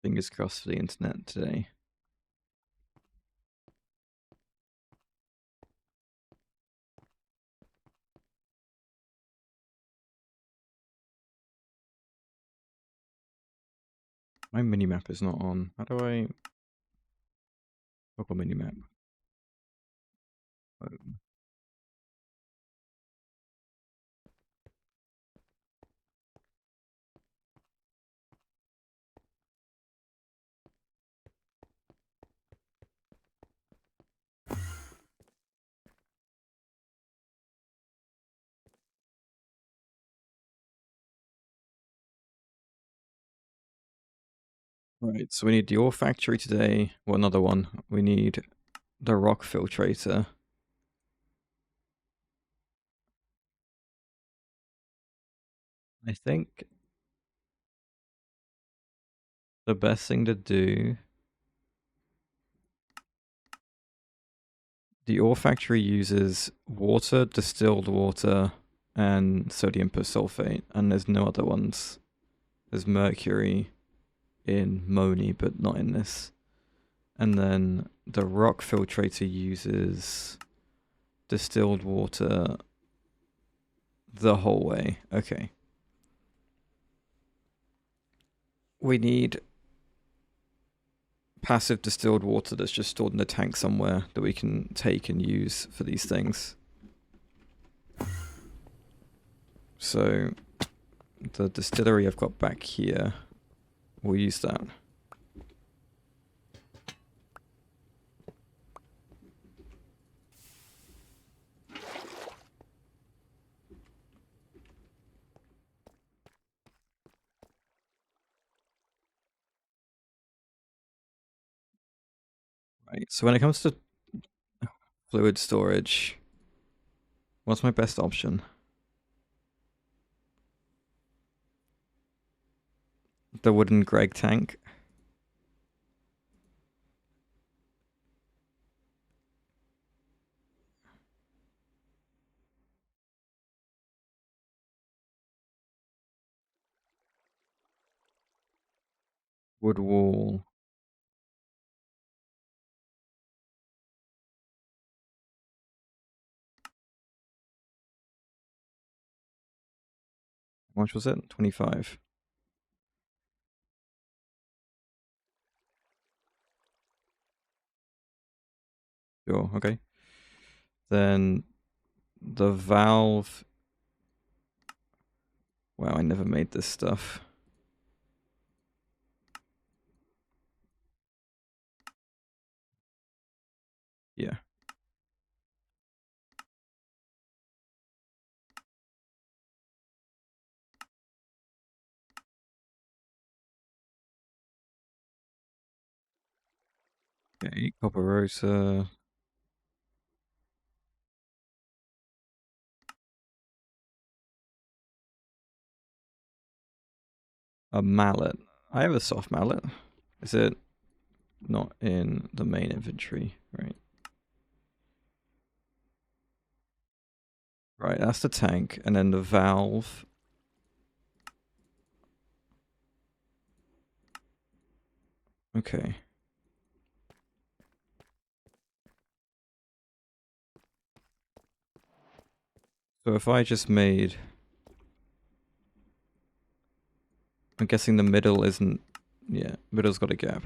Fingers crossed for the internet today. My minimap is not on. How do I book a minimap? Right, so we need the ore factory today. Well, another one. We need the rock filtrator. I think the best thing to do. The ore factory uses water, distilled water, and sodium persulfate, and there's no other ones. There's mercury in Moni, but not in this. And then the rock filtrator uses distilled water the whole way. Okay. We need passive distilled water that's just stored in a tank somewhere that we can take and use for these things. So the distillery I've got back here, we'll use that. Right, so when it comes to fluid storage, what's my best option? The wooden Greg tank. Wood wall. How much was it? 25. Sure, okay. Then the valve. Wow, I never made this stuff. Yeah. Okay, copper rotor. A mallet. I have a soft mallet. Is it not in the main inventory? Right. Right, that's the tank. And then the valve. Okay. So if I just made... I'm guessing the middle isn't... Yeah, middle's got a gap.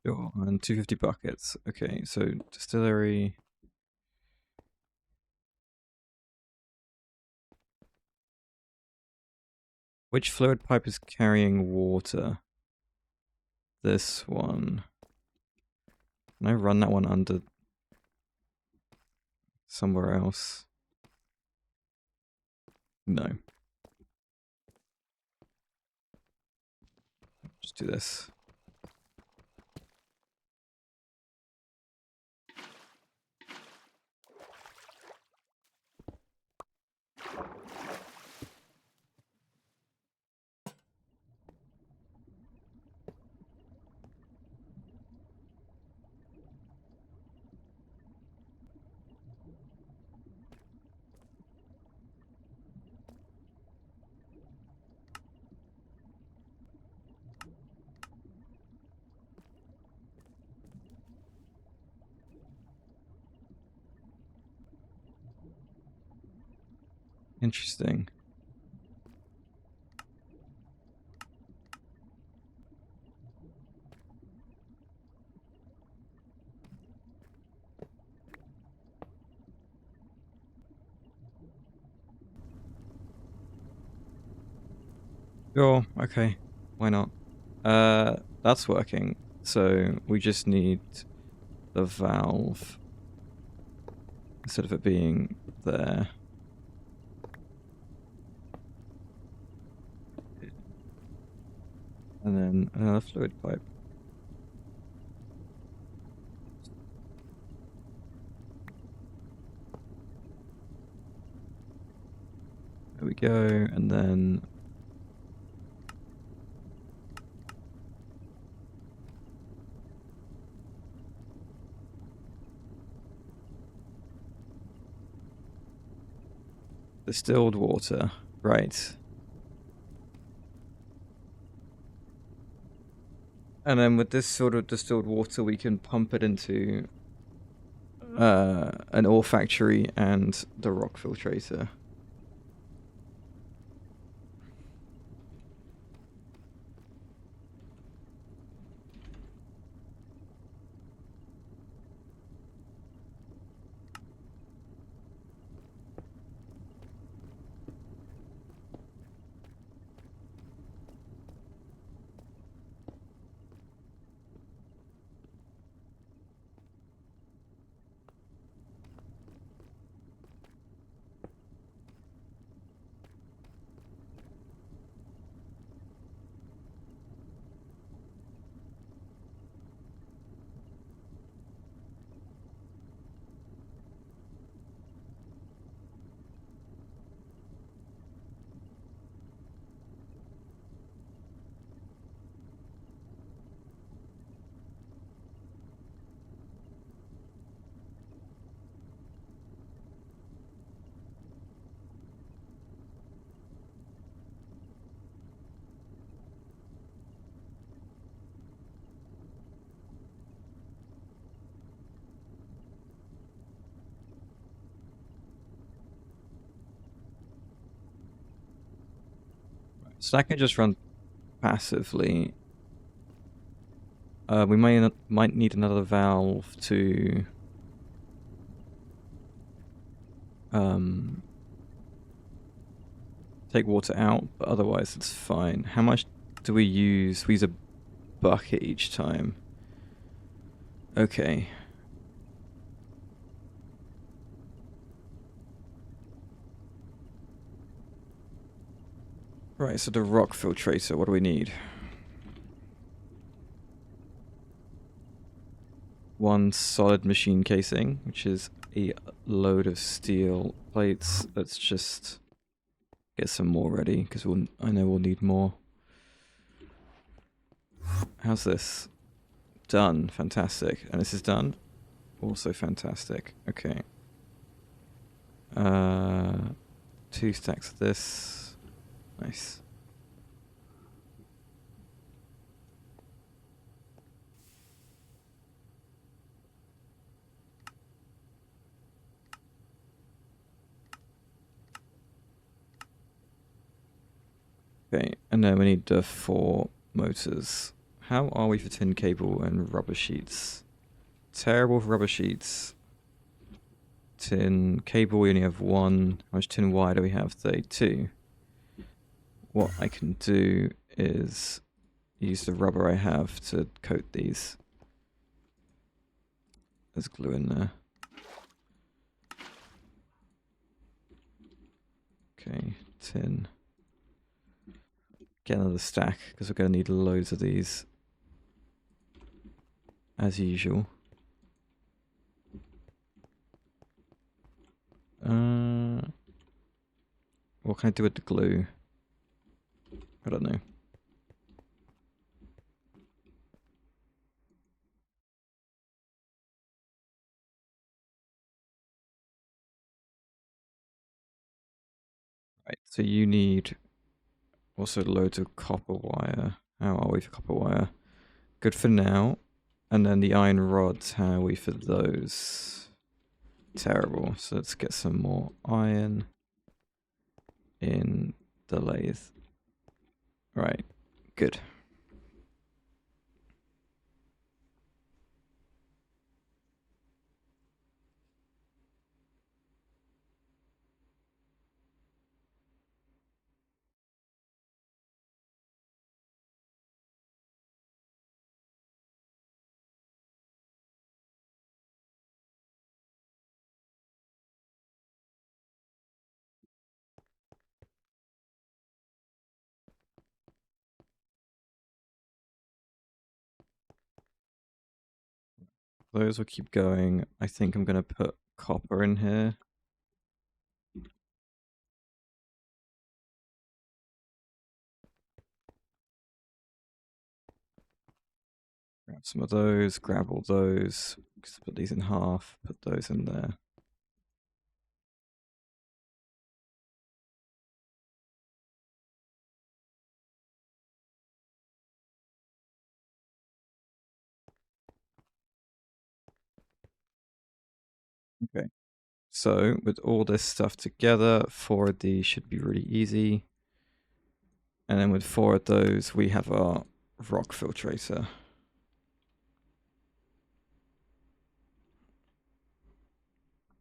Sure, and 250 buckets. Okay, so distillery. Which fluid pipe is carrying water? This one. Can I run that one under somewhere else? No. Just do this. Interesting. Sure, okay. Why not? That's working. So we just need the valve instead of it being there. And then another fluid pipe. There we go, and then distilled water, right. And then with this sort of distilled water, we can pump it into an ore factory and the rock filtrator. So that can just run passively. We might need another valve to take water out, but otherwise it's fine. How much do we use? We use a bucket each time. Okay. Right, so the rock filtrator, what do we need? One solid machine casing, which is a load of steel plates. Let's just get some more ready, because I know we'll need more. How's this? Done. Fantastic. And this is done? Also fantastic. Okay. 2 stacks of this. Nice. Okay, and then we need 4 motors. how are we for tin cable and rubber sheets? Terrible for rubber sheets. Tin cable, we only have one. How much tin wire do we have? 32. What I can do is use the rubber I have to coat these. There's glue in there. Okay, tin. Get another stack, because we're going to need loads of these. As usual. What can I do with the glue? I don't know. Right, so you need also loads of copper wire. How are we for copper wire? Good for now. And then the iron rods, how are we for those? Terrible. So let's get some more iron in the lathe. Right, good. Those will keep going. I think I'm going to put copper in here. Grab some of those, grab all those, just put these in half, put those in there. Okay. So with all this stuff together, 4 of these should be really easy. And then with 4 of those, we have our rock filtrator.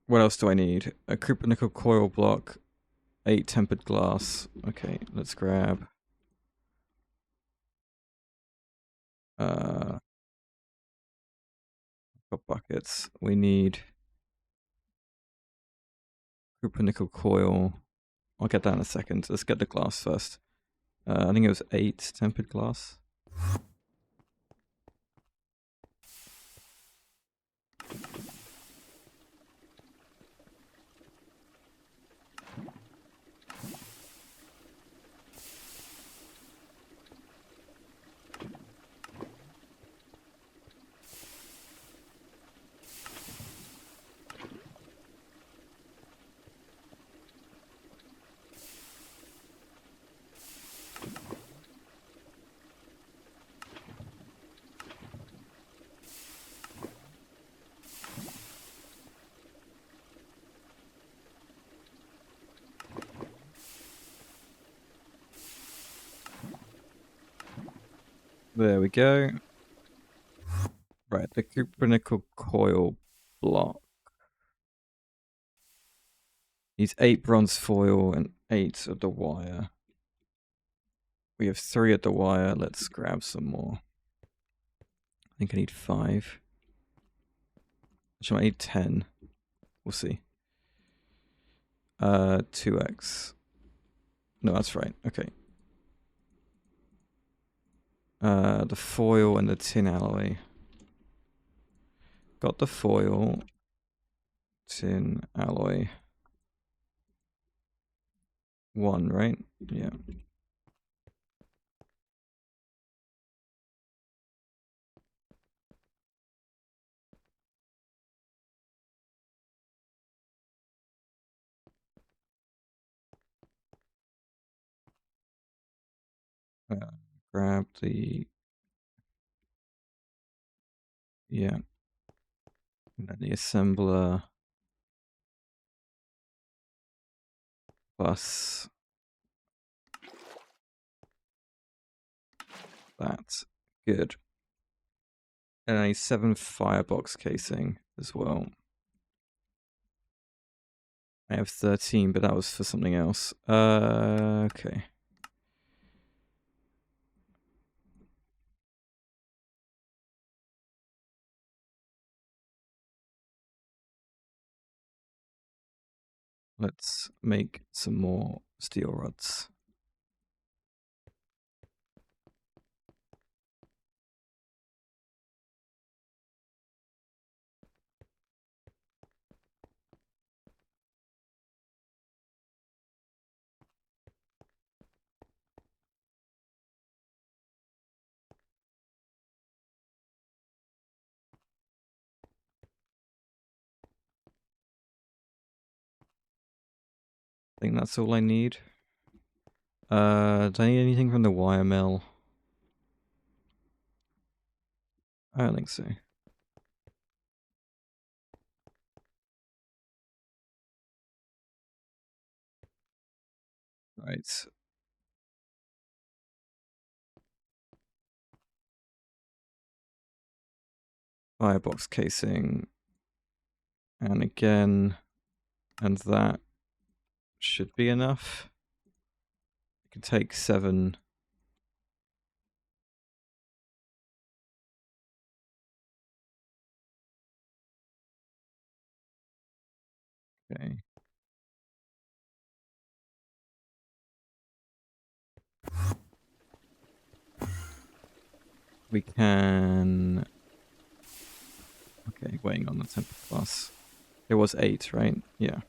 What else do I need? A copper nickel coil block, 8 tempered glass. Okay, let's grab buckets. We need copper nickel coil. I'll get that in a second. Let's get the glass first. I think it was 8 tempered glass. There we go. Right, the copper nickel coil block. Needs 8 bronze foil and 8 of the wire. We have 3 of the wire. Let's grab some more. I think I need 5. Actually, I need 10. We'll see. 2x. No, that's right. Okay. The foil and the tin alloy. Got the foil. Tin alloy. 1, right? Yeah. Grab the... Yeah. And then the assembler. Plus... that. Good. And a 7 firebox casing as well. I have 13, but that was for something else. Okay. Let's make some more steel rods. I think that's all I need. Do I need anything from the wire mill? I don't think so. Right. Firebox casing. And again, and that should be enough. I can take 7. Okay. We can... Okay, waiting on the temper plus. It was 8, right? Yeah.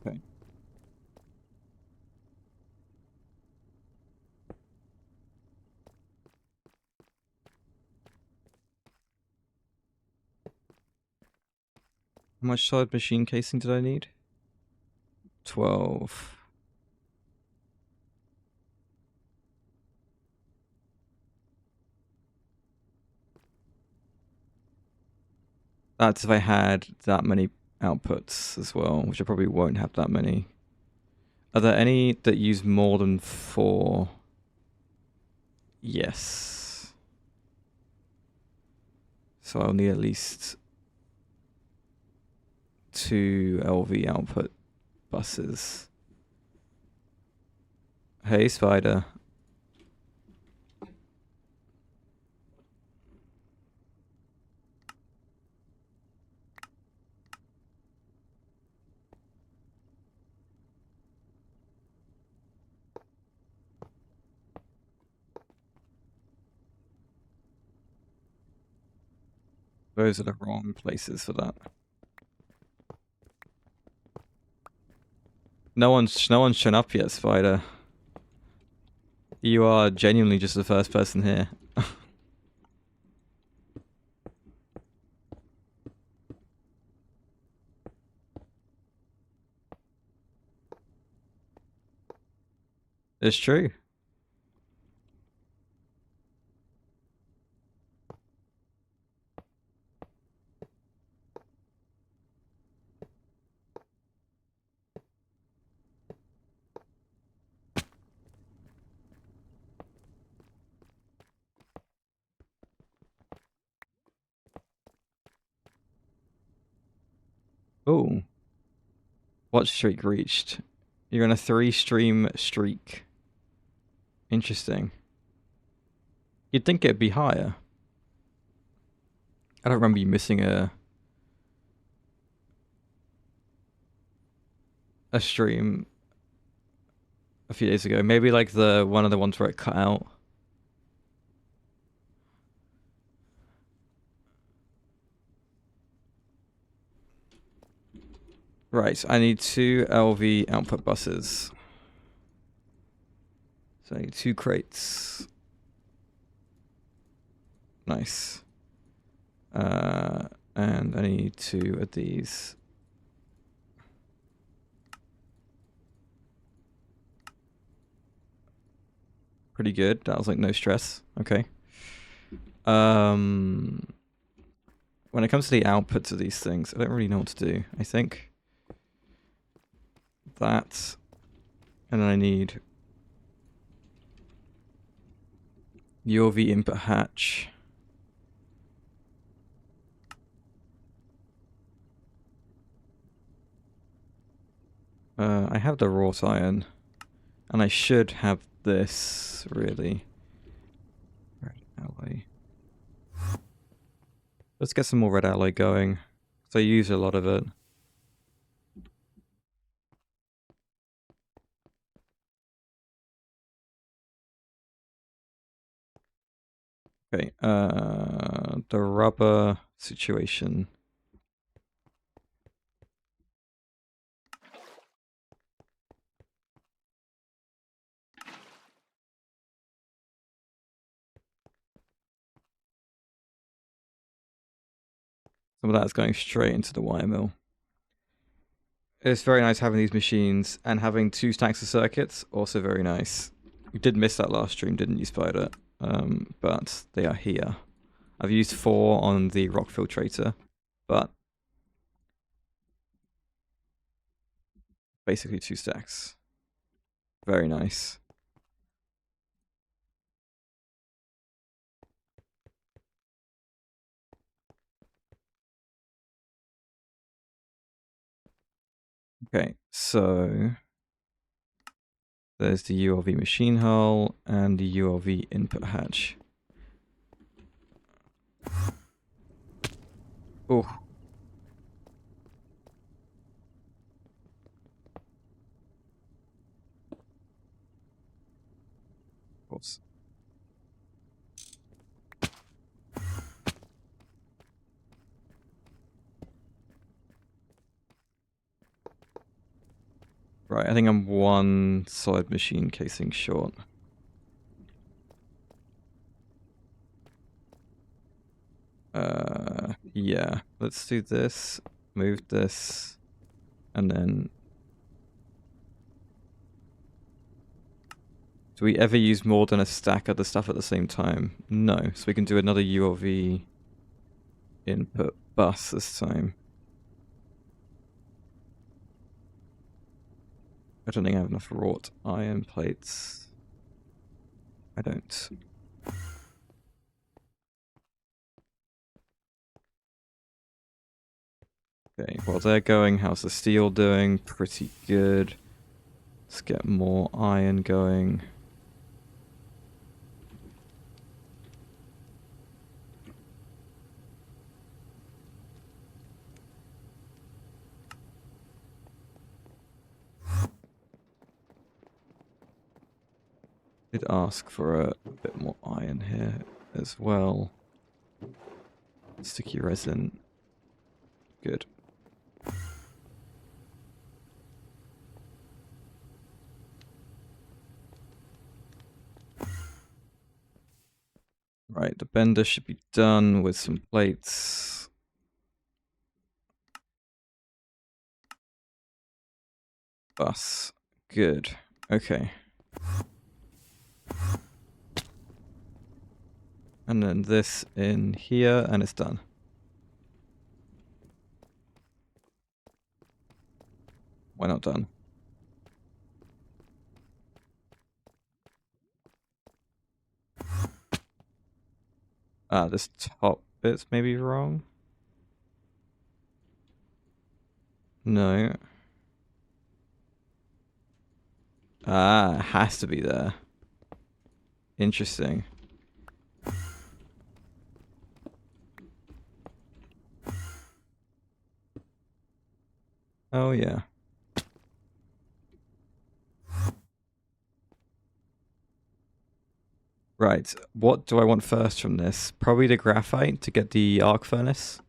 Okay. How much solid machine casing did I need? 12. That's if I had that many outputs as well, which I probably won't have that many. Are there any that use more than 4? Yes. So I'll need at least 2 LV output buses. Hey, spider. Those are the wrong places for that. No one's shown up yet, Spider. You are genuinely just the first person here. It's true. Oh. What streak reached? You're on a 3-stream streak. Interesting. You'd think it'd be higher. I don't remember you missing a... a stream a few days ago. Maybe like the one of the ones where it cut out. Right, I need 2 LV output buses. So I need 2 crates. Nice. And I need 2 of these. Pretty good. That was like no stress. Okay. When it comes to the outputs of these things, I don't really know what to do. I think that, and then I need URV input hatch. I have the wrought iron, and I should have this really. Red alloy. Let's get some more red alloy going. So I use a lot of it. Okay, the rubber situation. Some of that's going straight into the wire mill. It's very nice having these machines, and having 2 stacks of circuits, also very nice. You did miss that last stream, didn't you, Spider? But they are here. I've used 4 on the rock filtrator, but basically 2 stacks. Very nice. Okay, so there's the URV machine hull and the URV input hatch. Oh. Of course. Right, I think I'm 1 solid machine casing short. Yeah, let's do this, move this, and then... Do we ever use more than a stack of the stuff at the same time? No, so we can do another URV input bus this time. I don't think I have enough wrought iron plates. I don't. Okay, while they're going, how's the steel doing? Pretty good. Let's get more iron going. Did ask for a bit more iron here as well. Sticky resin. Good. Right, the bender should be done with some plates. Bus. Good. Okay. And then this in here, and it's done. Why not done? Ah, this top bit's maybe wrong? No. Ah, it has to be there. Interesting. Oh, yeah. Right, what do I want first from this? Probably the graphite to get the arc furnace.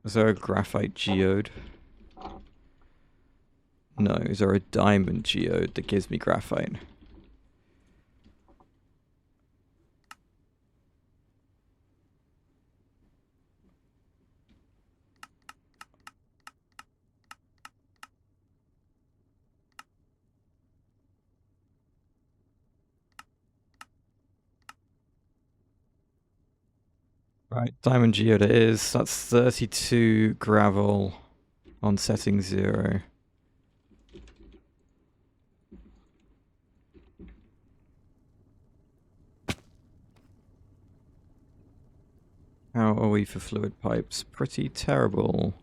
Is there a graphite geode? No, is there a diamond geode that gives me graphite? Right, diamond geode it is. That's 32 gravel on setting 0. How are we for fluid pipes? Pretty terrible.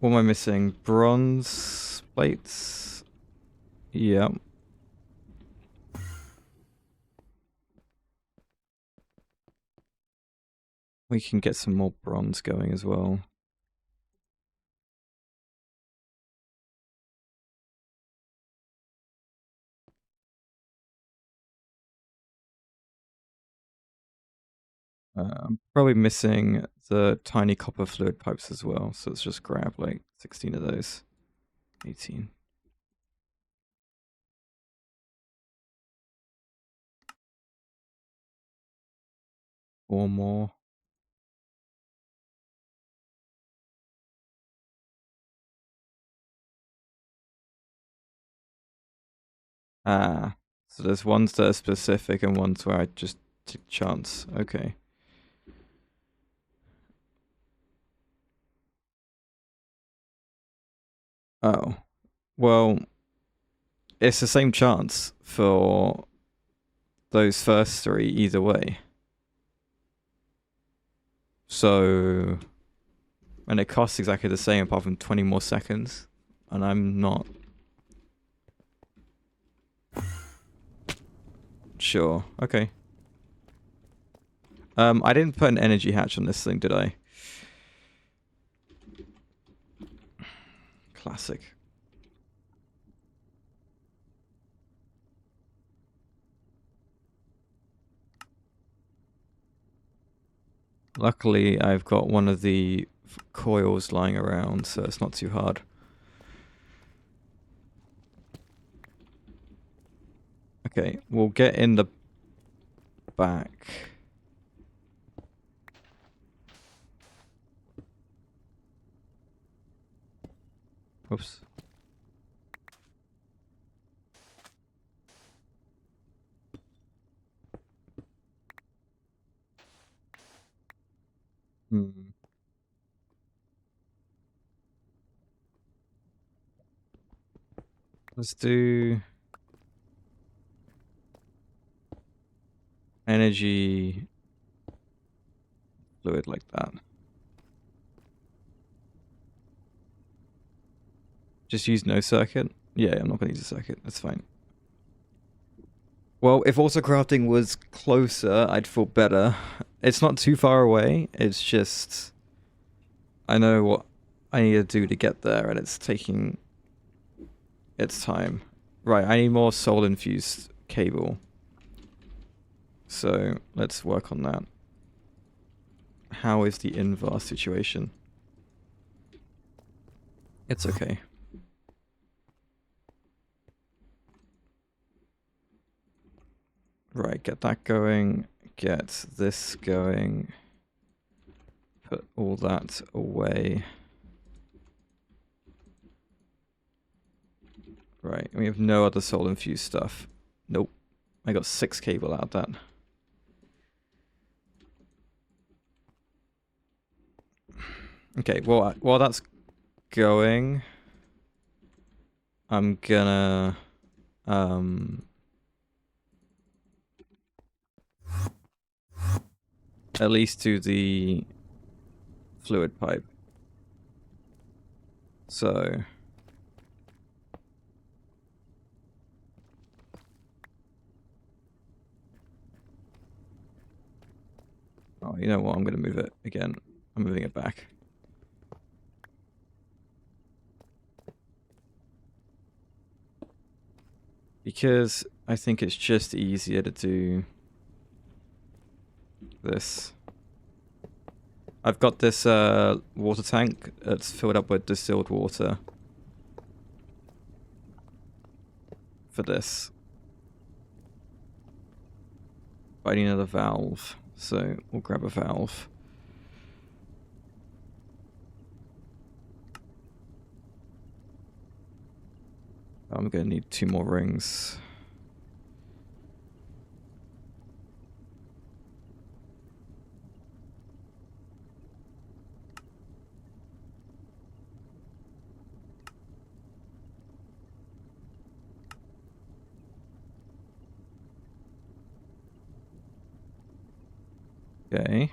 What am I missing? Bronze plates? Yep. We can get some more bronze going as well. I'm probably missing the tiny copper fluid pipes as well, so let's just grab like 16 of those. 18. Four more. Ah, so there's ones that are specific and ones where I just took chance. Okay. Oh, well, it's the same chance for those first 3 either way. So, and it costs exactly the same apart from 20 more seconds, and I'm not sure. Okay. I didn't put an energy hatch on this thing, did I? Classic. Luckily, I've got one of the coils lying around, so it's not too hard. Okay, we'll get in the back. Oops. Let's do energy fluid like that. Just use no circuit? Yeah, I'm not going to use a circuit. That's fine. Well, if auto crafting was closer, I'd feel better. It's not too far away. It's just I know what I need to do to get there, and it's taking its time. Right, I need more soul-infused cable. So let's work on that. How is the Invar situation? It's okay. Right, get that going. Get this going. Put all that away. Right, we have no other soul-infused stuff. Nope. I got 6 cable out of that. Okay, well, while that's going, I'm gonna at least do the fluid pipe. So You know what? I'm going to move it again. I'm moving it back. Because I think it's just easier to do this. I've got this water tank that's filled up with distilled water for this. But I need another valve, so we'll grab a valve. I'm going to need 2 more rings. Okay.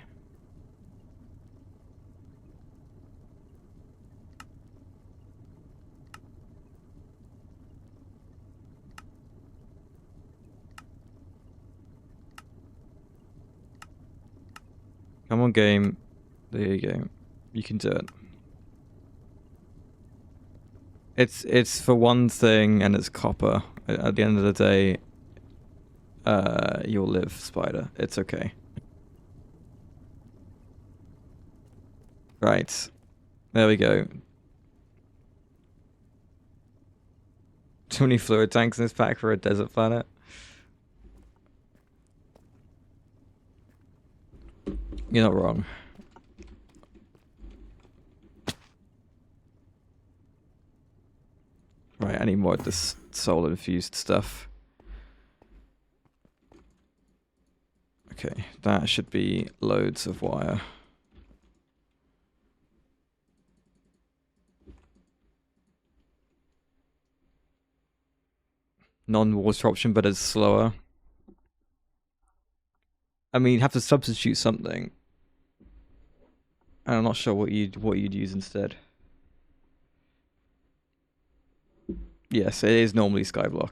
Come on, game. There you go. You can do it. It's for one thing, and it's copper. At the end of the day, you'll live, spider. It's okay. Right. There we go. Too many fluid tanks in this pack for a desert planet. You're not wrong. Right, I need more of this solar infused stuff. Okay, that should be loads of wire. Non-water option, but it's slower. I mean, you'd have to substitute something. And I'm not sure what you'd use instead. Yes, it is normally skyblock.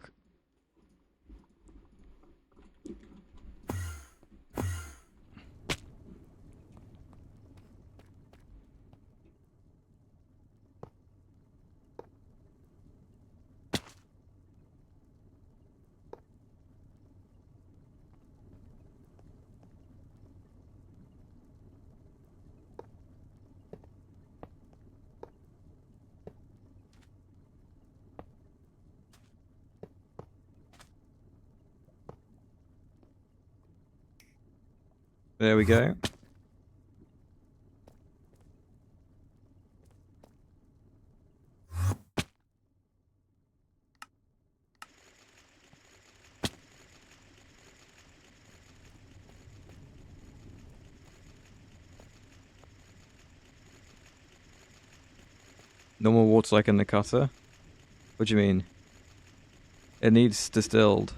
There we go. Normal water like in the cutter? What do you mean? It needs distilled.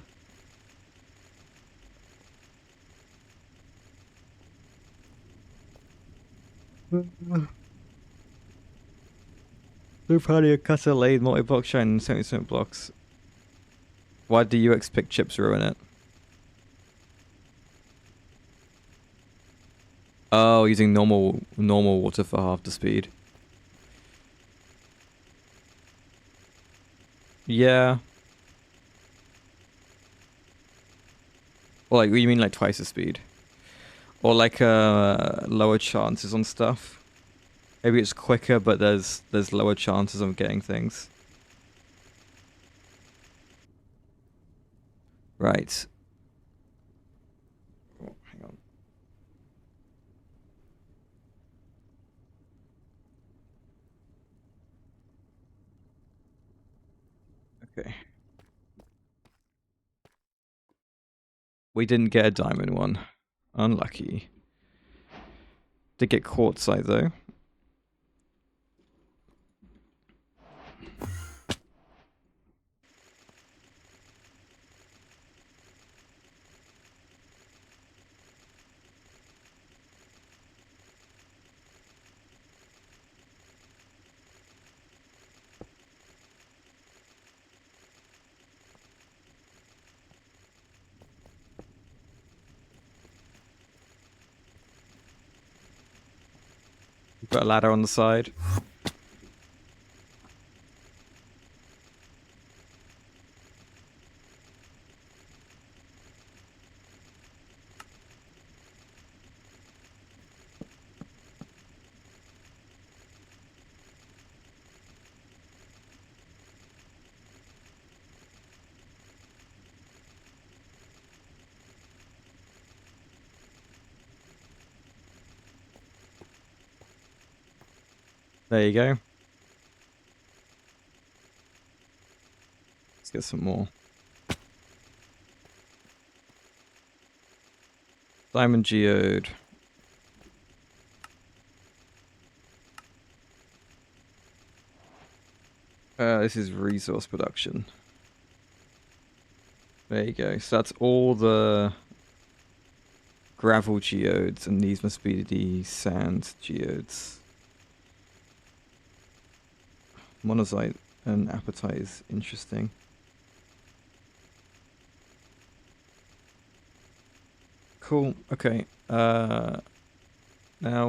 We've had a cutter laid multi-block shine 70% blocks. Why do UX pick chips ruin it? Oh, using normal water for half the speed. Yeah. Well, like, you mean like twice the speed? Or like lower chances on stuff? Maybe it's quicker, but there's lower chances of getting things. Right. Oh, hang on. Okay. We didn't get a diamond one. Unlucky. Did get quartzite though. Put a ladder on the side. There you go. Let's get some more. Diamond geode. This is resource production. There you go. So that's all the gravel geodes, and these must be the sand geodes. Monazite and apatite is interesting. Cool. Okay. Now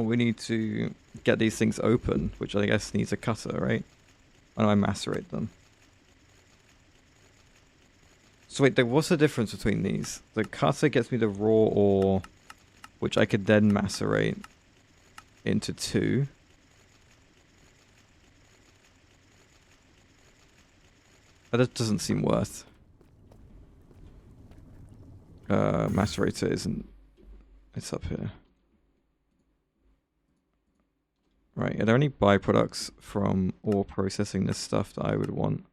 we need to get these things open, which I guess needs a cutter, right? And I macerate them. So wait, what's the difference between these? The cutter gets me the raw ore, which I could then macerate into 2. That doesn't seem worth. Macerator isn't. It's up here. Right, are there any byproducts from ore processing this stuff that I would want?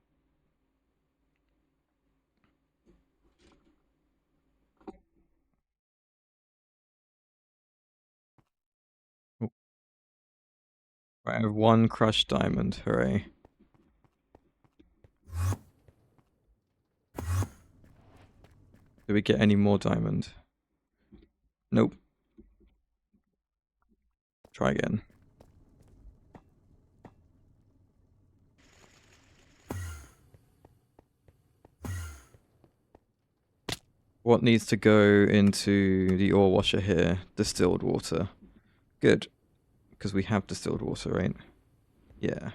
Oh. Right, I have 1 crushed diamond, hooray. Did we get any more diamond? Nope. Try again. What needs to go into the ore washer here? Distilled water. Good. Because we have distilled water, right? Yeah.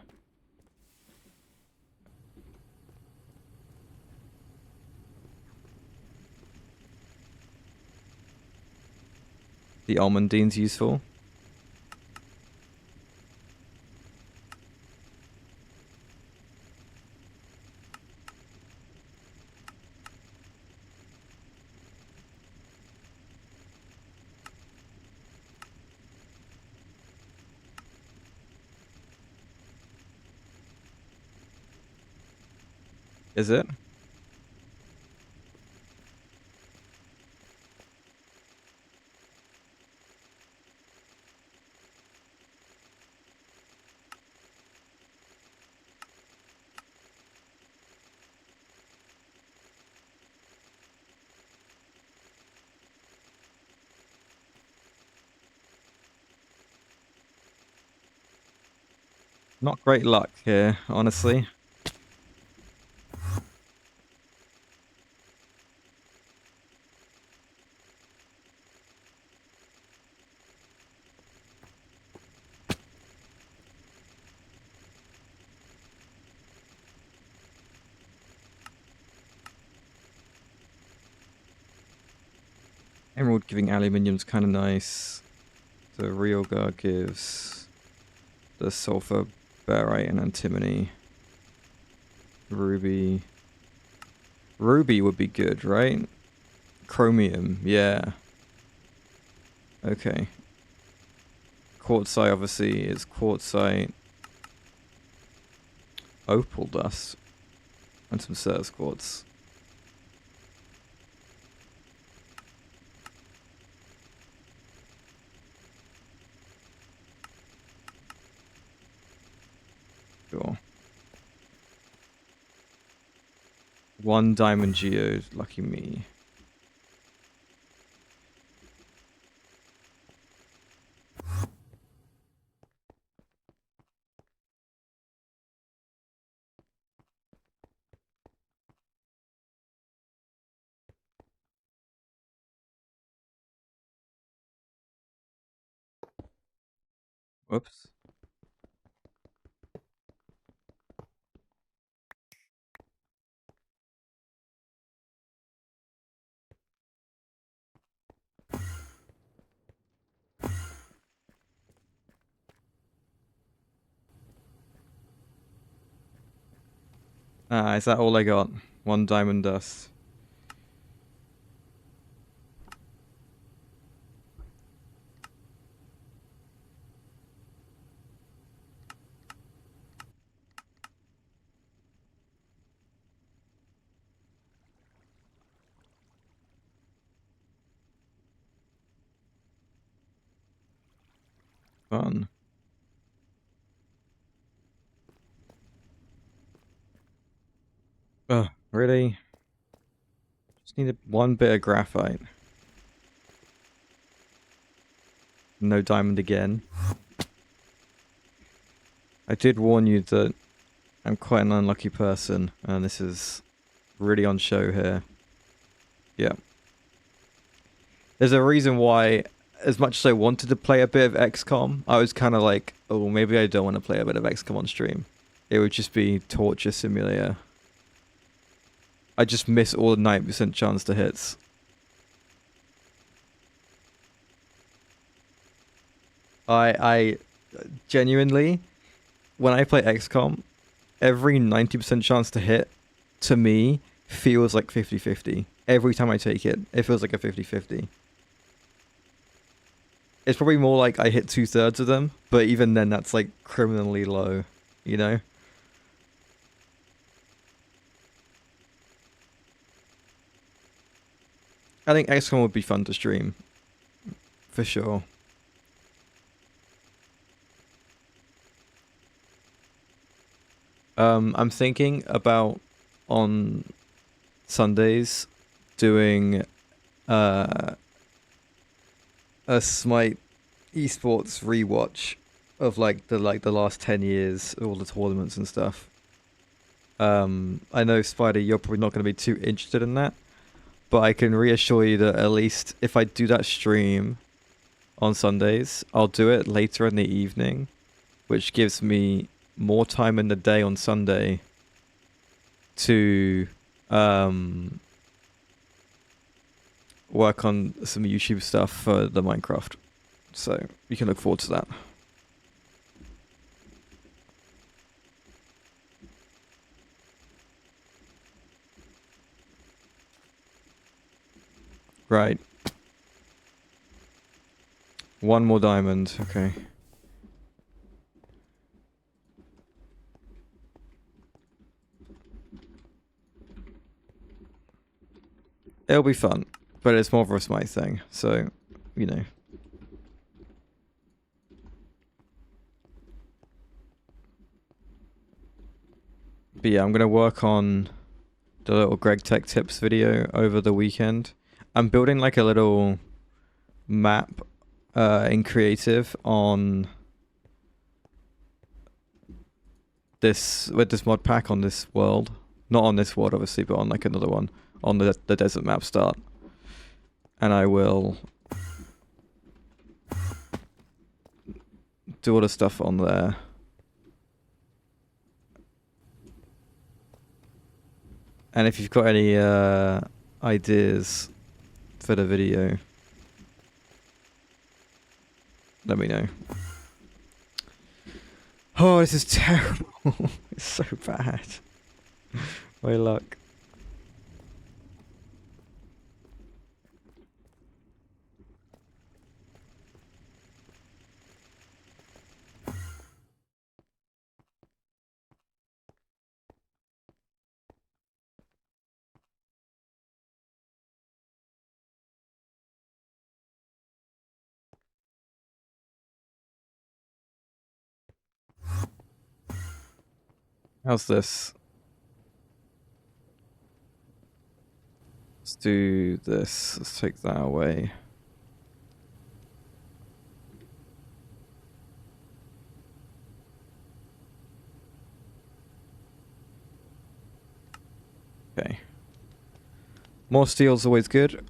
The almondine's useful. Is it? Not great luck here, honestly. Emerald giving aluminium's kind of nice. The Realgar gives the sulfur, barite, and antimony. Ruby. Ruby would be good, right? Chromium, yeah. Okay. Quartzite obviously is quartzite. Opal dust. And some Certus quartz. Sure. 1 diamond geode, lucky me. Whoops. Ah, is that all I got? One diamond dust. Fun. Oh, really? Just needed one bit of graphite. No diamond again. I did warn you that I'm quite an unlucky person, and this is really on show here. Yeah. There's a reason why, as much as I wanted to play a bit of XCOM, I was kind of like, oh, maybe I don't want to play a bit of XCOM on stream. It would just be torture simulator. I just miss all the 90% chance to hits. I genuinely, when I play XCOM, every 90% chance to hit, to me, feels like 50-50. Every time I take it, it feels like a 50-50. It's probably more like I hit 2/3 of them, but even then that's like criminally low, you know? I think XCOM would be fun to stream, for sure. I'm thinking about on Sundays doing uh, a Smite esports rewatch of like the last 10 years, all the tournaments and stuff. I know Spider, you're probably not going to be too interested in that, but I can reassure you that at least if I do that stream on Sundays, I'll do it later in the evening, which gives me more time in the day on Sunday to work on some YouTube stuff for the Minecraft. So you can look forward to that. Right. One more diamond. Okay. It'll be fun, but it's more of a Smite thing. So, you know. But yeah, I'm going to work on the little GregTech tips video over the weekend. I'm building like a little map in creative on this, with this mod pack on this world. Not on this world, obviously, but on like another one. On the desert map start. And I will do all the stuff on there. And if you've got any ideas for the video, let me know. Oh, this is terrible. It's so bad. My luck. How's this? Let's do this. Let's take that away. Okay. More steel's always good.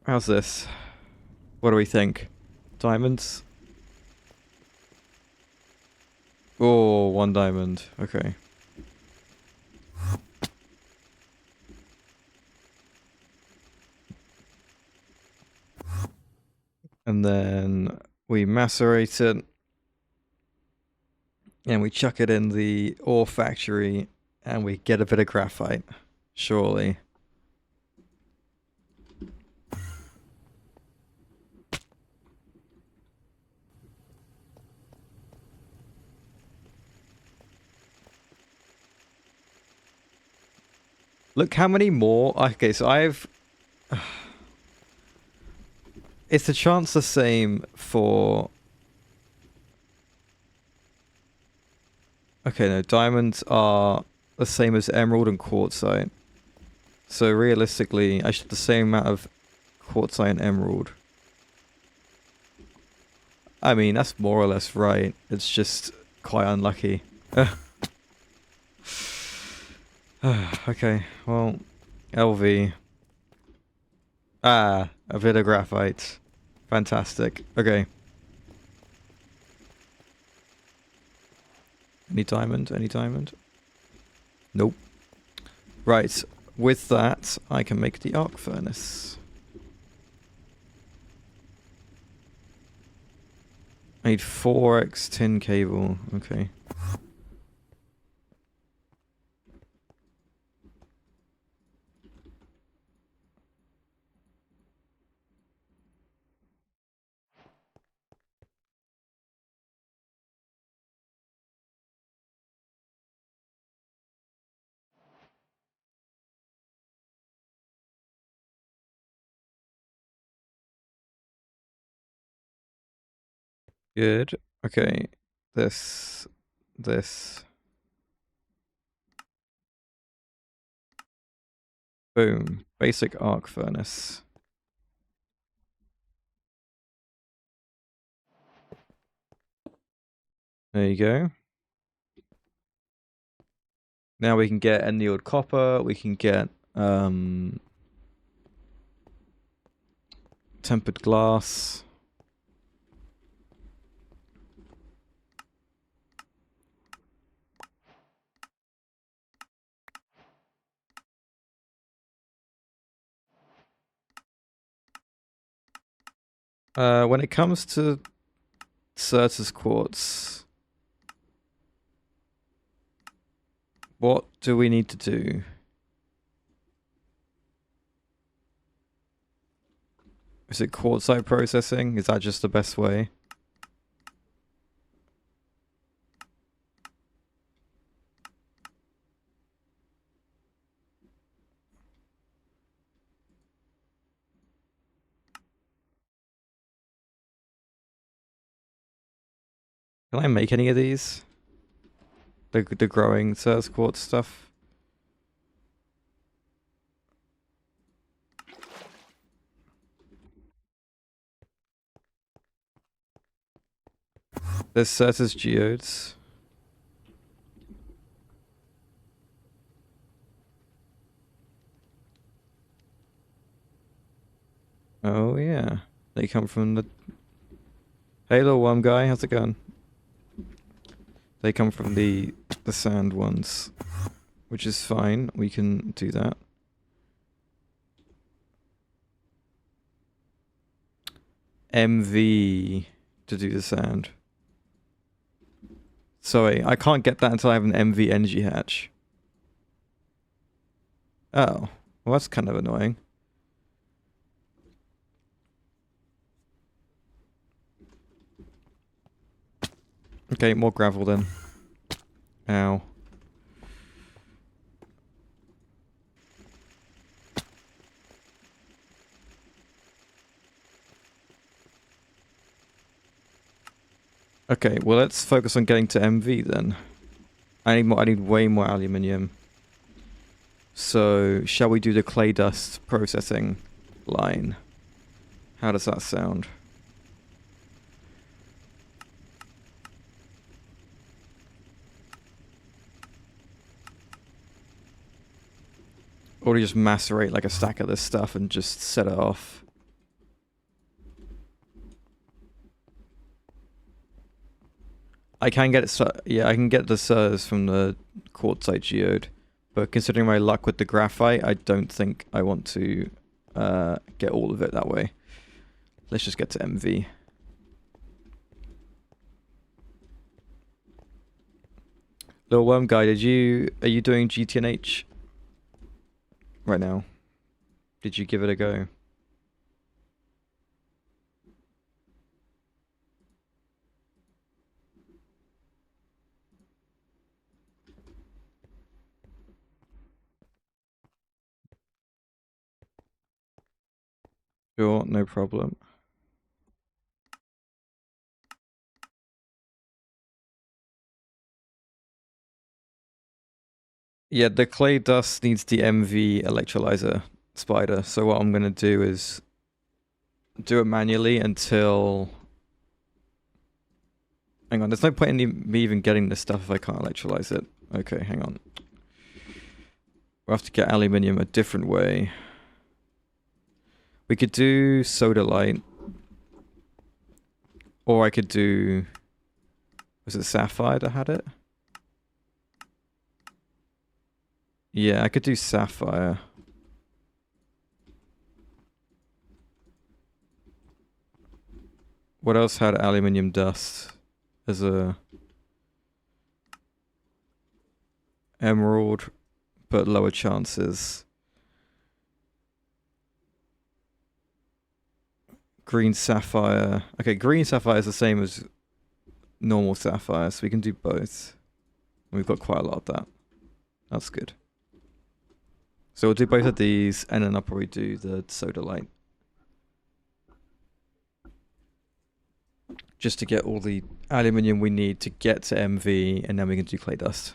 How's this? What do we think? Diamonds? Oh, one diamond. Okay. And then we macerate it. And we chuck it in the ore factory and we get a bit of graphite. Surely. Look how many more. Okay, so I've. It's the chance the same for. Okay, no, diamonds are the same as emerald and quartzite. So realistically, I should have the same amount of quartzite and emerald. I mean, that's more or less right. It's just quite unlucky. Okay, well, LV. Ah, a bit of graphite. Fantastic. Okay. Any diamond? Any diamond? Nope. Right. With that, I can make the arc furnace. I need 4x tin cable. Okay. Good. Okay. This. Boom. Basic arc furnace. There you go. Now we can get annealed copper. We can get tempered glass. When it comes to Certus quartz, what do we need to do? Is it quartzite processing? Is that just the best way? Can I make any of these? The growing Certus quartz stuff? There's Certus geodes. Oh yeah. They come from the... Hey little worm guy, how's it going? They come from the sand ones. Which is fine, we can do that. MV to do the sand. Sorry, I can't get that until I have an MV energy hatch. Oh, well that's kind of annoying. Okay, more gravel then. Ow. Okay, well let's focus on getting to MV then. I need more. I need way more aluminium. So, shall we do the clay dust processing line? How does that sound? Or do you just macerate like a stack of this stuff and just set it off? I can get it. Yeah, I can get the Sirs from the quartzite geode, but considering my luck with the graphite, I don't think I want to get all of it that way. Let's just get to MV. Little worm guy, are you doing GTNH right now? Did you give it a go? Sure, no problem. Yeah, the clay dust needs the MV electrolyzer spider. So what I'm gonna do is do it manually until. Hang on, there's no point in me even getting this stuff if I can't electrolyze it. Okay, hang on. We'll have to get aluminium a different way. We could do soda light. Or I could do... Was it sapphire that had it? Yeah, I could do sapphire. What else had aluminium dust as a emerald, but lower chances? Green sapphire. Okay, green sapphire is the same as normal sapphire, so we can do both. We've got quite a lot of that. That's good. So we'll do both of these, and then I'll probably do the soda light. Just to get all the aluminium we need to get to MV, and then we can do clay dust.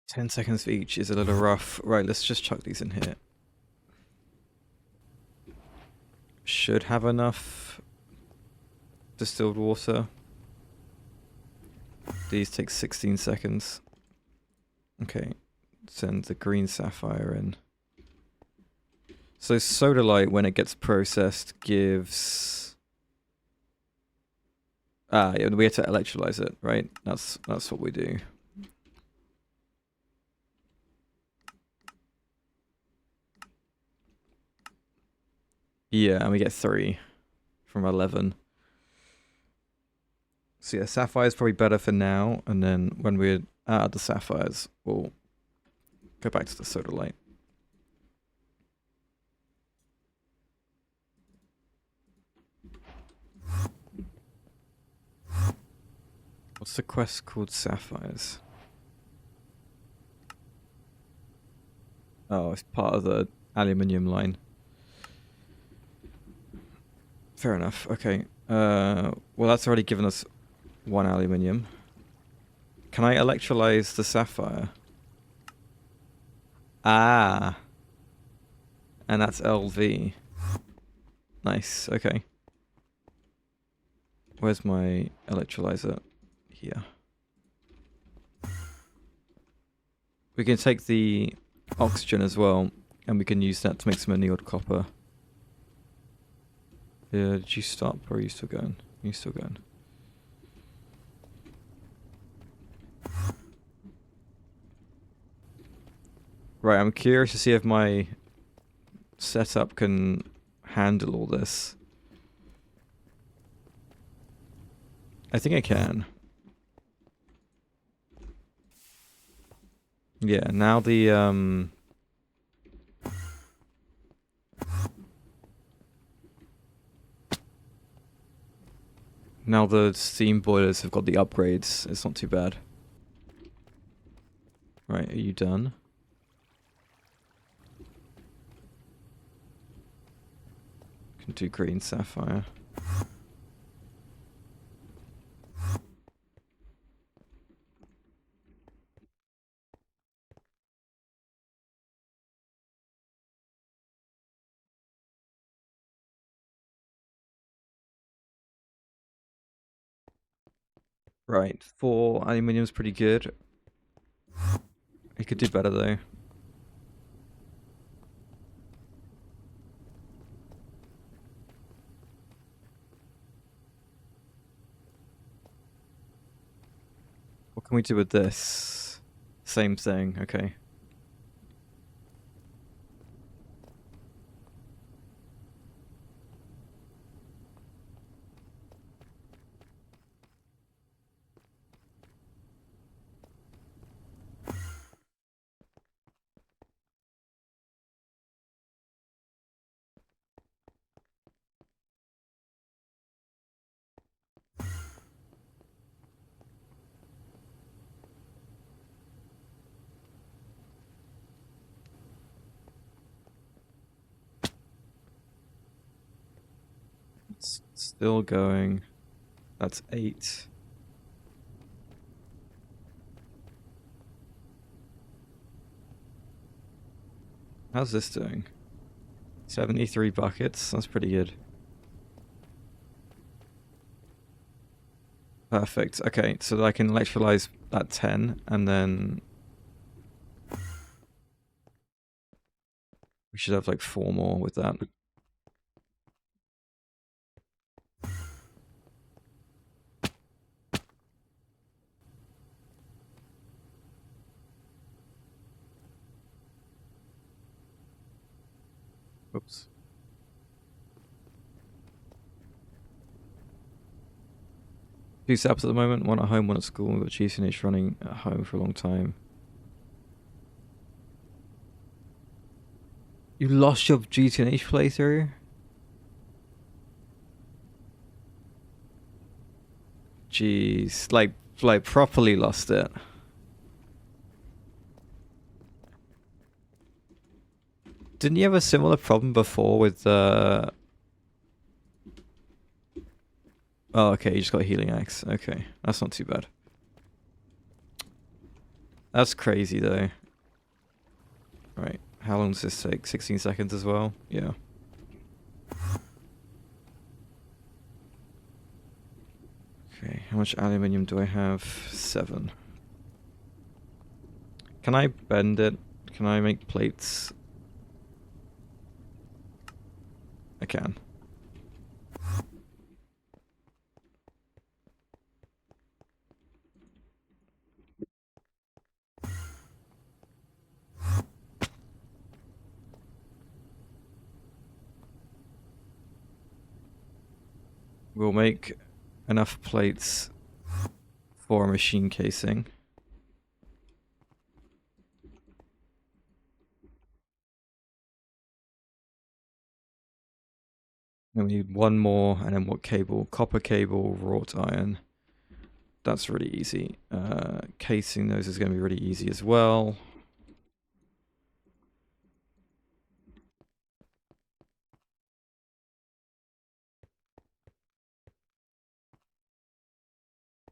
Ten seconds for each is a little rough. Right, let's just chuck these in here. Should have enough distilled water. These take 16 seconds. Okay, send the green sapphire in. So soda light, when it gets processed, gives... Ah, yeah, we have to electrolyze it, right? That's what we do. Yeah, and we get 3 from 11. So yeah, sapphire is probably better for now, and then when we're out of the sapphires, we'll go back to the soda light. What's the quest called? Sapphires. Oh, it's part of the aluminium line. Fair enough. Okay. Well, that's already given us 1 aluminium. Can I electrolyze the sapphire? Ah. And that's LV. Nice. Okay. Where's my electrolyzer? Here. We can take the oxygen as well, and we can use that to make some annealed copper. Yeah, did you stop, or are you still going? You're still going. Right, I'm curious to see if my setup can handle all this. I think I can. Yeah, now the now the steam boilers have got the upgrades. It's not too bad. Right, are you done? Can do green sapphire. Right, 4 aluminium's pretty good. It could do better though. can we do with this? Same thing, okay. It's still going. That's 8. How's this doing? 73 buckets? That's pretty good. Perfect. Okay, so I can electrolyze that 10, and then we should have like 4 more with that. Oops. Two setups at the moment, one at home, one at school. We've got GCNH running at home for a long time. You lost your GTNH playthrough? Jeez, like properly lost it. Didn't you have a similar problem before with Oh, okay, you just got a healing axe. Okay, that's not too bad. That's crazy though. Right, how long does this take? 16 seconds as well? Yeah. Okay, how much aluminium do I have? 7. Can I bend it? Can I make plates? I can. We'll make enough plates for a machine casing. And we need 1 more, and then what cable? Copper cable, wrought iron. That's really easy. Casing those is going to be really easy as well.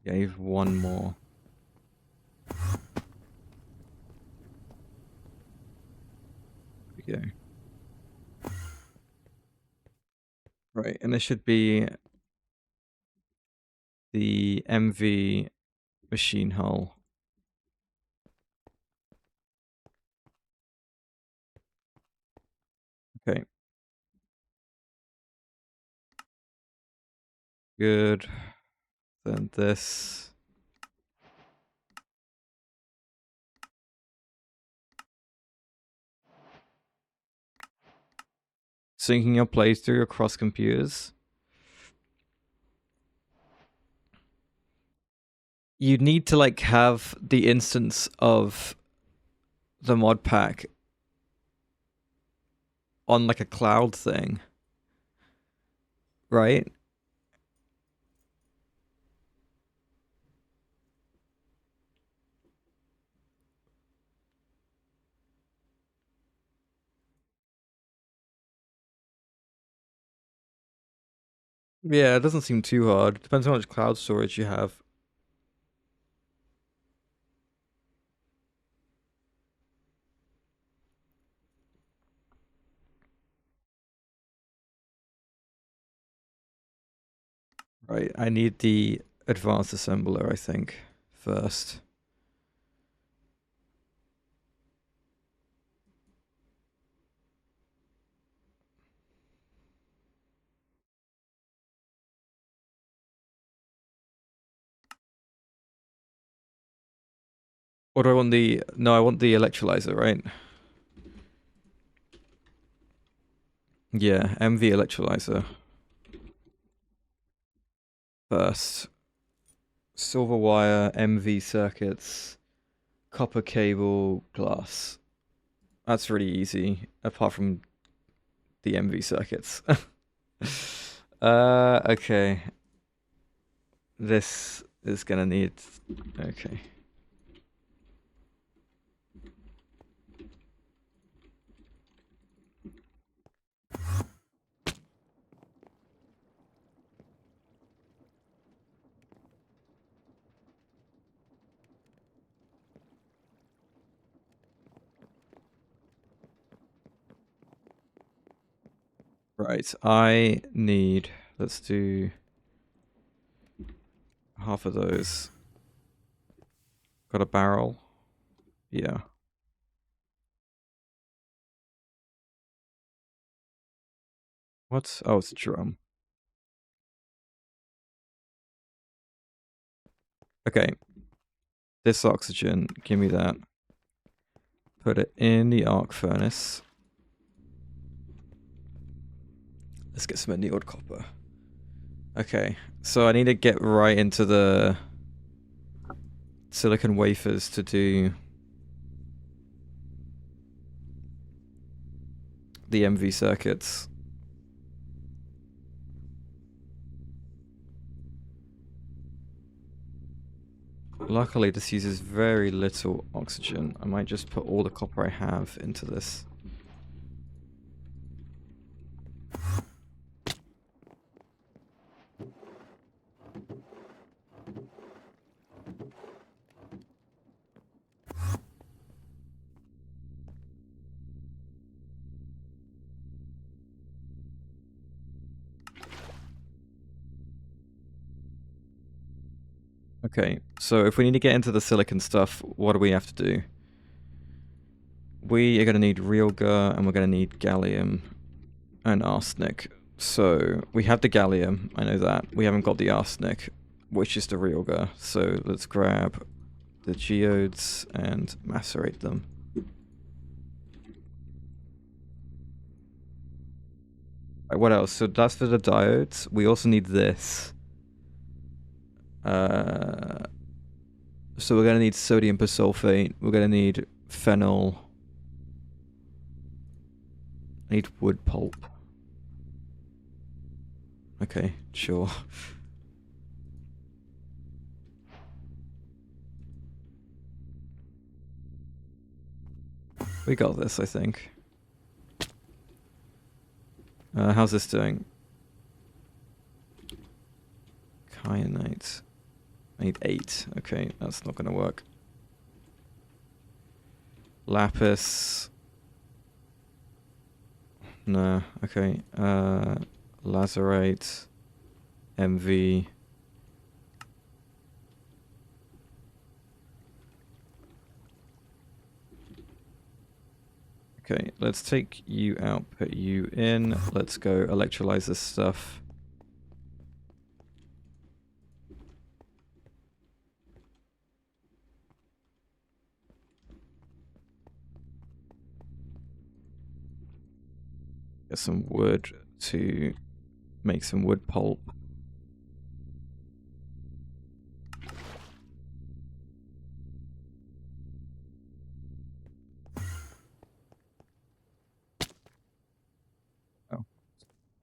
Yeah, you have 1 more. There we go. Right, and this should be the MV machine hull. Okay. Good. Then this. Syncing your playthrough across computers. You need to like have the instance of the mod pack on like a cloud thing, right? Yeah, it doesn't seem too hard. Depends how much cloud storage you have. Right, I need the advanced assembler, I think, first. Or do I want the... No, I want the electrolyzer, right? Yeah, MV electrolyzer. First. Silver wire, MV circuits, copper cable, glass. That's really easy, apart from the MV circuits. Okay. This is gonna need... Okay. Right, I need... Let's do... half of those. Got a barrel? Yeah. What? Oh, it's a drum. Okay. This oxygen, give me that. Put it in the arc furnace. Let's get some annealed copper. Okay, so I need to get right into the silicon wafers to do the MV circuits. Luckily, this uses very little oxygen. I might just put all the copper I have into this. Okay, so if we need to get into the silicon stuff, what do we have to do? We are going to need realgar, and we're going to need gallium and arsenic. So we have the gallium, I know that. We haven't got the arsenic, which is the realgar. So let's grab the geodes and macerate them. Right, what else? So that's for the diodes. We also need this. So we're going to need sodium persulfate. We're going to need phenol. I need wood pulp. Okay, sure. We got this, I think. How's this doing? Kyanite. I need 8. Okay, that's not gonna work. Lapis. No, okay. Lazurite. MV. Okay, let's take you out, put you in. Let's go electrolyze this stuff. Get some wood to make some wood pulp.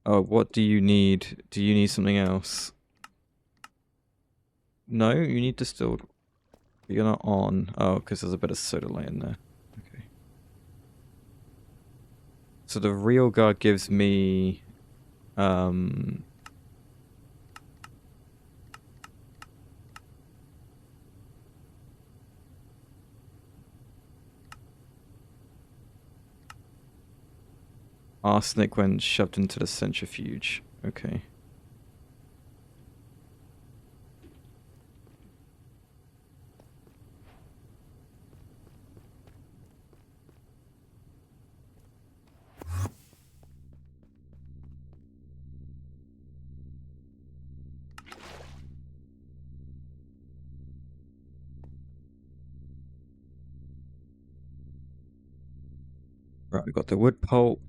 Oh, what do you need? Do you need something else? No, you need distilled. You're not on. Oh, because there's a bit of soda light in there. Okay. So the real guard gives me... arsenic when shoved into the centrifuge. Okay. Right, we've got the wood pulp.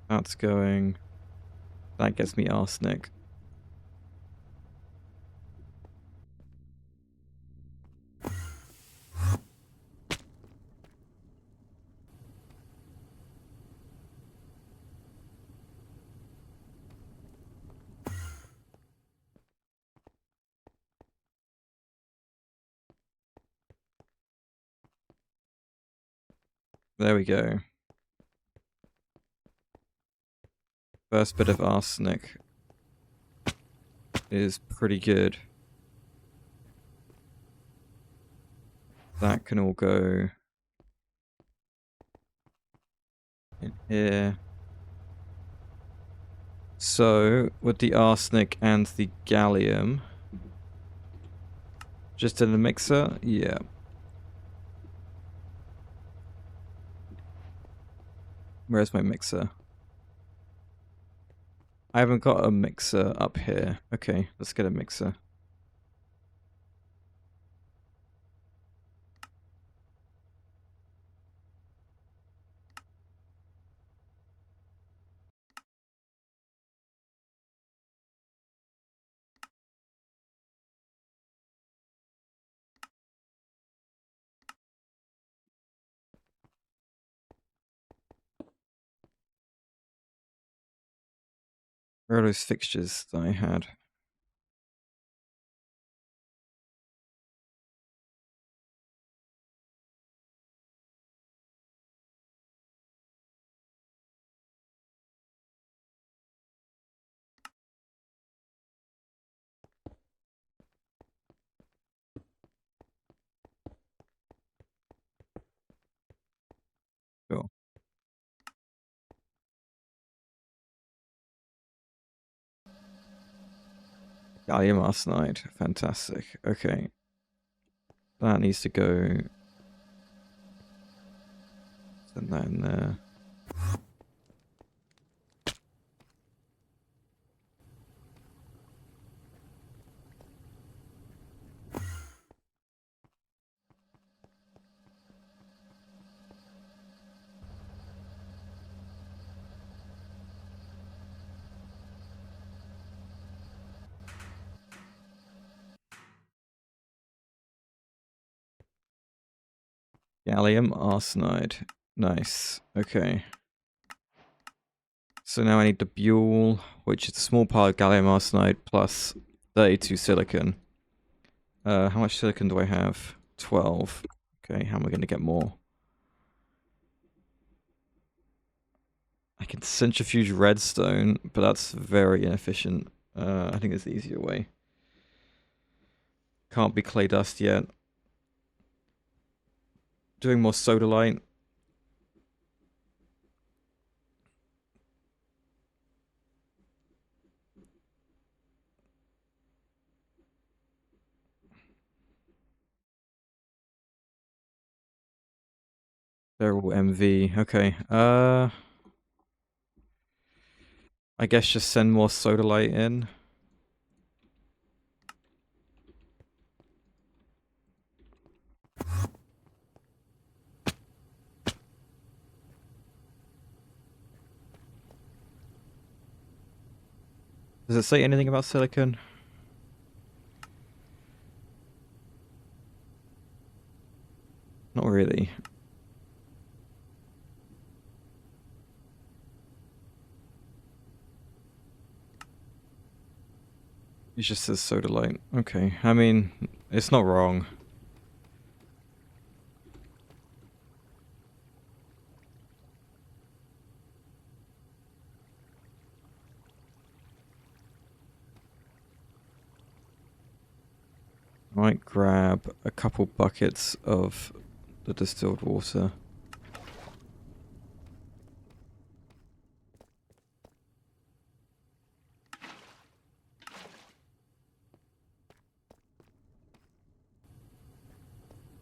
That's going. That gets me arsenic. There we go. First bit of arsenic is pretty good. That can all go in here. So, with the arsenic and the gallium, just in the mixer? Yeah. Where's my mixer? I haven't got a mixer up here. Okay, let's get a mixer. Where are those fixtures that I had? Cool. Gallium arsenide. Fantastic. Okay. That needs to go. Send that in there. Gallium arsenide. Nice. Okay. So now I need the buell, which is a small part of gallium arsenide plus 32 silicon. How much silicon do I have? 12. Okay, how am I going to get more? I can centrifuge redstone, but that's very inefficient. I think there's the easier way. Can't be clay dust yet. Doing more sodalite. They're all MV. Okay. I guess just send more sodalite in. Does it say anything about silicon? Not really. It just says sodalite. Okay. I mean, it's not wrong. I might grab a couple buckets of the distilled water.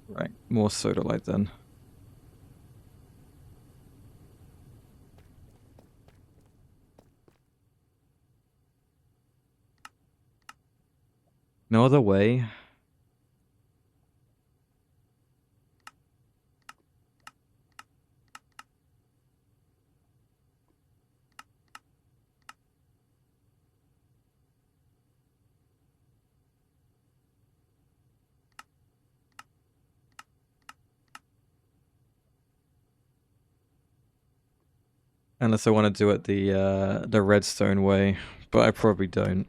Right, more sodalite then. no other way. Unless I want to do it the redstone way, but I probably don't.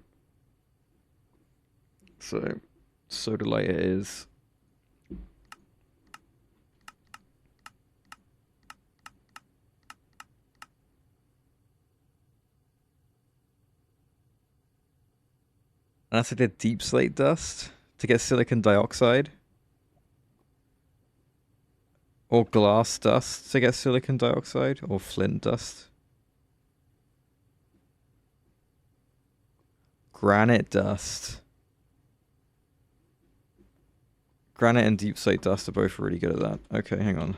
So, sodalite it is. Unless I did deep slate dust to get silicon dioxide. Or glass dust to get silicon dioxide, or flint dust. Granite dust. Granite and deep slate dust are both really good at that. Okay, hang on.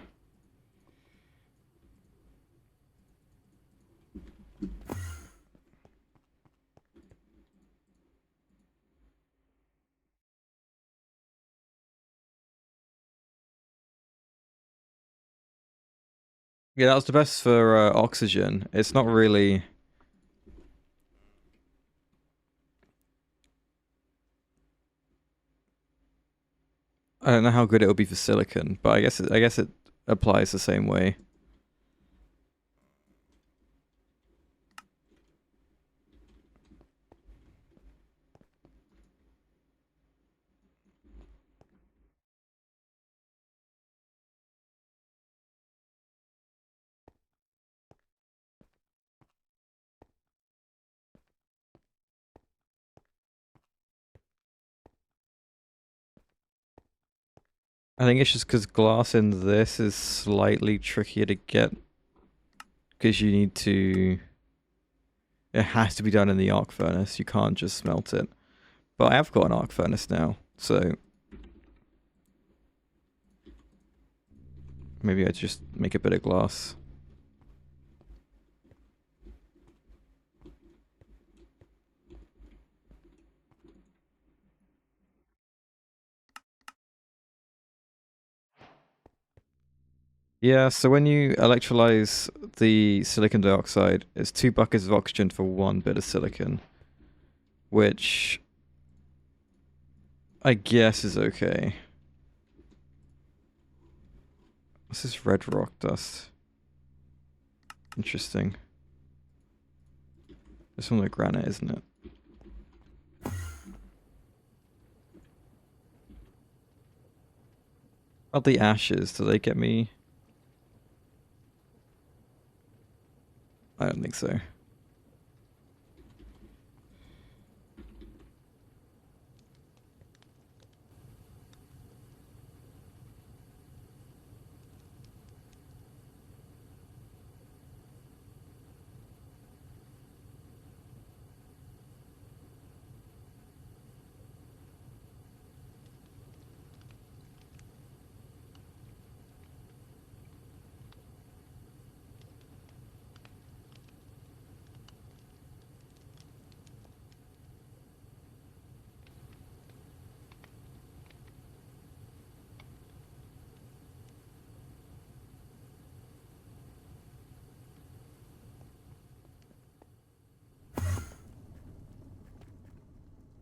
Yeah, that was the best for oxygen. It's not really... I don't know how good it will be for silicon, but I guess it applies the same way. I think it's just because glass in this is slightly trickier to get, because you need to... It has to be done in the arc furnace. You can't just smelt it. But I have got an arc furnace now, so... Maybe I just make a bit of glass. Yeah, so when you electrolyze the silicon dioxide, it's 2 buckets of oxygen for 1 bit of silicon. Which... I guess is okay. What's this red rock dust? Interesting. This one like granite, isn't it? Oh, the ashes, do they get me? I don't think so.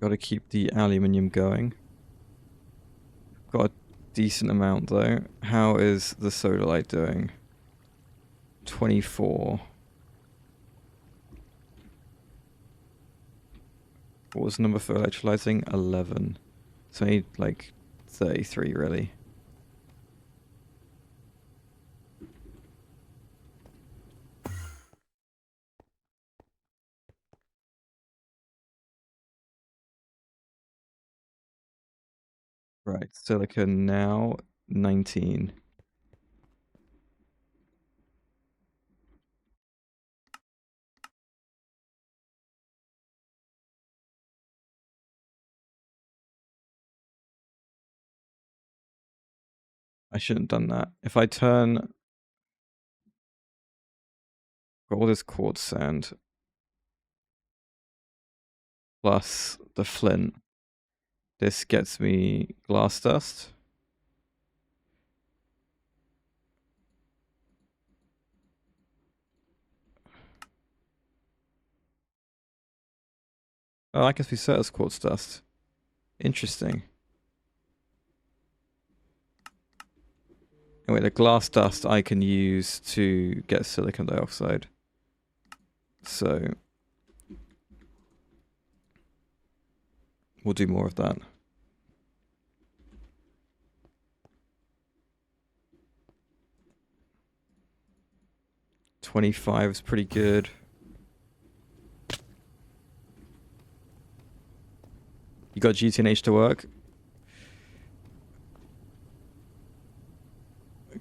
Gotta keep the aluminium going. Got a decent amount though. How is the sodalite doing? 24. What was the number for electrolyzing? 11. So I need like 33 really. Right, silicon now 19. I shouldn't have done that. If I turn... Got all this quartz sand plus the flint. This gets me glass dust. Oh, I guess we set as quartz dust. Interesting. Anyway, the glass dust I can use to get silicon dioxide. So we'll do more of that. $25 is pretty good. You got GTNH to work?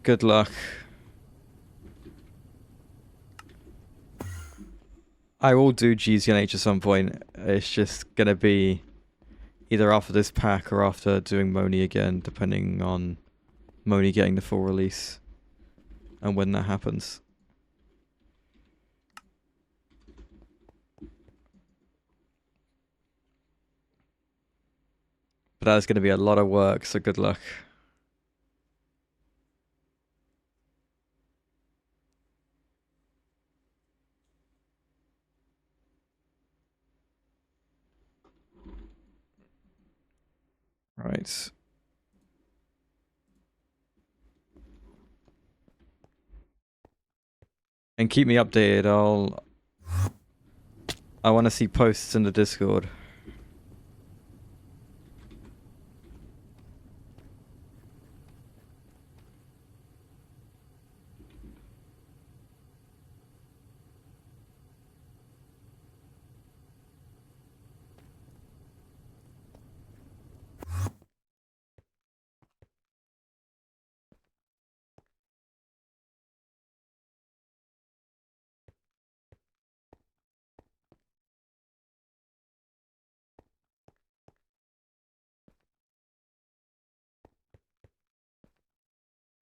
Good luck. I will do GTNH at some point. It's just gonna be either after this pack or after doing Moni again, depending on Moni getting the full release and when that happens. But that's gonna be a lot of work, so good luck. Right. And keep me updated. I want to see posts in the Discord.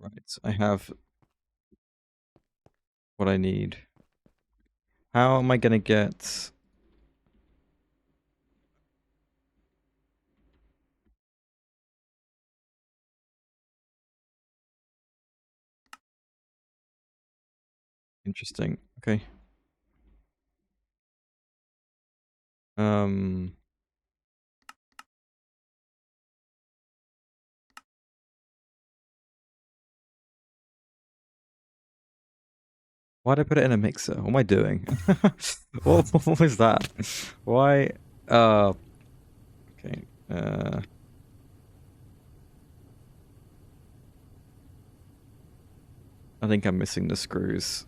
Right, I have what I need. How am I gonna get... Interesting. Okay. Why'd I put it in a mixer? What am I doing? What was that? Why? Okay. I think I'm missing the screws.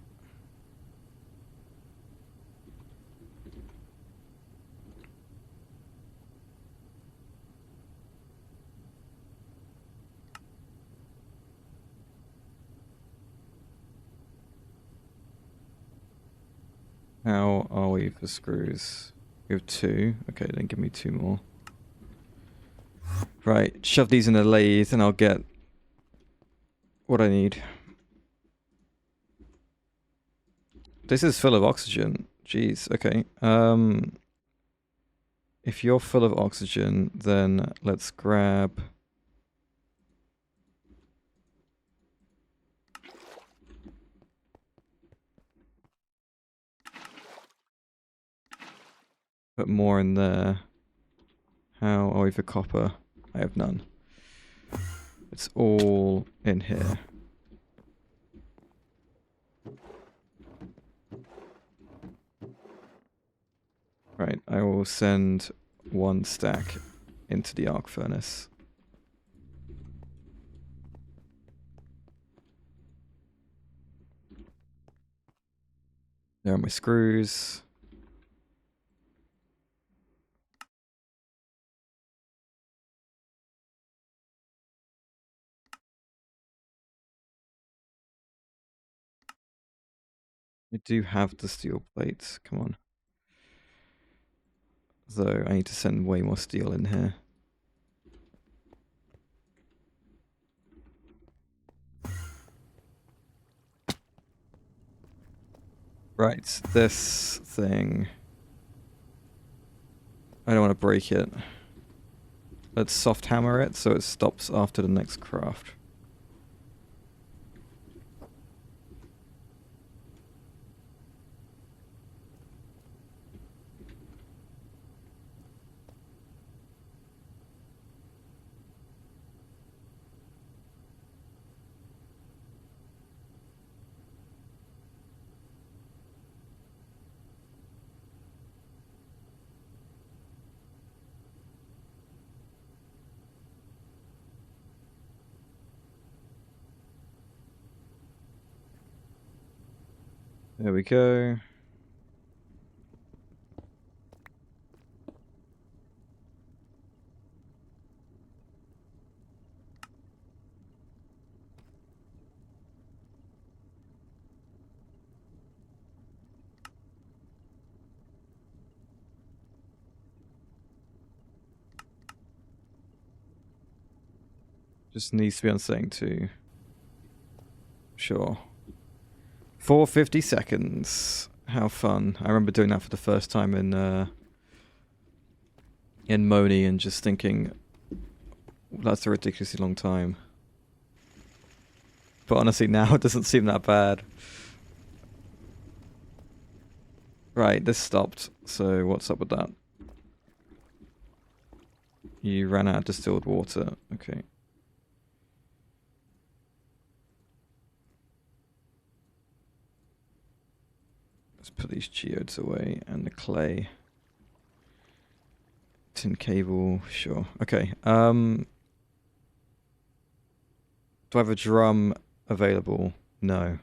How are we for screws? We have 2. Okay, then give me 2 more. Right, shove these in the lathe and I'll get what I need. This is full of oxygen. Jeez, okay. If you're full of oxygen, then let's grab... Put more in there. How are we for copper? I have none. It's all in here. Right, I will send 1 stack into the arc furnace. There are my screws. I do have the steel plates, come on. Though I need to send way more steel in here. Right, this thing. I don't want to break it. Let's soft hammer it so it stops after the next craft. There we go. Just needs to be on setting 2. Sure. 450 seconds. How fun. I remember doing that for the first time in Moni and just thinking, that's a ridiculously long time. But honestly, now it doesn't seem that bad. Right, this stopped. So what's up with that? You ran out of distilled water. Okay. Let's put these geodes away and the clay. Tin cable, sure. Okay. Do I have a drum available? No.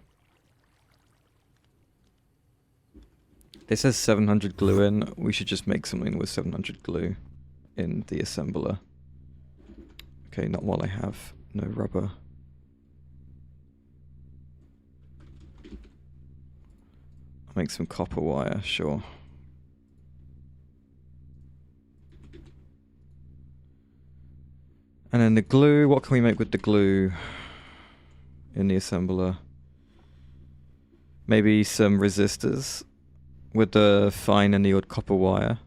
This says 700 glue in. We should just make something with 700 glue in the assembler. Okay, not while I have no rubber. I'll make some copper wire, sure. And then the glue, what can we make with the glue in the assembler? Maybe some resistors with the fine annealed copper wire.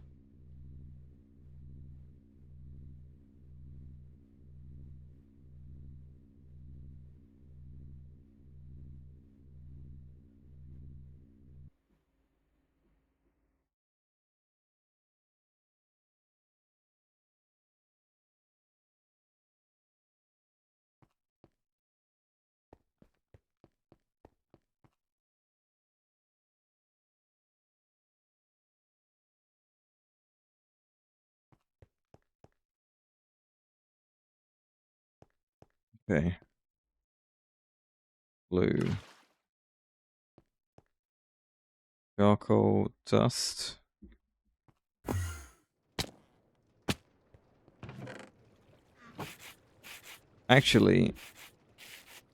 Okay. Glue. Charcoal dust. Actually,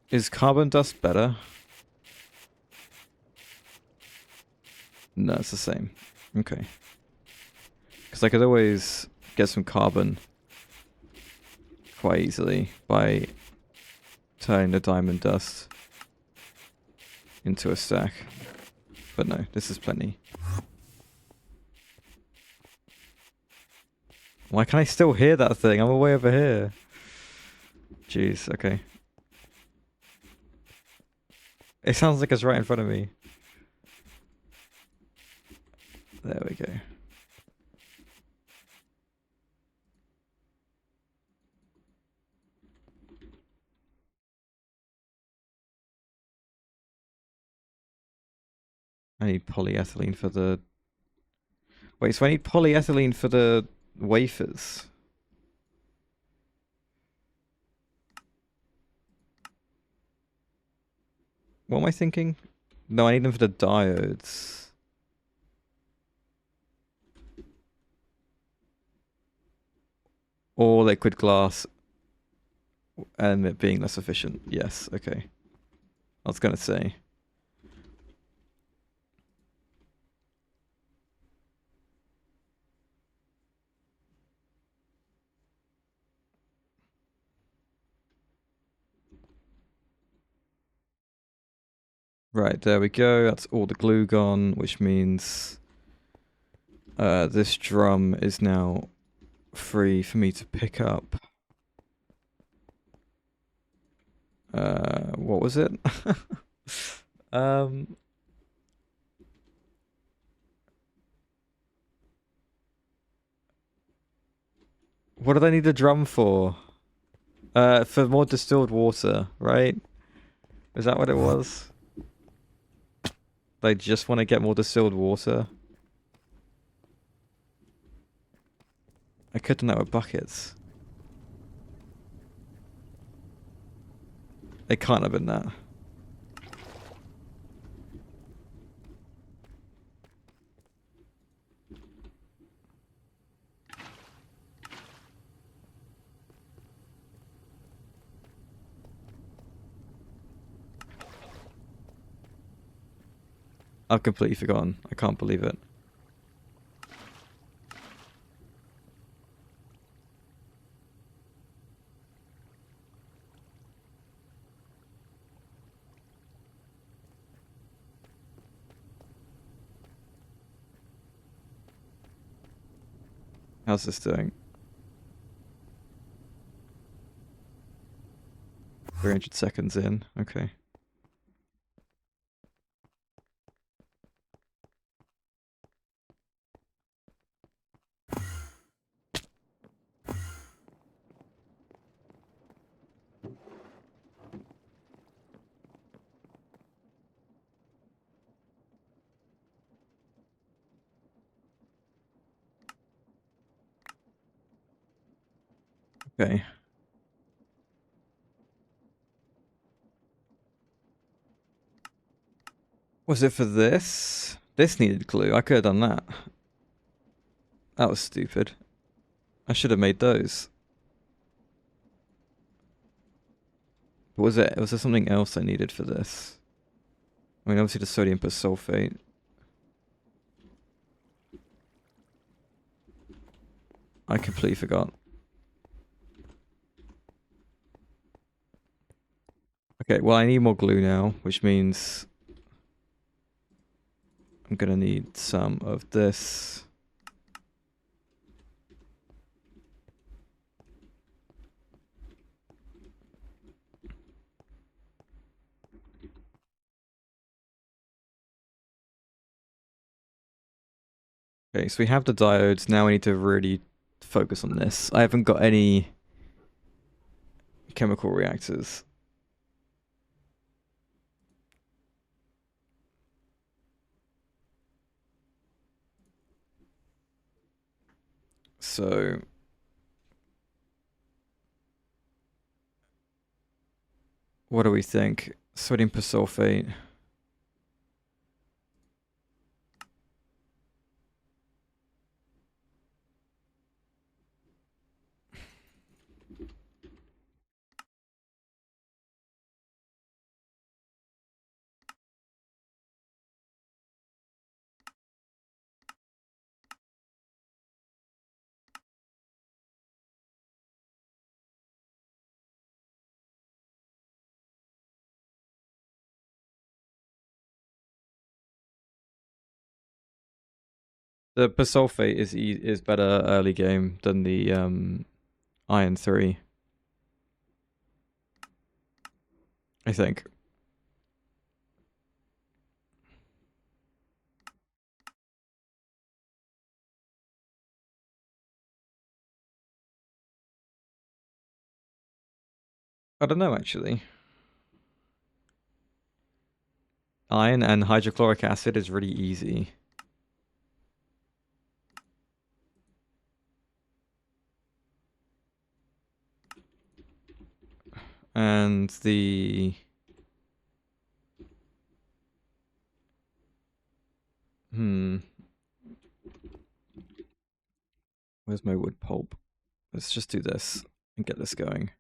is carbon dust better? No, it's the same. Okay. Because I could always get some carbon quite easily by turning the diamond dust into a stack. But no, this is plenty. Why can I still hear that thing? I'm way over here. Jeez, okay. It sounds like it's right in front of me. There we go. I need polyethylene for the... Wait, so I need polyethylene for the wafers? What am I thinking? No, I need them for the diodes. Or liquid glass and it being less efficient. Yes, okay. I was gonna say. Right, there we go. That's all the glue gone, which means this drum is now free for me to pick up. What was it? um, what did I need a drum for? For more distilled water, right? Is that what it was? They just want to get more distilled water. I could have done that with buckets. It can't have been that. I've completely forgotten. I can't believe it. How's this doing? 300 seconds in. Okay. Okay. Was it for this? This needed glue. I could have done that. That was stupid. I should have made those. Was there something else I needed for this? I mean, obviously the sodium persulfate. I completely forgot. Okay, well I need more glue now, which means I'm gonna need some of this. Okay, so we have the diodes. Now we need to really focus on this. I haven't got any chemical reactors. So what do we think? Sodium persulfate. The persulfate is better early game than the iron 3. I think. I don't know actually. Iron and hydrochloric acid is really easy. And the where's my wood pulp? Let's just do this and get this going.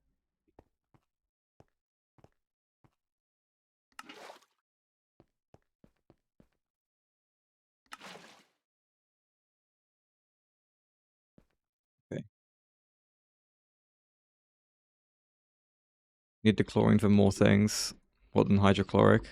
Okay. Need the chlorine for more things. What than hydrochloric?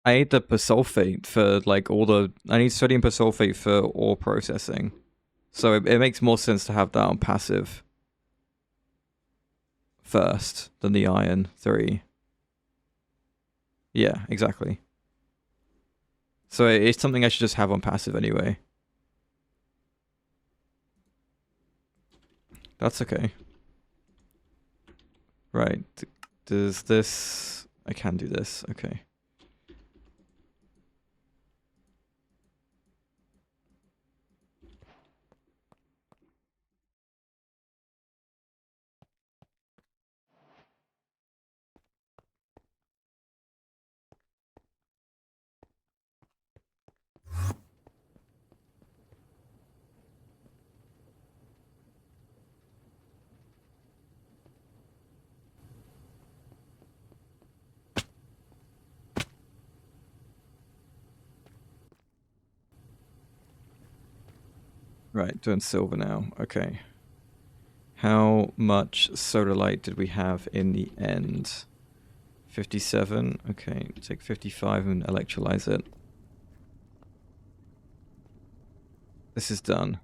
I need the persulfate for like all the. I need sodium persulfate for ore processing, so it makes more sense to have that on passive first than the iron 3. Yeah, exactly. So it's something I should just have on passive anyway. That's okay. Right. Does this... I can do this. Okay. Right, doing silver now. Okay. How much solar light did we have in the end? 57. Okay, take 55 and electrolyze it. This is done.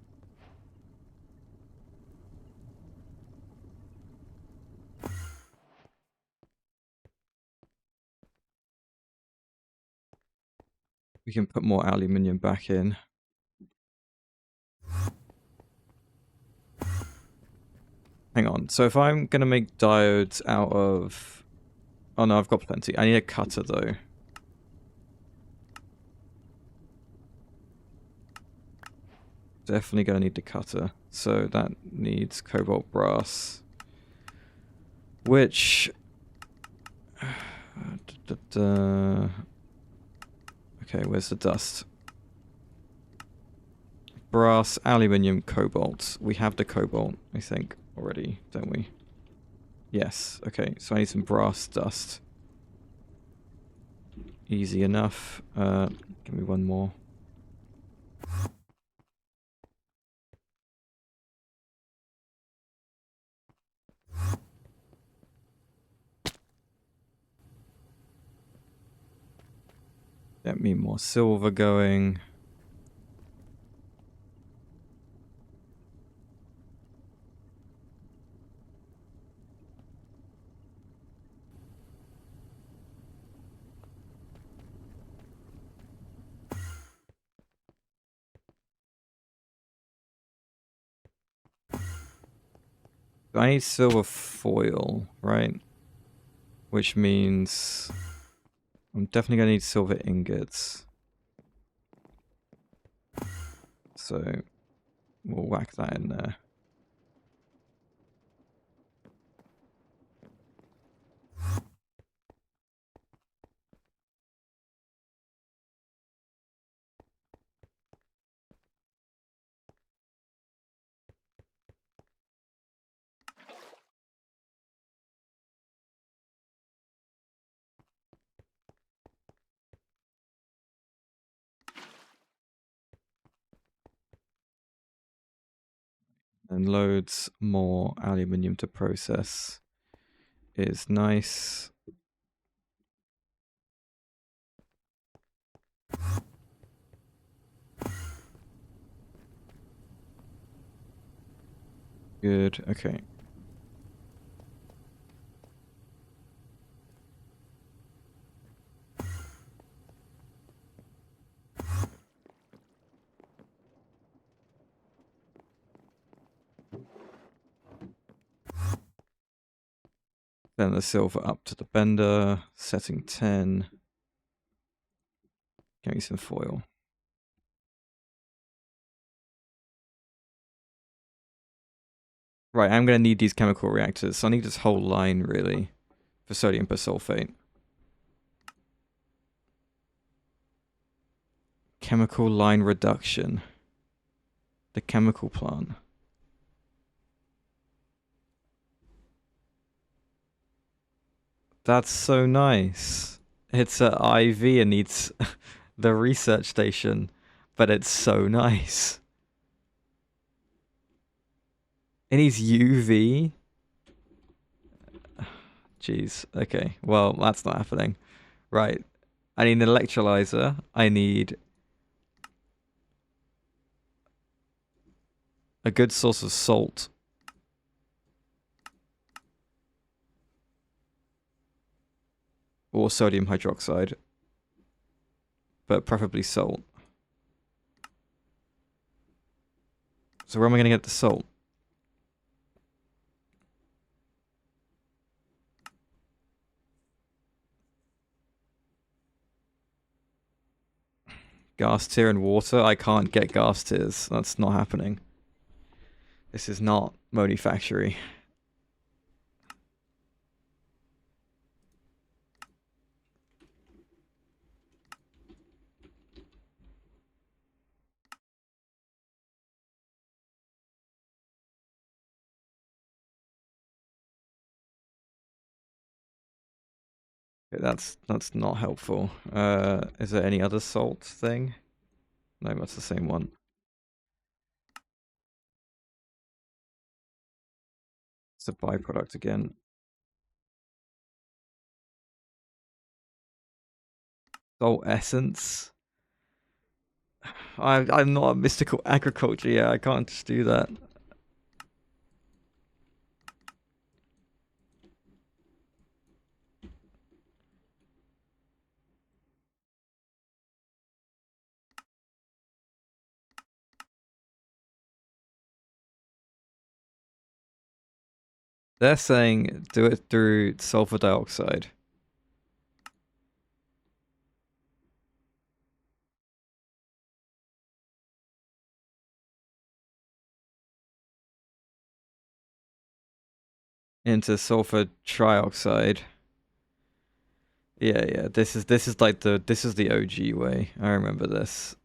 We can put more aluminium back in. Hang on. So if I'm going to make diodes out of... Oh no, I've got plenty. I need a cutter though. Definitely going to need the cutter. So that needs cobalt brass. Which... Okay, where's the dust? Brass, aluminium, cobalt. We have the cobalt, I think, already, don't we? Yes. Okay, so I need some brass dust. Easy enough. Give me one more. Get me more silver going. I need silver foil, right? Which means I'm definitely going to need silver ingots. So we'll whack that in there. And loads more aluminium to process is nice. Good, okay. Then the silver up to the bender, setting 10. Give me some foil. Right, I'm going to need these chemical reactors, so I need this whole line, really, for sodium persulfate. Chemical line reduction. The chemical plant. That's so nice. It's an IV and needs the research station, but it's so nice. It needs UV. Jeez. Okay. Well, that's not happening. Right. I need an electrolyzer. I need a good source of salt. Or sodium hydroxide. But preferably salt. So where am I going to get the salt? Gas tier and water? I can't get gas tiers. That's not happening. This is not Moni Factory. That's not helpful. Is there any other salt thing? No, that's the same one. It's a byproduct again. Salt essence. I'm not a mystical agriculture. Yeah, I can't just do that. They're saying do it through sulfur dioxide. Into sulfur trioxide. Yeah. This is like the OG way. I remember this.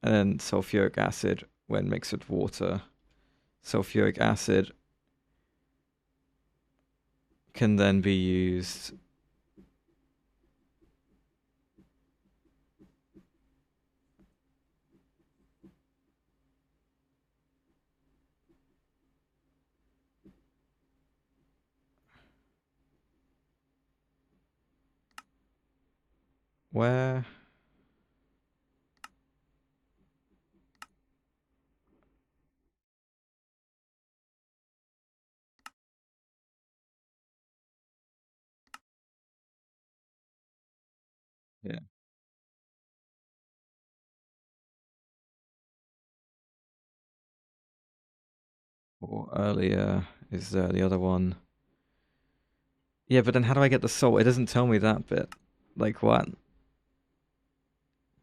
And then sulfuric acid when mixed with water. Sulfuric acid can then be used where? Yeah. Or earlier is the other one. Yeah, but then how do I get the salt? It doesn't tell me that bit. Like what?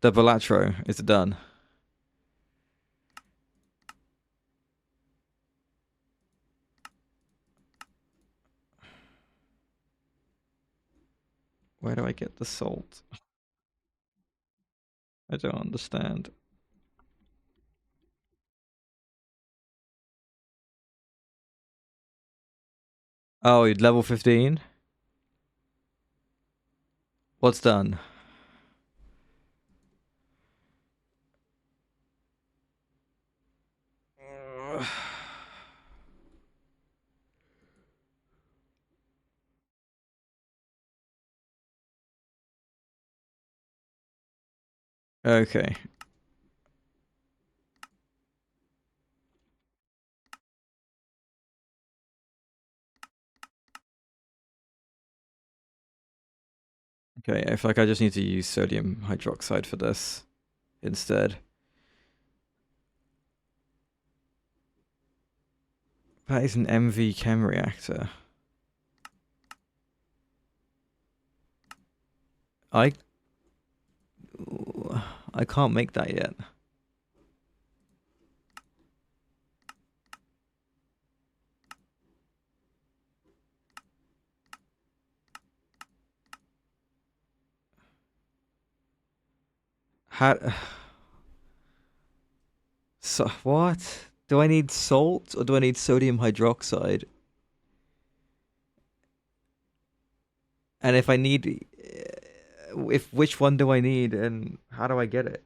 The Balatro is done. Where do I get the salt? I don't understand. Oh, level 15? What's done? Okay. Okay, I feel like I just need to use sodium hydroxide for this instead. That is an MV chem reactor. I I can't make that yet. How? So what? Do I need salt or do I need sodium hydroxide? And if I need, if which one do I need and how do I get it?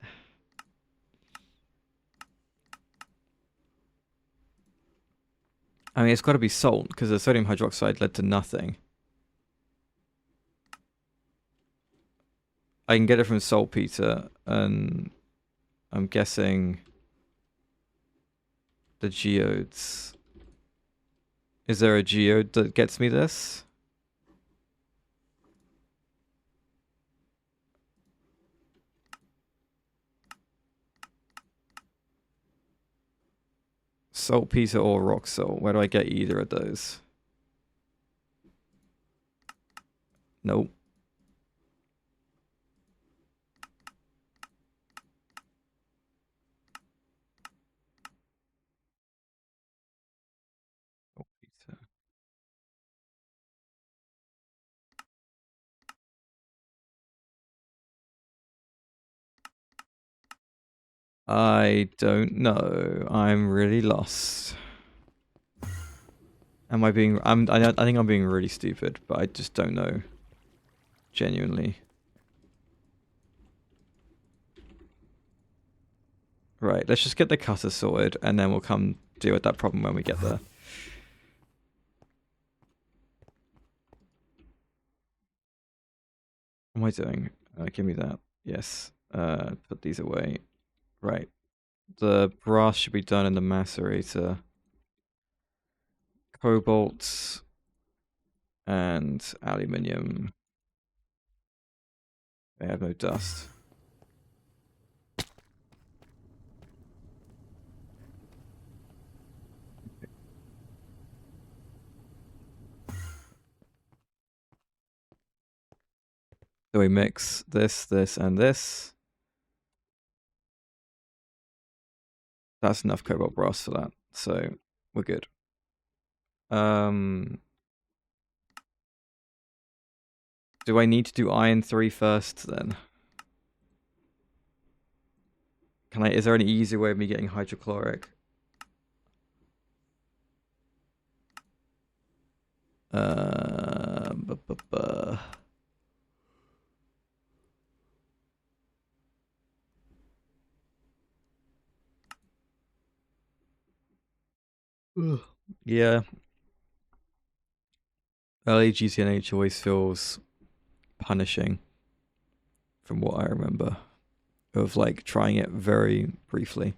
I mean, it's got to be salt because the sodium hydroxide led to nothing. I can get it from saltpeter, and I'm guessing the geodes. Is there a geode that gets me this? Saltpeter or rock salt? Where do I get either of those? Nope. Saltpeter. I don't know. I'm really lost. Am I being? I think I'm being really stupid, but I just don't know. Genuinely. Right. Let's just get the cutter sorted, and then we'll come deal with that problem when we get there. What am I doing? Give me that. Yes. Put these away. Right. The brass should be done in the macerator. Cobalt and aluminium. They have no dust. So we mix this, this, and this. That's enough cobalt brass for that. So we're good. Do I need to do iron 3 first then? Is there any easier way of me getting hydrochloric? Yeah. Early GTNH always feels punishing from what I remember of like trying it very briefly.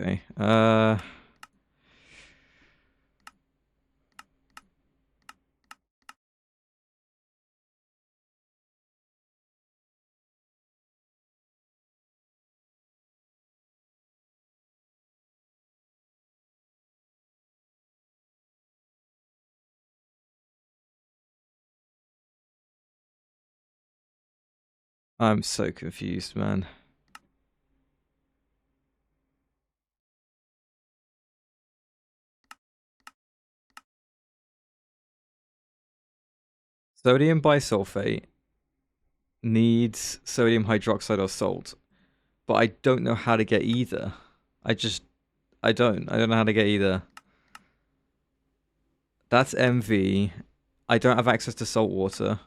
Okay. I'm so confused, man. Sodium bisulfate needs sodium hydroxide or salt, but I don't know how to get either. I don't know how to get either. That's MV. I don't have access to salt water.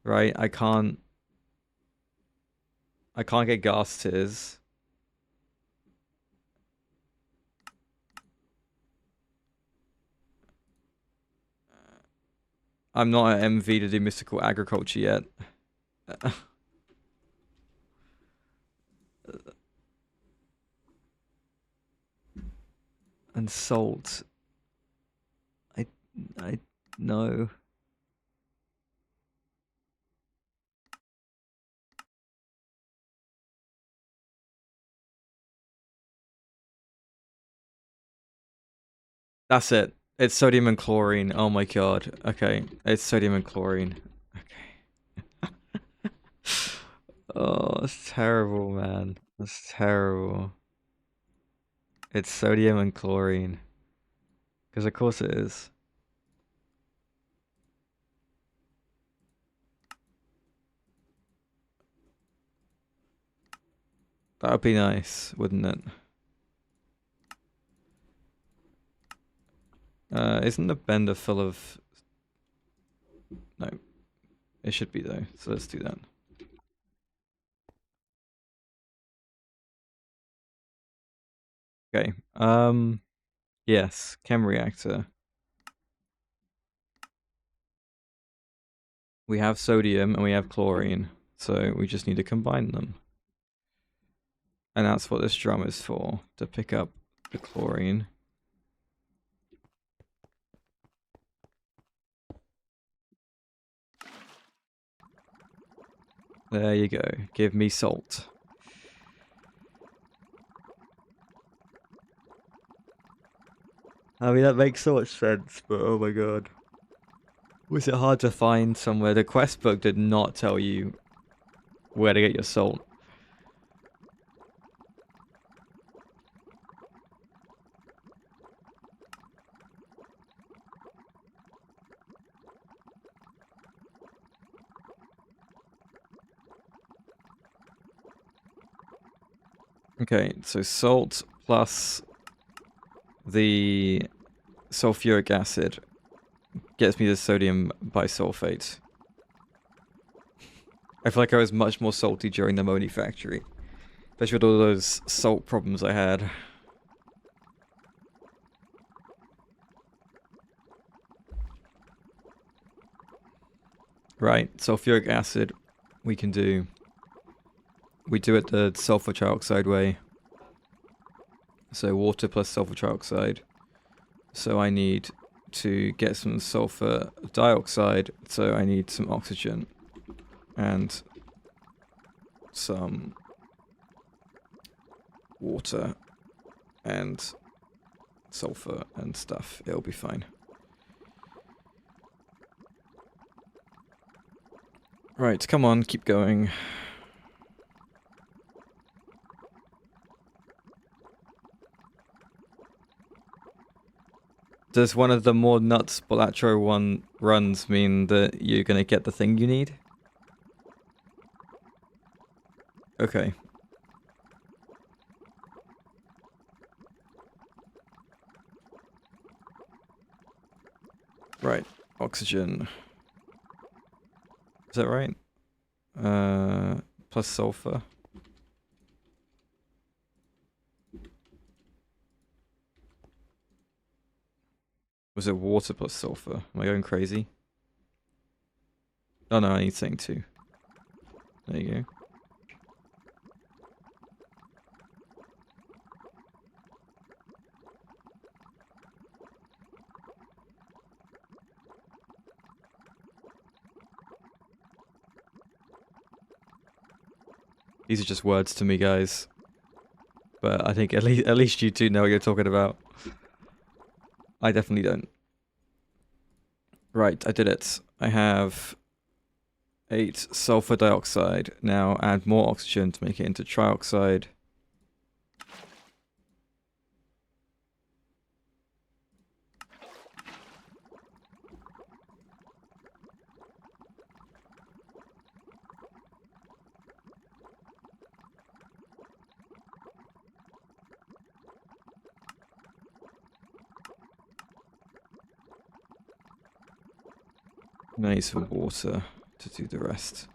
Right? I can't get gas tears. I'm not at MV to do mystical agriculture yet. And salt. I know. That's it. It's sodium and chlorine. Oh my god. Okay. It's sodium and chlorine. Okay. Oh, it's terrible, man. That's terrible. It's sodium and chlorine. Because of course it is. That would be nice, wouldn't it? Isn't the bender full of... No. It should be though, so let's do that. Okay. Yes, chem reactor. We have sodium and we have chlorine, so we just need to combine them. And that's what this drum is for, to pick up the chlorine. There you go. Give me salt. I mean, that makes so much sense, but oh my god. Was it hard to find somewhere? The quest book did not tell you where to get your salt. Okay, so salt plus the sulfuric acid gets me the sodium bisulfate. I feel like I was much more salty during the Moni factory. Especially with all those salt problems I had. Right, sulfuric acid we can do. We do it the sulfur trioxide way. So water plus sulfur trioxide. So I need to get some sulfur dioxide, so I need some oxygen. And some water and sulfur and stuff. It'll be fine. Right, come on, keep going. Does one of the more nuts Balatro runs mean that you're gonna get the thing you need? Okay. Right, oxygen. Is that right? Plus sulfur. Was it water plus sulfur? Am I going crazy? Oh no, I need saying 2. There you go. These are just words to me, guys. But I think at least you two know what you're talking about. I definitely don't. Right, I did it. I have 8 sulfur dioxide. Now add more oxygen to make it into trioxide. I need some water to do the rest.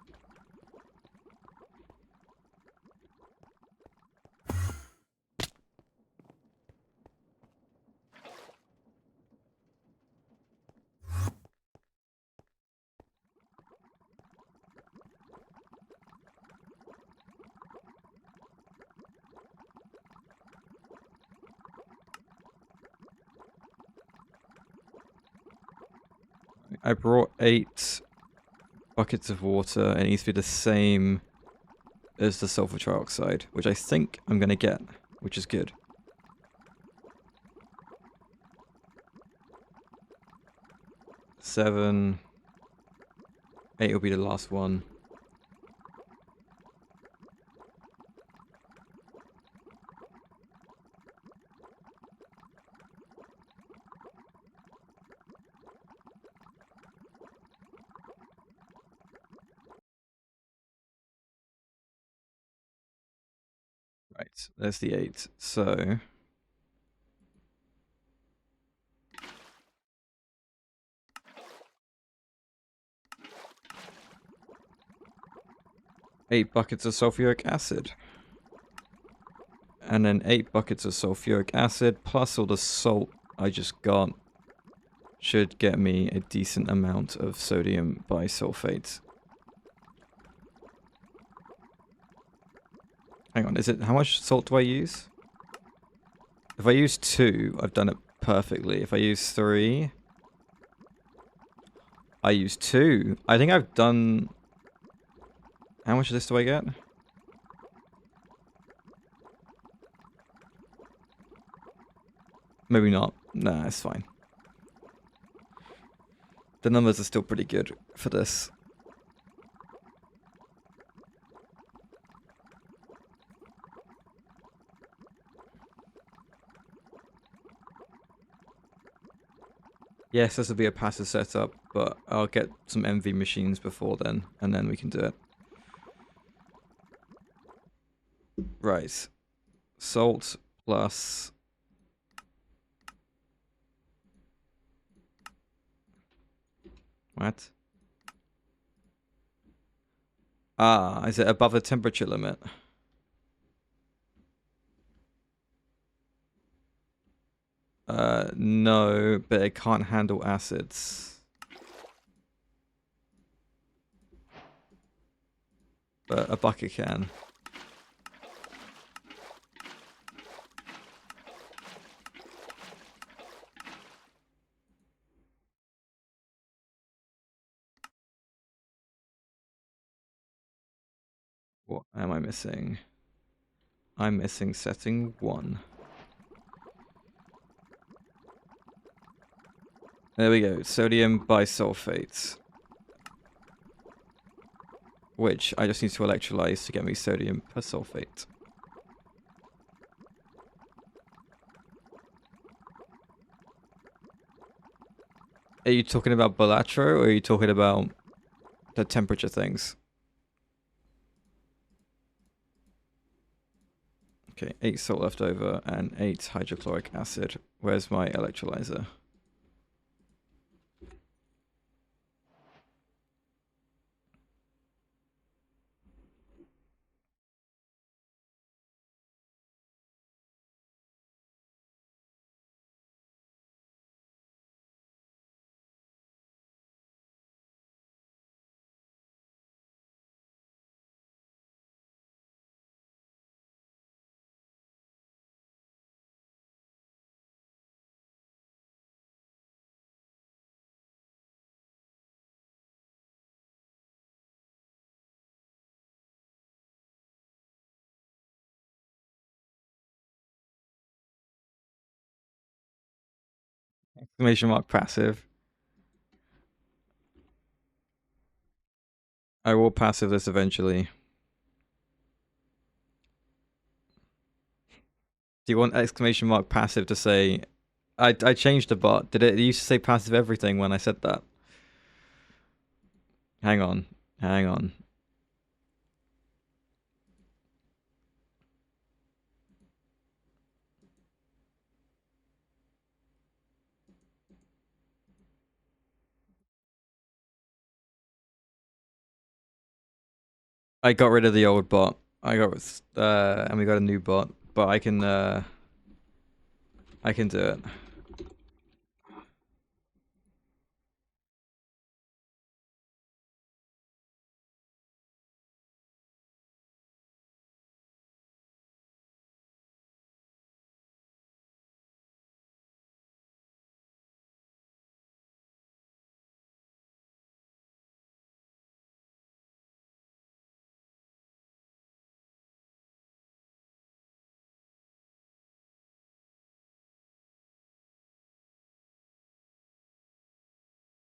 I brought 8 buckets of water. It needs to be the same as the sulfur trioxide, which I think I'm going to get, which is good. Seven. 8 will be the last one. Right, there's the 8. So 8 buckets of sulfuric acid. And then 8 buckets of sulfuric acid plus all the salt I just got should get me a decent amount of sodium bisulfate. Hang on, how much salt do I use? If I use 2, I've done it perfectly. If I use 3, I use 2. I think I've done... How much of this do I get? Maybe not. Nah, it's fine. The numbers are still pretty good for this. Yes, this will be a passive setup, but I'll get some MV machines before then, and then we can do it. Right. Salt plus... What? Ah, is it above the temperature limit? No, but it can't handle acids. But a bucket can. What am I missing? I'm missing setting 1. There we go, sodium bisulfate. Which I just need to electrolyze to get me sodium persulfate. Are you talking about Balatro or are you talking about the temperature things? Okay, 8 salt left over and 8 hydrochloric acid. Where's my electrolyzer? Exclamation mark passive. I will passive this eventually. Do you want exclamation mark passive to say... I changed the bot. Did it used to say passive everything when I said that? Hang on. Hang on. I got rid of the old bot. And we got a new bot. But I can do it.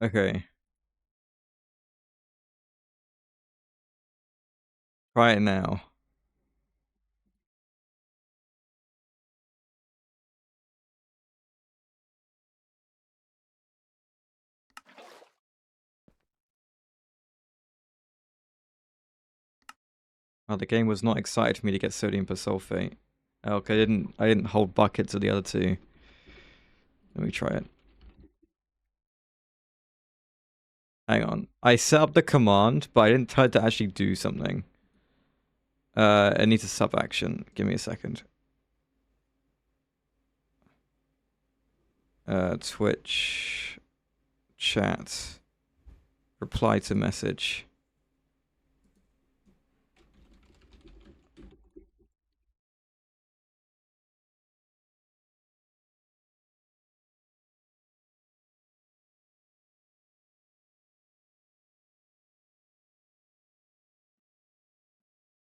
Okay. Try it now. Oh, the game was not excited for me to get sodium persulfate. Okay, I didn't hold buckets of the other two. Let me try it. Hang on. I set up the command, but I didn't tell it to actually do something. It needs a sub action. Give me a second. Twitch chat. Reply to message.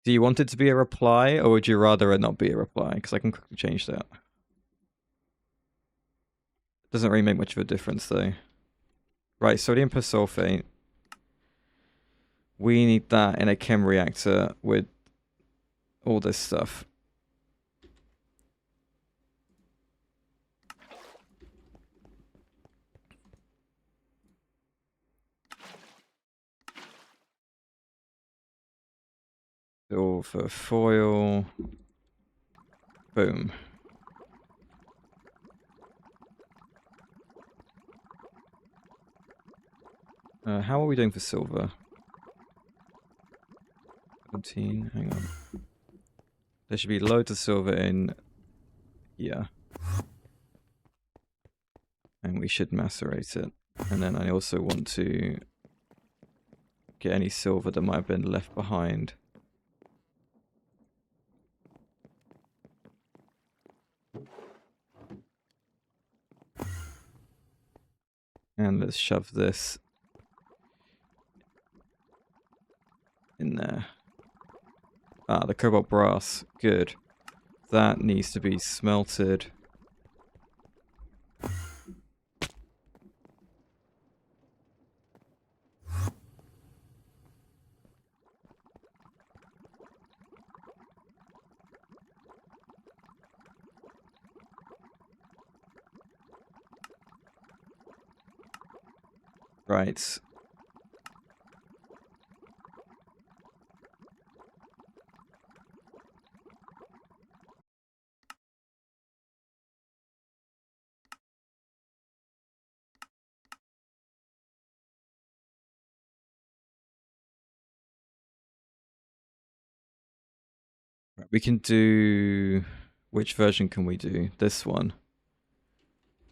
Do you want it to be a reply, or would you rather it not be a reply? Because I can quickly change that. Doesn't really make much of a difference, though. Right, sodium persulfate. We need that in a chem reactor with all this stuff. Silver foil. Boom. How are we doing for silver? 17, hang on. There should be loads of silver in here. And we should macerate it. And then I also want to get any silver that might have been left behind. And let's shove this in there. Ah, the cobalt brass. Good. That needs to be smelted. Right. We can do... Which version can we do? This one.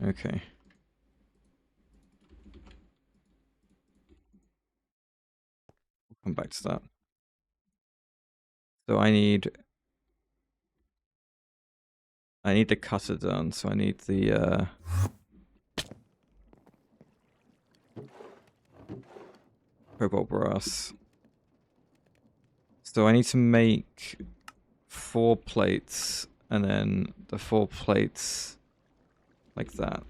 Okay. We'll come back to that. So I need the cutter done, so I need the cobalt brass. So I need to make 4 plates, and then the 4 plates like that.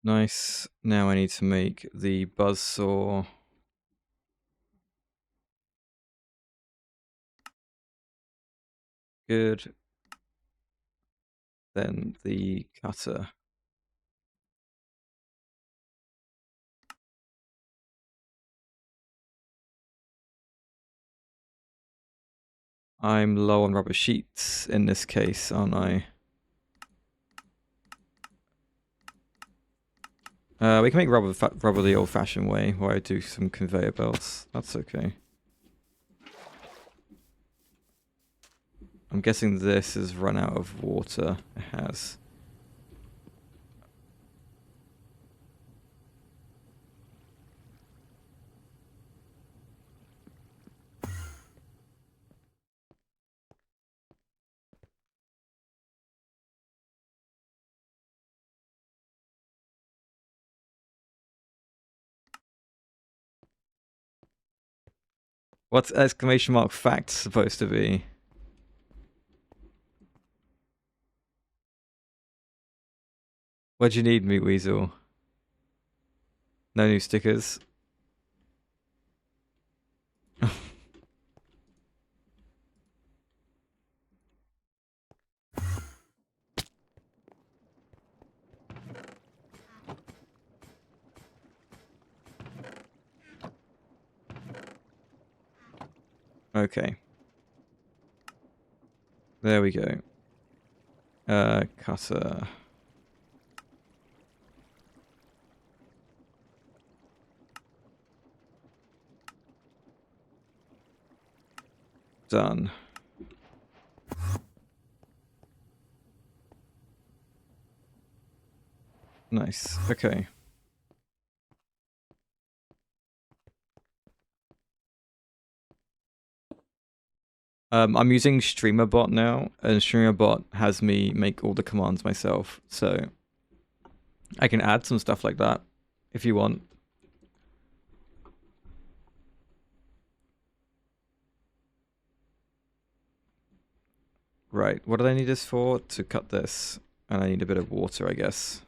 Nice. Now I need to make the buzzsaw. Good. Then the cutter. I'm low on rubber sheets in this case, aren't I? We can make rubber the old-fashioned way, where I do some conveyor belts. That's okay. I'm guessing this has run out of water. It has. What's exclamation mark fact supposed to be? What do you need, Meat Weasel? No new stickers. Okay. There we go. Cutter. Done. Nice. Okay. I'm using StreamerBot now, and StreamerBot has me make all the commands myself, so I can add some stuff like that if you want. Right, what do I need this for? To cut this, and I need a bit of water, I guess.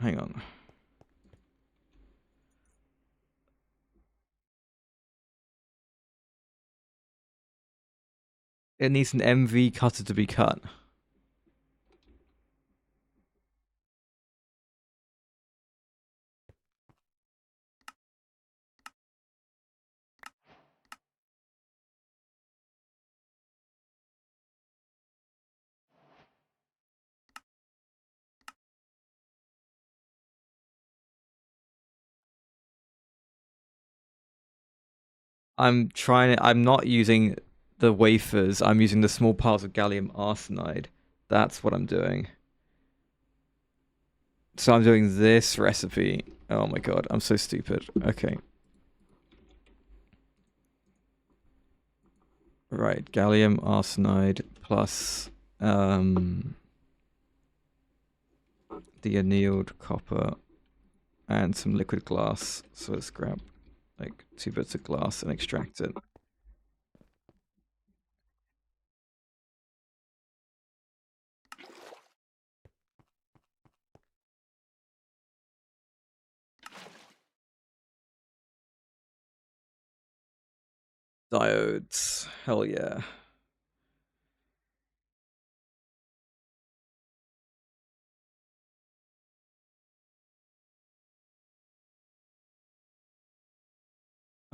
Hang on. It needs an MV cutter to be cut. I'm not using the wafers, I'm using the small piles of gallium arsenide. That's what I'm doing. So I'm doing this recipe. Oh my god, I'm so stupid. Okay. Right, gallium arsenide plus the annealed copper and some liquid glass. So let's grab like 2 bits of glass and extract it. Diodes. Hell yeah.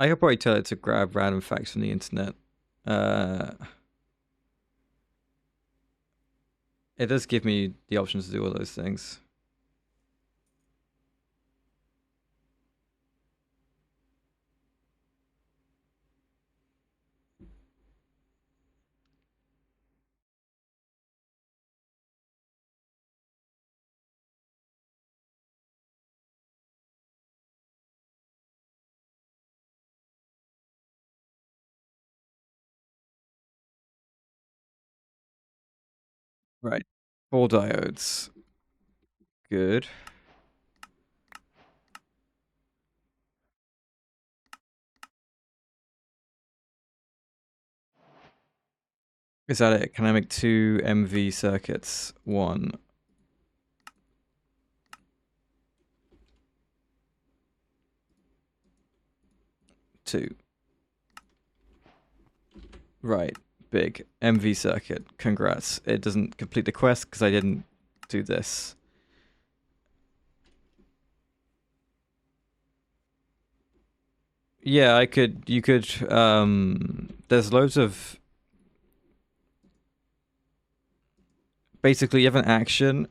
I could probably tell it to grab random facts from the internet. It does give me the options to do all those things. Right. 4 diodes. Good. Is that it? Can I make 2 MV circuits? 1. 2. Right. Big. MV circuit. Congrats. It doesn't complete the quest because I didn't do this. Yeah, you could, there's loads of, basically you have an action,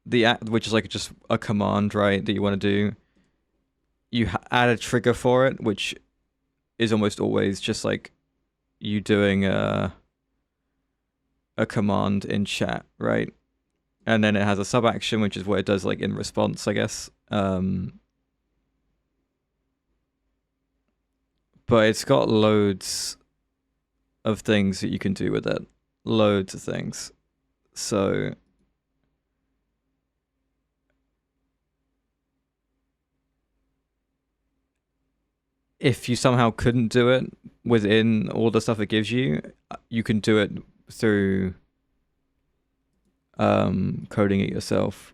which is like just a command, right, that you want to do. You add a trigger for it, which is almost always just like you doing a command in chat, right? And then it has a sub action, which is what it does like in response, I guess. But it's got loads of things that you can do with it. Loads of things. So if you somehow couldn't do it within all the stuff it gives you, you can do it through coding it yourself.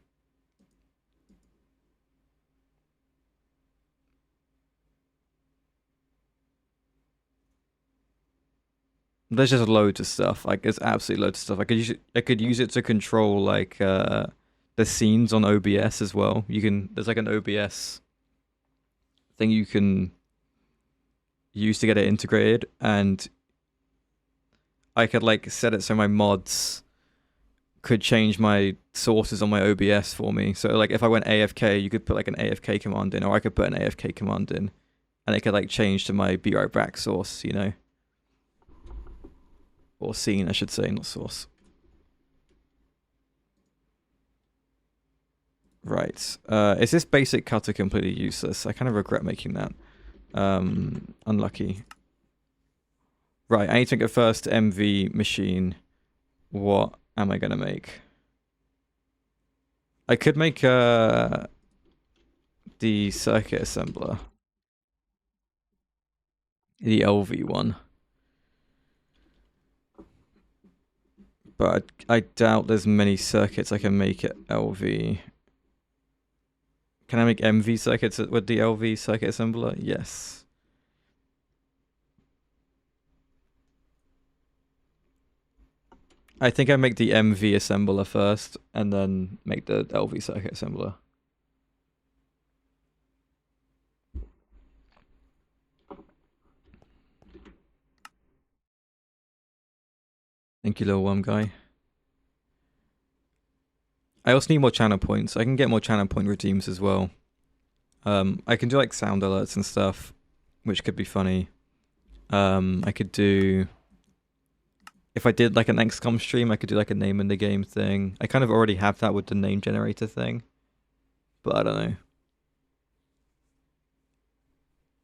There's just loads of stuff. Like there's absolutely loads of stuff. I could use it to control like the scenes on OBS as well. There's like an OBS thing you can use to get it integrated, and I could like set it so my mods could change my sources on my OBS for me. So like if I went AFK, you could put like an AFK command in, or I could put an AFK command in, and it could like change to my be right back source, you know, or scene, I should say, not source. Right. Is this basic cutter completely useless? I kind of regret making that. Unlucky. Right, I need to make a first MV machine. What am I gonna make? I could make the circuit assembler. The LV one. But I doubt there's many circuits I can make at LV. Can I make MV circuits with the LV circuit assembler? Yes. I think I make the MV assembler first, and then make the LV circuit assembler. Thank you, little worm guy. I also need more channel points. I can get more channel point redeems as well. I can do like sound alerts and stuff, which could be funny. I could do... If I did like an XCOM stream, I could do like a name in the game thing. I kind of already have that with the name generator thing. But I don't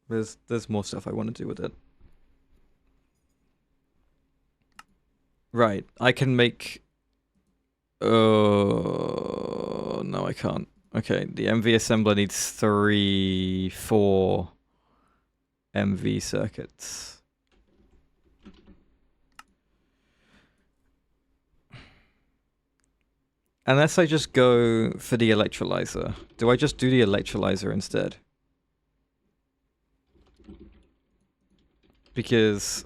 know. There's more stuff I want to do with it. Right, I can make... Oh, no, I can't. Okay, the MV assembler needs 4 MV circuits. Unless I just go for the electrolyzer. Do I just do the electrolyzer instead? Because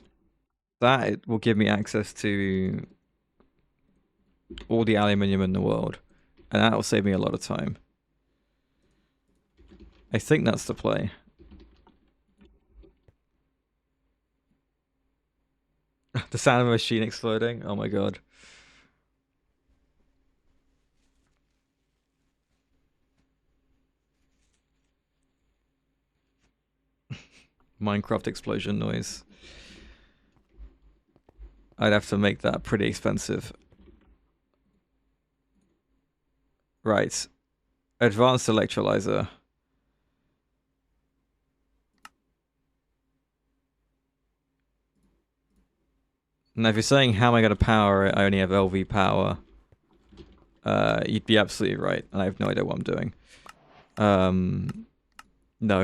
that will give me access to all the aluminium in the world. And that will save me a lot of time. I think that's the play. The sound of a machine exploding? Oh my god. Minecraft explosion noise. I'd have to make that pretty expensive. Right. Advanced electrolyzer. Now, if you're saying how am I going to power it, I only have LV power. You'd be absolutely right, and I have no idea what I'm doing. No,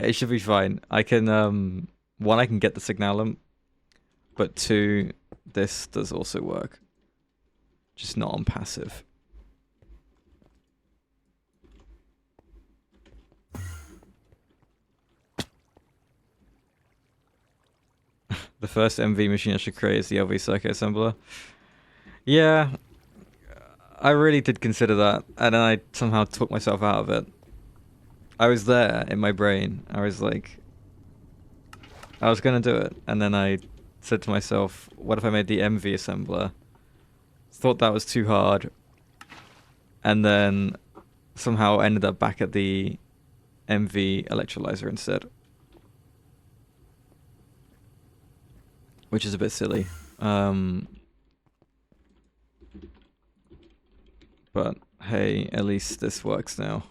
it should be fine. I can, one, I can get the signalum, but 2, this does also work. Just not on passive. The first MV machine I should create is the LV circuit assembler. Yeah, I really did consider that, and then I somehow took myself out of it. I was there in my brain. I was like, I was gonna do it, and then I said to myself, what if I made the MV assembler? Thought that was too hard, and then somehow ended up back at the MV electrolyzer instead. Which is a bit silly. But hey, at least this works now.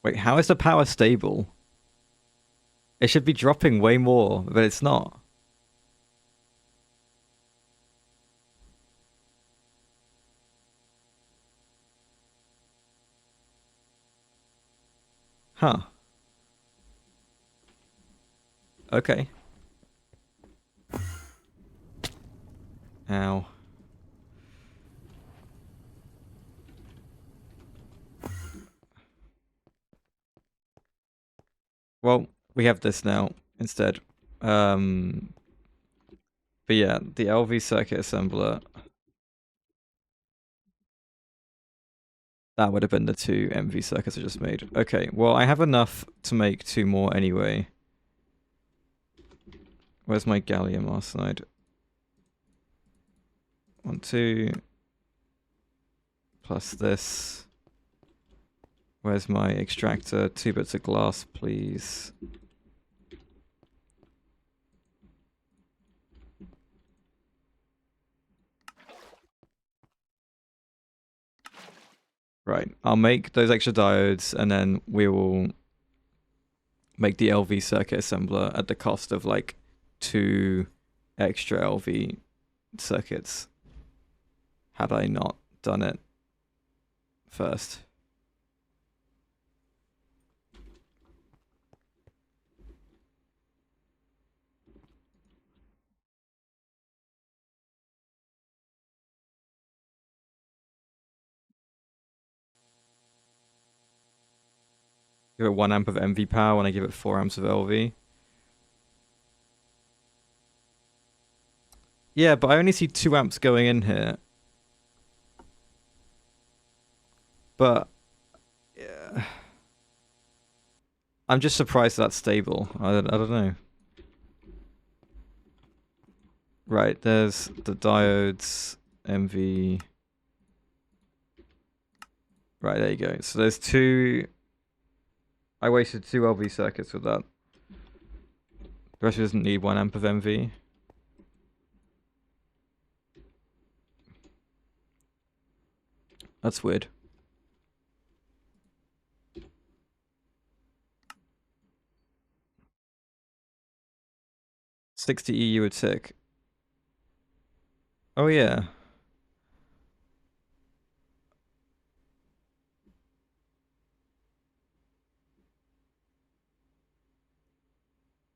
Wait, how is the power stable? It should be dropping way more, but it's not. Huh. Okay. Ow. Well, we have this now. instead. But yeah, the LV circuit assembler. That would have been the 2 MV circuits I just made. Okay, well, I have enough to make 2 more anyway. Where's my gallium arsenide? 1, 2. Plus this. Where's my extractor? 2 bits of glass, please. Right, I'll make those extra diodes, and then we will make the LV circuit assembler at the cost of like 2 extra LV circuits. Had I not done it first. Give it 1 amp of MV power when I give it 4 amps of LV. Yeah, but I only see 2 amps going in here. But yeah, I'm just surprised that's stable. I don't know. Right, there's the diodes, MV. Right, there you go. So there's 2. I wasted 2 LV circuits with that. The rest doesn't need 1 amp of MV. That's weird. 60 EU a tick. Oh yeah.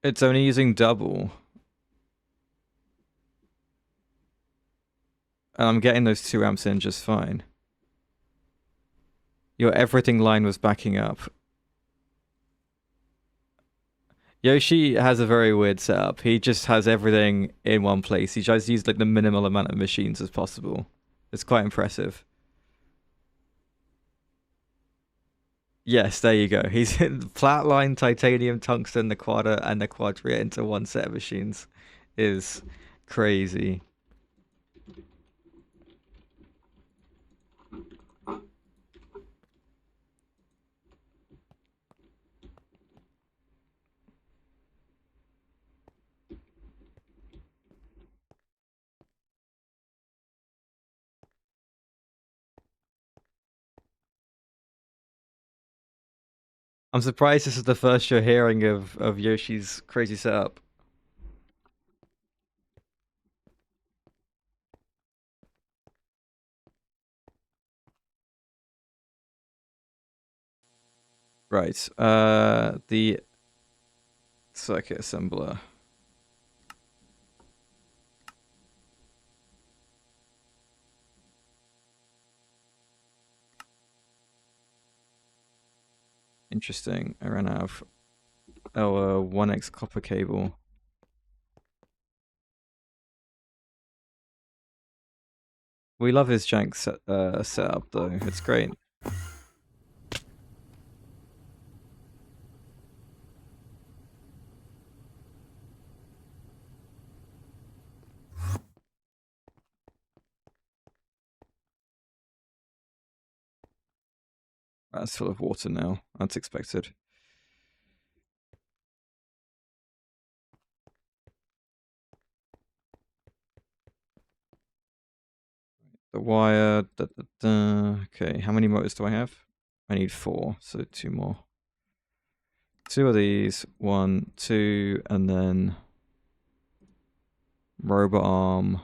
It's only using double. And I'm getting those 2 amps in just fine. Your everything line was backing up. Yoshi has a very weird setup. He just has everything in one place. He tries to use like the minimal amount of machines as possible. It's quite impressive. Yes, there you go. He's flatline, titanium, tungsten, the quadra, and the quadria into one set of machines. Is crazy. I'm surprised this is the first you're hearing of Yoshi's crazy setup. Right. The circuit assembler. Interesting. I ran out of 1x copper cable. We love his jank setup though. It's great. That's full of water now. That's expected. The wire. Okay, how many motors do I have? I need 4, so 2 more. 2 of these. 1, 2, and then robot arm.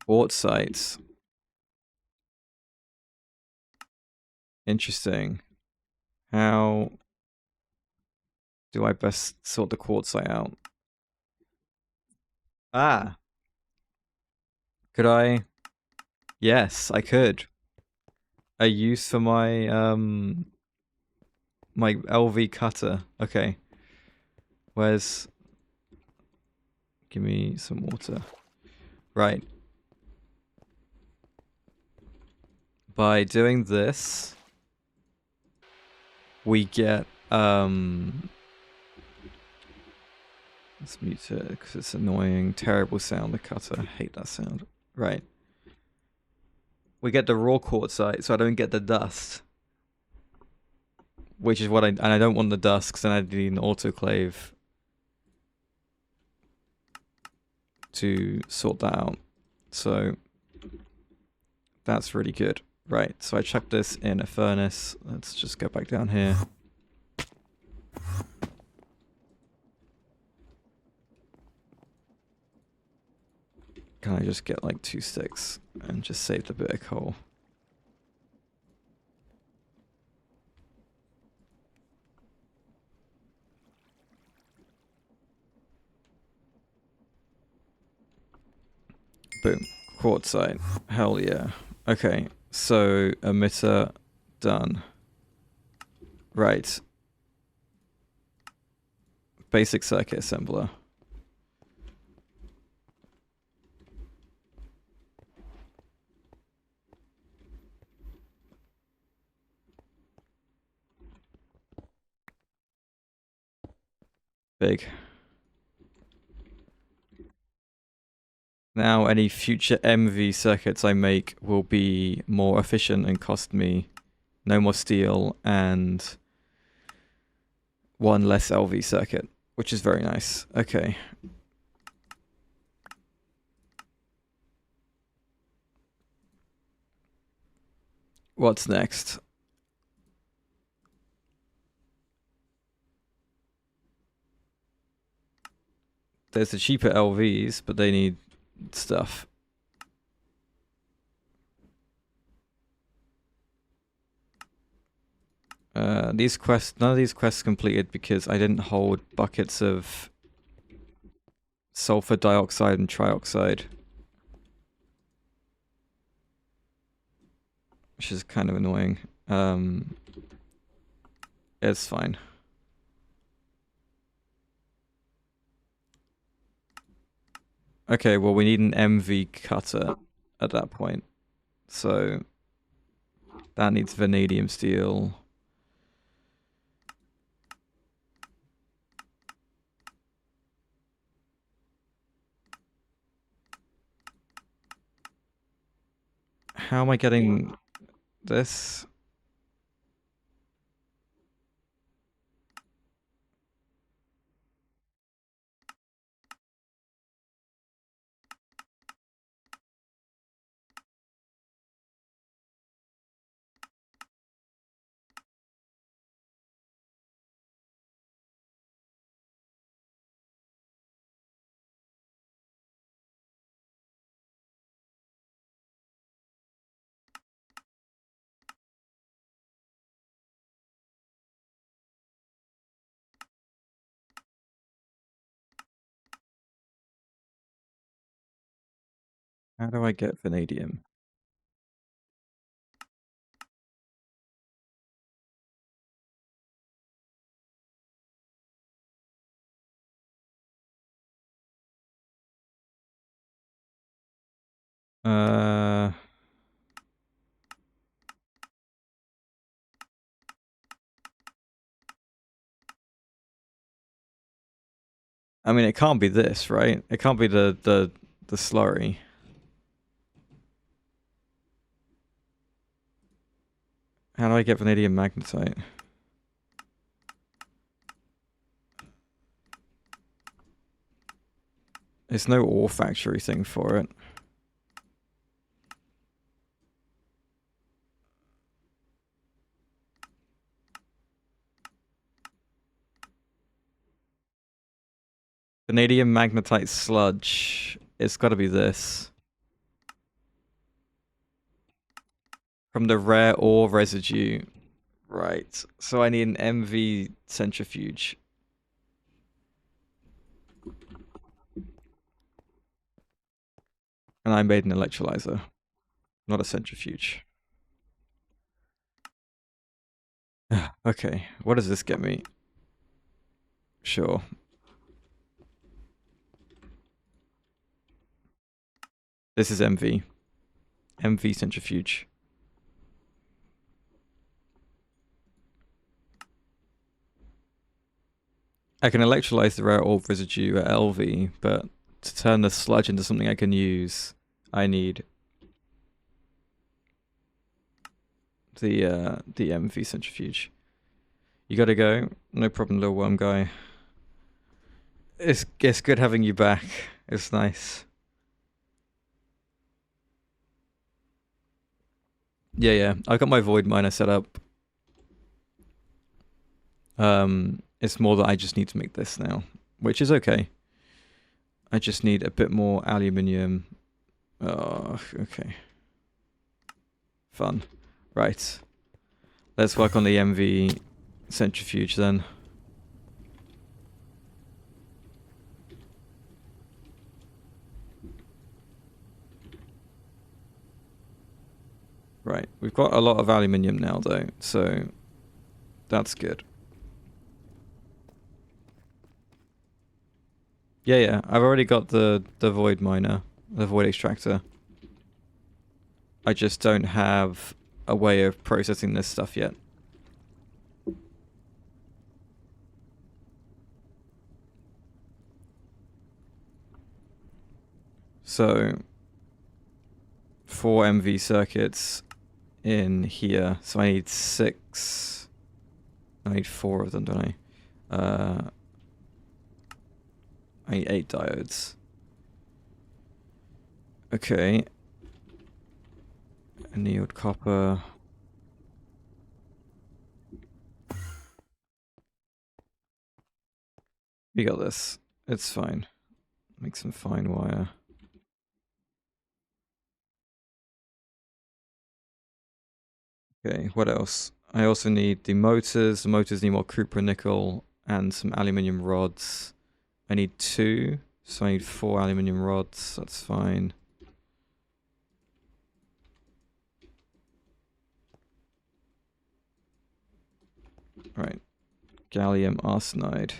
Quartzites. Interesting. How do I best sort the quartzite out? Ah, could I? Yes, I could. A use for my my LV cutter. Okay. Where's... Give me some water. Right. By doing this, we get let's mute it because it's annoying. Terrible sound, the cutter. I hate that sound. Right. We get the raw quartzite, so I don't get the dust. Which is what and I don't want the dust because then I need an autoclave to sort that out. So that's really good. Right, so I chucked this in a furnace. Let's just go back down here. Can I just get like 2 sticks and just save the bit of coal? Boom. Quartzite. Hell yeah. Okay, so emitter done. Right. Basic circuit assembler. Big. Now any future MV circuits I make will be more efficient and cost me no more steel and 1 less LV circuit, which is very nice. Okay. What's next? There's the cheaper LVs, but they need stuff. These quests, none of these quests completed because I didn't hold buckets of sulfur dioxide and trioxide. Which is kind of annoying. It's fine. Okay, well we need an MV cutter at that point. So that needs vanadium steel. How am I getting this? How do I get vanadium? I mean, it can't be this, right? It can't be the slurry. How do I get vanadium magnetite? There's no ore factory thing for it. Vanadium magnetite sludge. It's got to be this. From the rare ore residue Right. So I need an MV centrifuge. And I made an electrolyzer, not a centrifuge. Okay, what does this get me? Sure. This is MV. MV centrifuge. I can electrolyze the rare orb residue at LV, but to turn the sludge into something I can use, I need the MV centrifuge. You gotta go. No problem, little worm guy. It's good having you back. It's nice. Yeah. I got my void miner set up. It's more that I just need to make this now, which is okay. I just need a bit more aluminium. Oh, okay. Fun. Right. Let's work on the MV centrifuge then. Right. We've got a lot of aluminium now though, so that's good. Yeah. I've already got the void miner, the void extractor. I just don't have a way of processing this stuff yet. So 4 MV circuits in here. So I need 6. I need 4 of them, don't I? I need 8 diodes. Okay. Annealed copper. We got this. It's fine. Make some fine wire. Okay, what else? I also need the motors. The motors need more cupronickel and some aluminium rods. I need 2, so I need 4 aluminium rods. That's fine. Right. Gallium arsenide.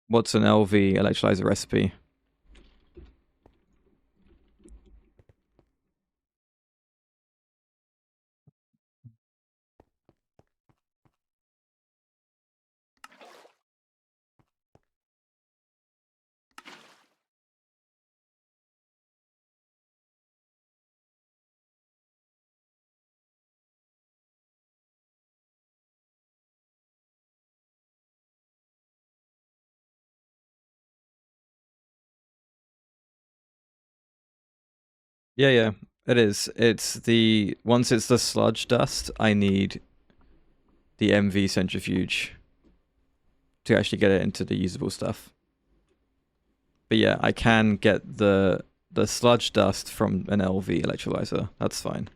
What's an LV electrolyzer recipe? Yeah. It is. Once it's the sludge dust, I need the MV centrifuge to actually get it into the usable stuff. But yeah, I can get the sludge dust from an LV electrolyzer. That's fine.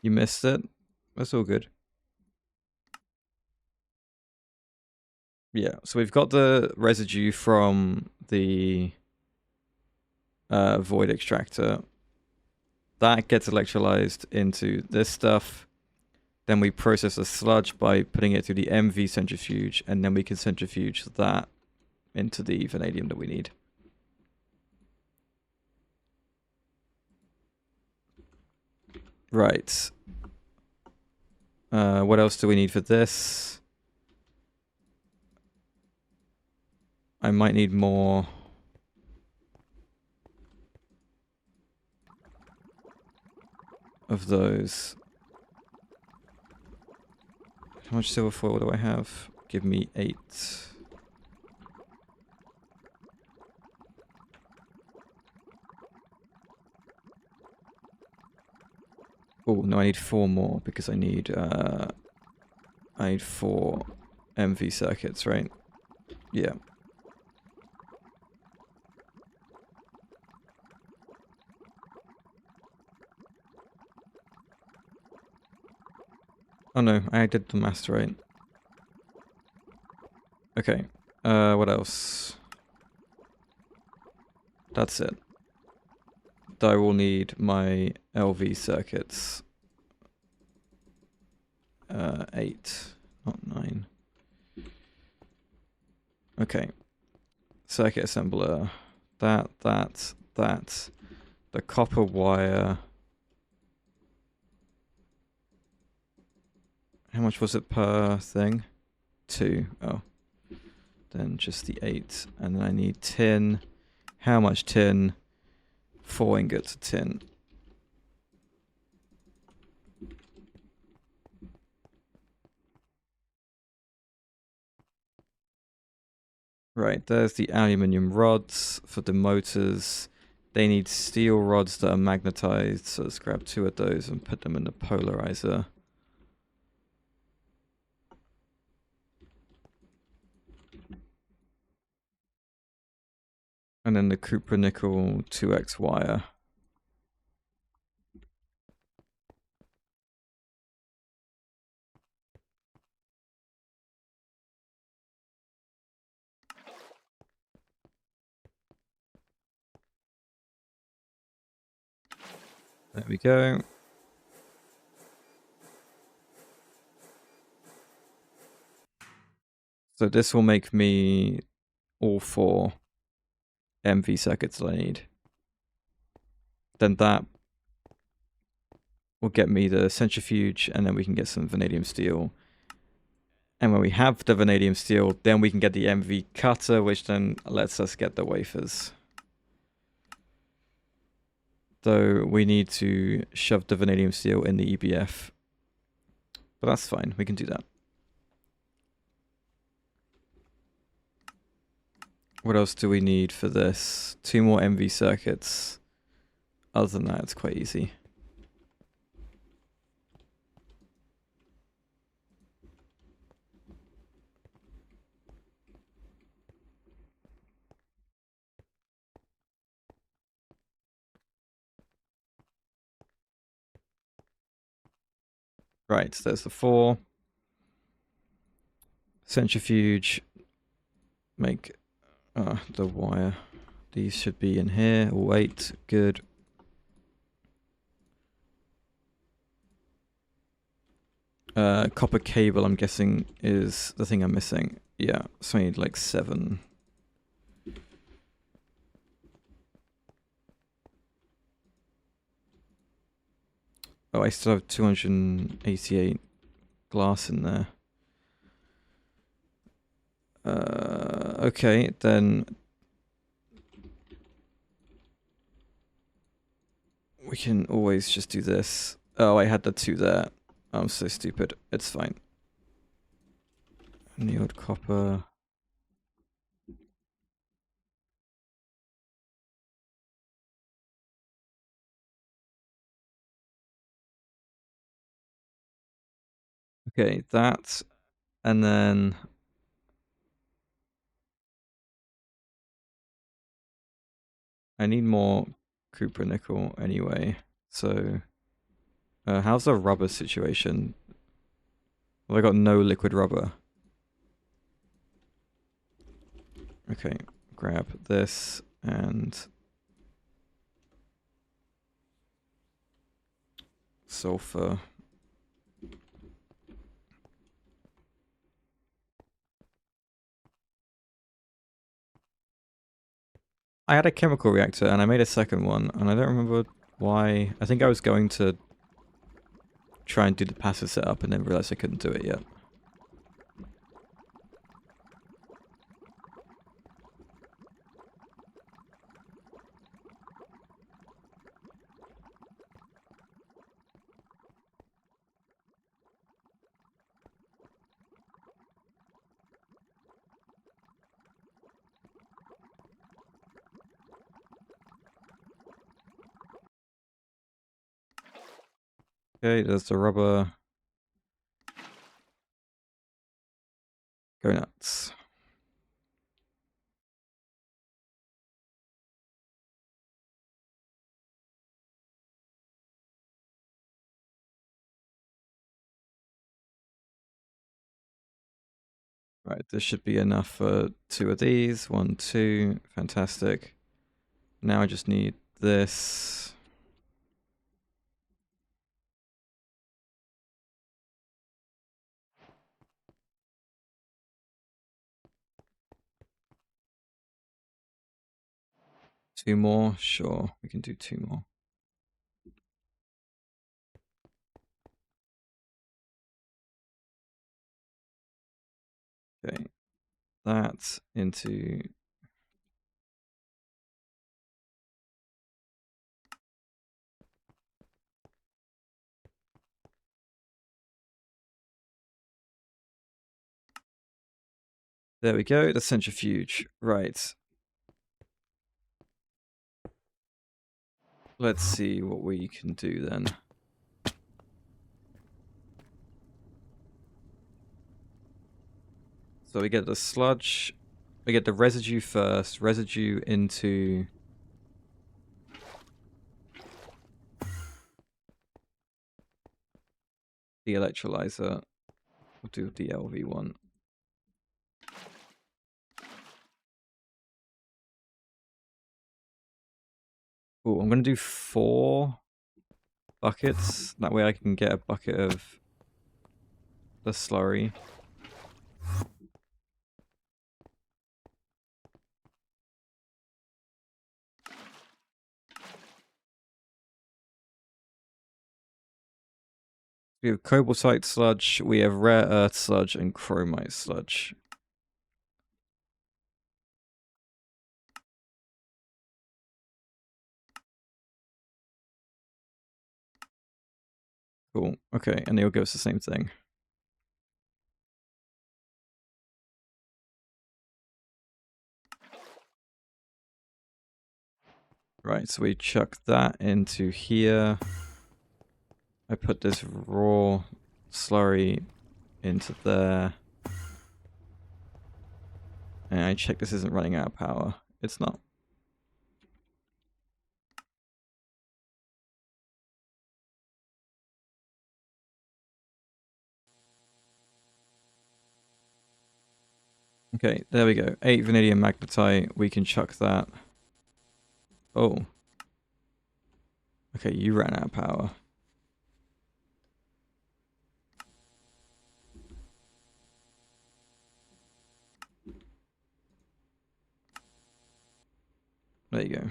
You missed it. That's all good. Yeah, so we've got the residue from the void extractor. That gets electrolyzed into this stuff. Then we process the sludge by putting it through the MV centrifuge, and then we can centrifuge that into the vanadium that we need. Right. What else do we need for this? I might need more. Of those. How much silver foil do I have? Give me 8. Oh, no, I need 4 more because I need 4 MV circuits, right? Yeah. Oh no, I did the master right. Okay. What else? That's it. I will need my LV circuits. 8, not 9. Okay. Circuit assembler. That. The copper wire. How much was it per thing? 2. Oh. Then just the 8. And then I need tin. How much tin? 4 ingots of tin. Right, there's the aluminium rods for the motors. They need steel rods that are magnetized, so let's grab 2 of those and put them in the polarizer. And then the copper nickel 2x wire. There we go. So this will make me all 4 MV circuits that I need. Then that will get me the centrifuge, and then we can get some vanadium steel. And when we have the vanadium steel, then we can get the MV cutter, which then lets us get the wafers. Though we need to shove the vanadium steel in the EBF. But that's fine, we can do that. What else do we need for this? 2 more MV circuits. Other than that, it's quite easy. Right, so there's the 4. Centrifuge. Make the wire. These should be in here. All 8. Good. Copper cable, I'm guessing, is the thing I'm missing. Yeah, so I need like 7. Oh, I still have 288 glass in there. Okay, then we can always just do this. Oh, I had the 2 there. I'm so stupid. It's fine. Annealed copper. Okay, that, and then I need more copper nickel anyway. So, how's the rubber situation? Well, I got no liquid rubber. Okay, grab this and sulfur. I had a chemical reactor and I made a second one, and I don't remember why. I think I was going to try and do the passive setup and then realize I couldn't do it yet. Okay, there's the rubber. Go nuts. Right, this should be enough for 2 of these. 1, 2. Fantastic. Now I just need this. Two more? Sure, we can do 2 more. Okay, that into... There we go, the centrifuge. Right. Let's see what we can do then. So we get the sludge, we get the residue first, residue into the electrolyzer. We'll do the LV one. Oh, I'm going to do 4 buckets. That way I can get a bucket of the slurry. We have cobaltite sludge, we have rare earth sludge, and chromite sludge. Cool. Okay, and they'll give us the same thing. Right, so we chuck that into here. I put this raw slurry into there. And I check this isn't running out of power. It's not. Okay, there we go. 8 vanadium magnetite. We can chuck that. Oh. Okay, you ran out of power. There you go.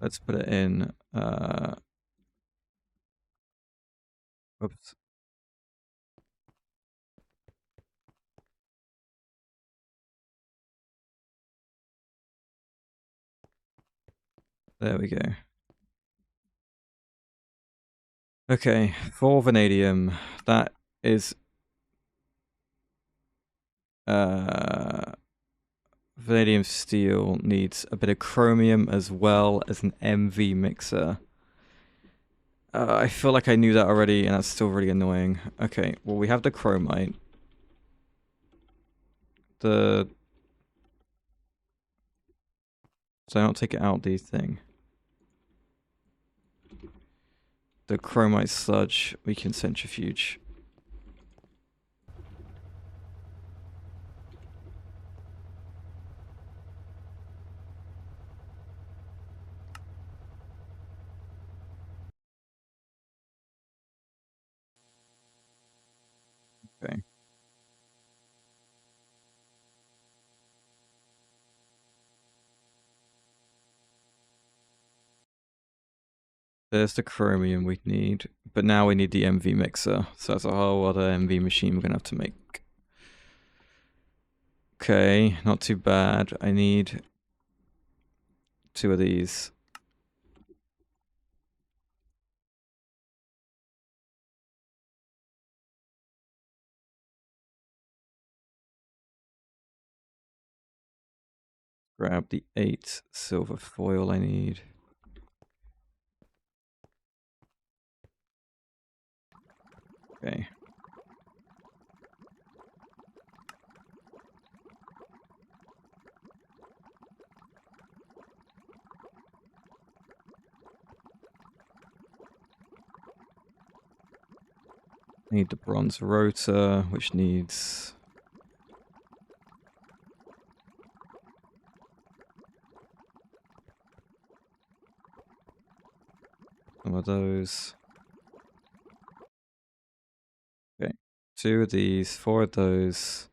Let's put it in. Oops. There we go. Okay, 4 vanadium. That is vanadium steel needs a bit of chromium as well as an MV mixer. I feel like I knew that already, and that's still really annoying. Okay, well, we have the chromite. So I don't take it out the thing. the chromite sludge we can centrifuge. Okay. There's the chromium we need, but now we need the MV mixer, so that's a whole other MV machine we're gonna have to make. Okay, not too bad. I need 2 of these. Grab the 8 silver foil I need. Okay. Need the bronze rotor, which needs some of those. Okay, 2 of these, 4 of those.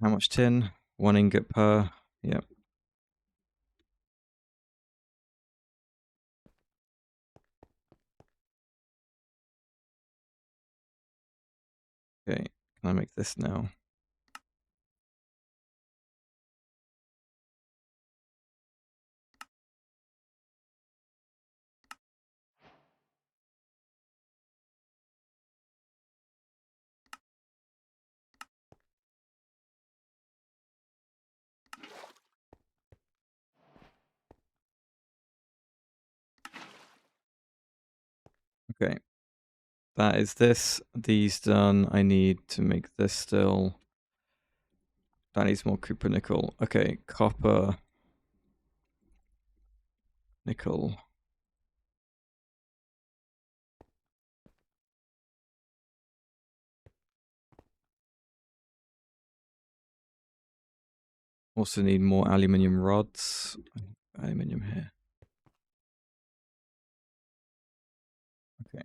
How much tin? 1 ingot per. Yep. Okay, can I make this now? Okay. That is this. These done. I need to make this still. That needs more copper nickel. Okay, copper, nickel. Also need more aluminium rods. Aluminium here. Okay.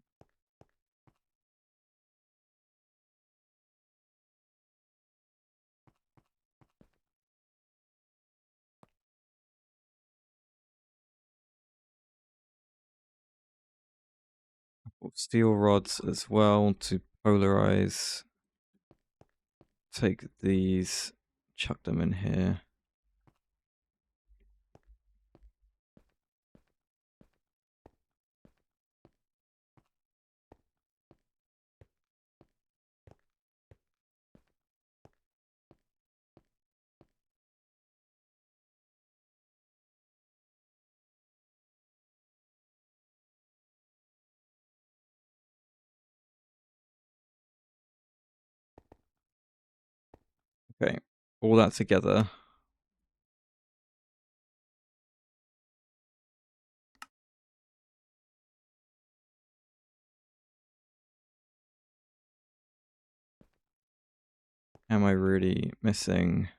Steel rods as well to polarize. Take these, chuck them in here. Okay, all that together. Am I really missing?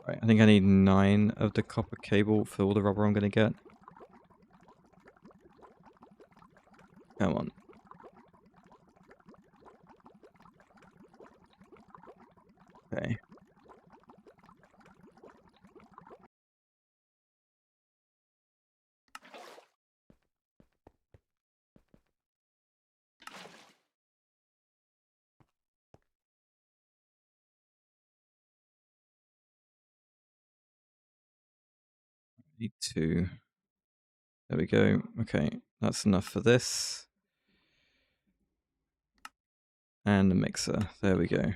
Right, I think I need 9 of the copper cable for all the rubber I'm gonna get. Come on. Okay. Need 2. There we go. Okay, that's enough for this. And the mixer. There we go.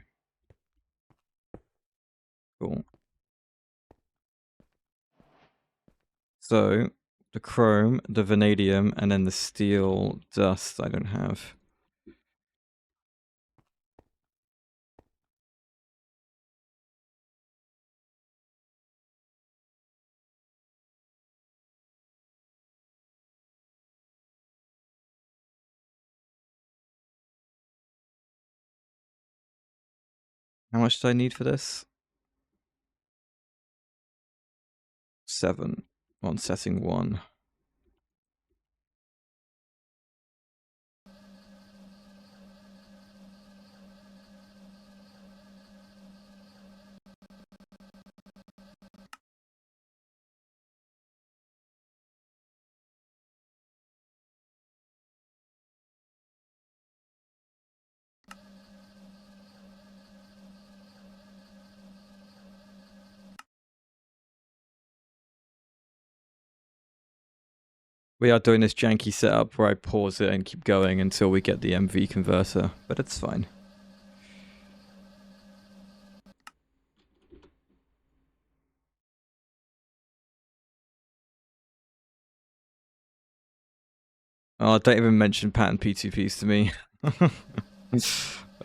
Cool. So, the chrome, the vanadium, and then the steel dust I don't have. How much do I need for this? 7 on setting 1. We are doing this janky setup where I pause it and keep going until we get the MV converter, but it's fine. Oh, don't even mention pattern P2Ps to me.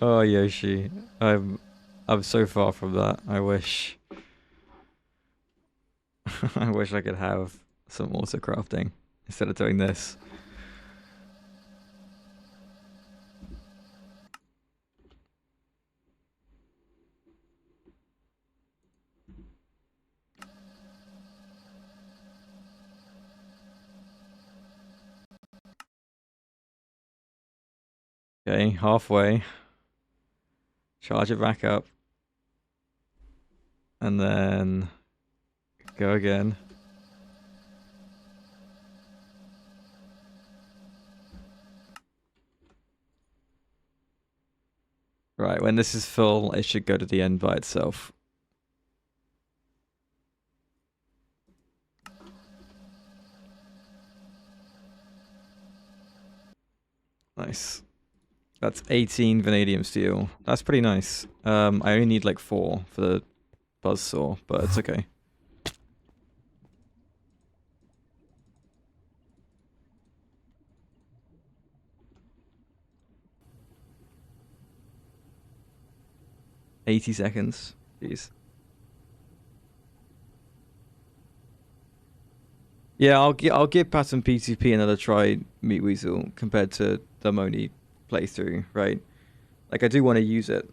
Oh, Yoshi. I'm so far from that. I wish. I wish I could have some auto crafting instead of doing this. Okay, halfway. Charge it back up. And then go again. Right, when this is full, it should go to the end by itself. Nice. That's 18 vanadium steel. That's pretty nice. I only need like 4 for the buzzsaw, but it's okay. $80. Jeez. Yeah, I'll give Pattern P2P another try, Meat Weasel, compared to the Moni playthrough, right? Like I do want to use it.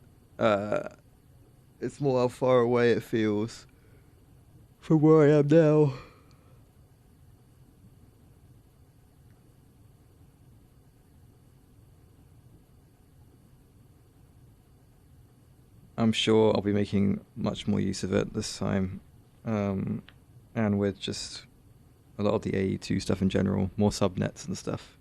It's more how far away it feels from where I am now. I'm sure I'll be making much more use of it this time. And with just a lot of the AE2 stuff in general, more subnets and stuff.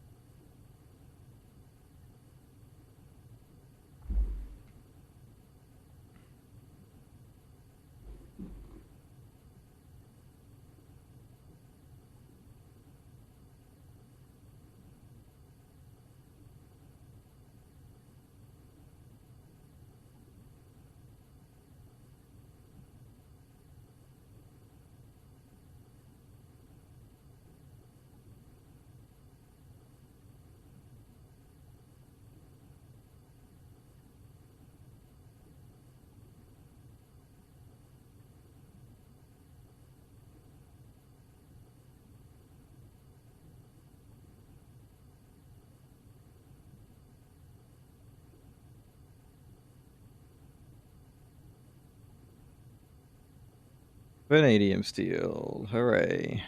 Vanadium steel, hooray.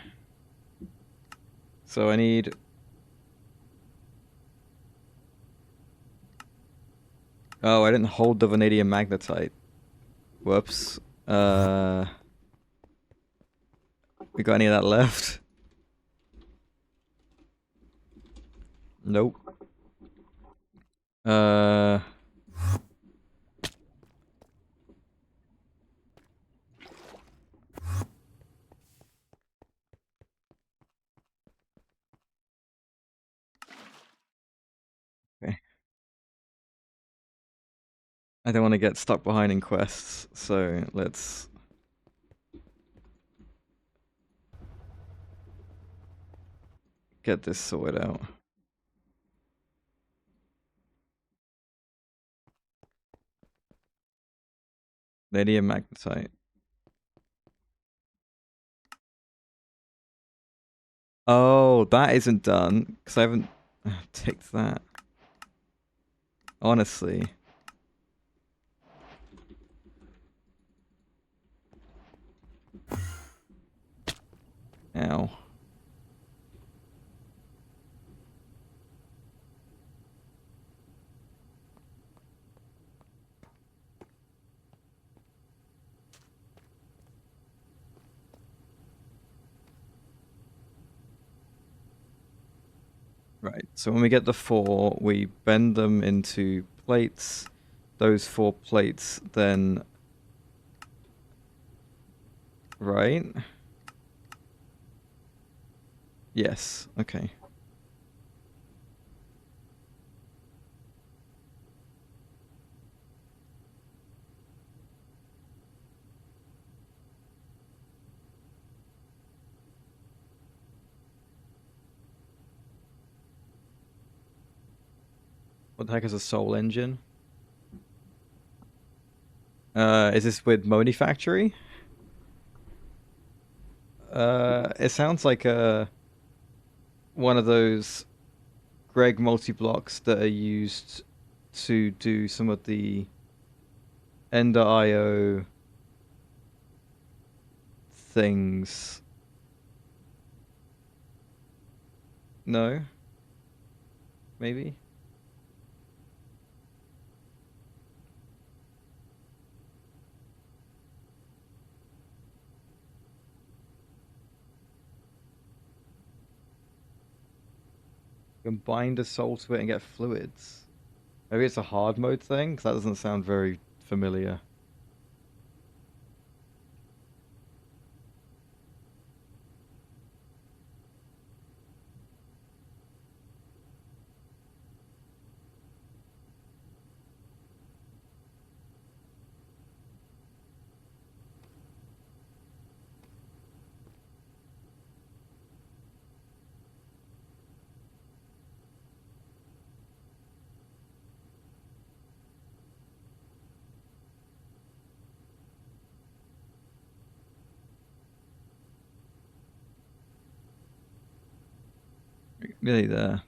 So I need... Oh, I didn't hold the vanadium magnetite. Whoops. We got any of that left? Nope. Uh... Okay. I don't want to get stuck behind in quests, so let's get this sorted out. Vanadium magnetite. Oh, that isn't done because I haven't ticked that. Honestly. Ow. Right, so when we get the 4, we bend them into plates. Those 4 plates then... Right? Yes, okay. What the heck is a soul engine? Is this with Moni Factory? It sounds like one of those Greg multi-blocks that are used to do some of the Ender IO things. No? Maybe? You can bind a soul to it and get fluids. Maybe it's a hard mode thing, because that doesn't sound very familiar. Really there.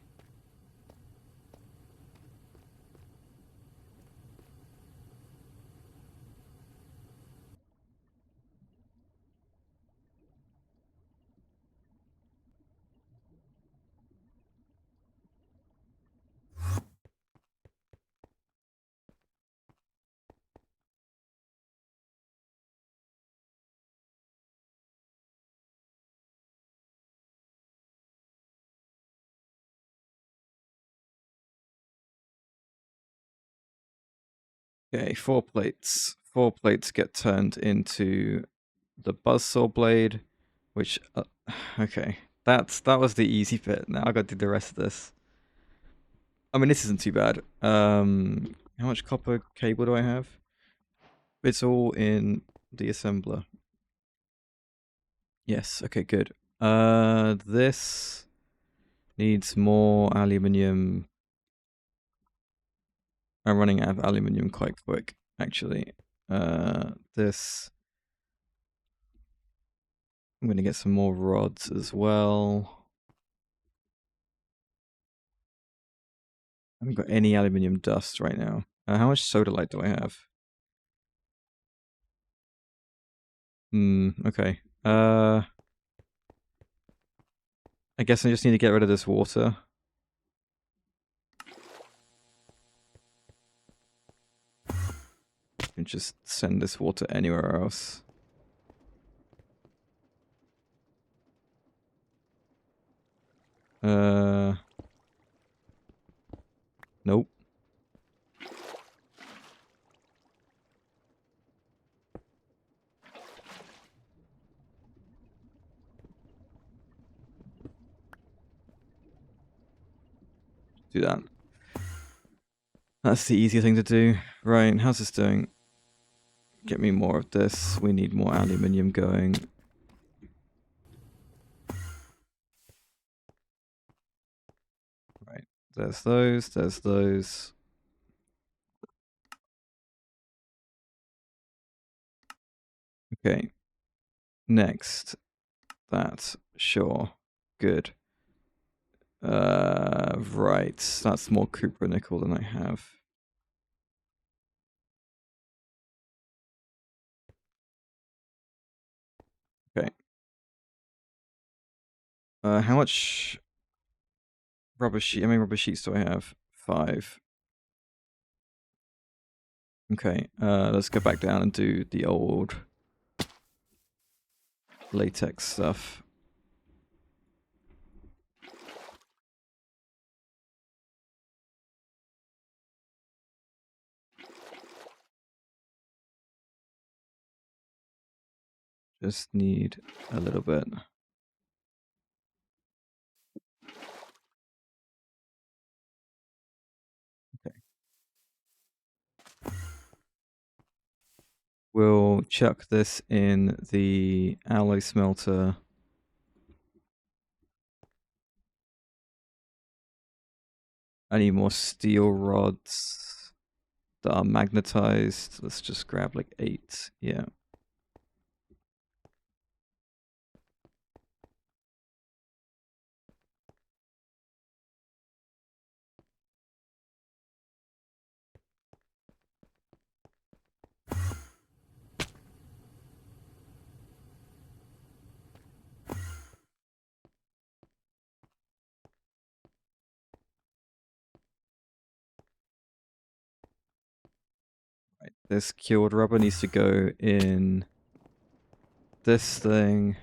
Okay, 4 plates. 4 plates get turned into the buzzsaw blade, which okay, that was the easy bit. Now I got to do the rest of this. I mean, this isn't too bad. How much copper cable do I have? It's all in the assembler. Yes. Okay. Good. This needs more aluminium. I'm running out of aluminium quite quick, actually. This. I'm gonna get some more rods as well. I haven't got any aluminium dust right now. How much sodalite do I have? Okay. I guess I just need to get rid of this water. And just send this water anywhere else. Nope. Do that. That's the easier thing to do. Right, how's this doing? Get me more of this. We need more aluminium going. Right, there's those, there's those. Okay, next. That, sure, good. Right, that's more copper nickel than I have. Okay. How much rubber sheet? How many rubber sheets do I have? 5. Okay. Let's go back down and do the old latex stuff. Just need a little bit. Okay. We'll chuck this in the alloy smelter. I need more steel rods that are magnetized. Let's just grab like 8. Yeah. Right. This cured rubber needs to go in this thing.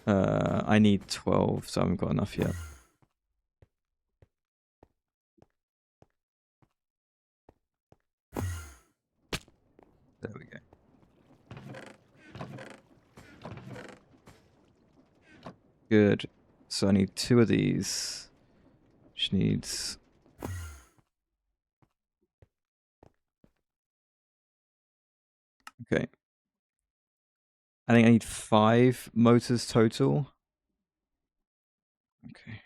I need 12, so I haven't got enough yet. There we go. Good. So I need 2 of these. Which needs... Okay. I think I need 5 motors total. Okay.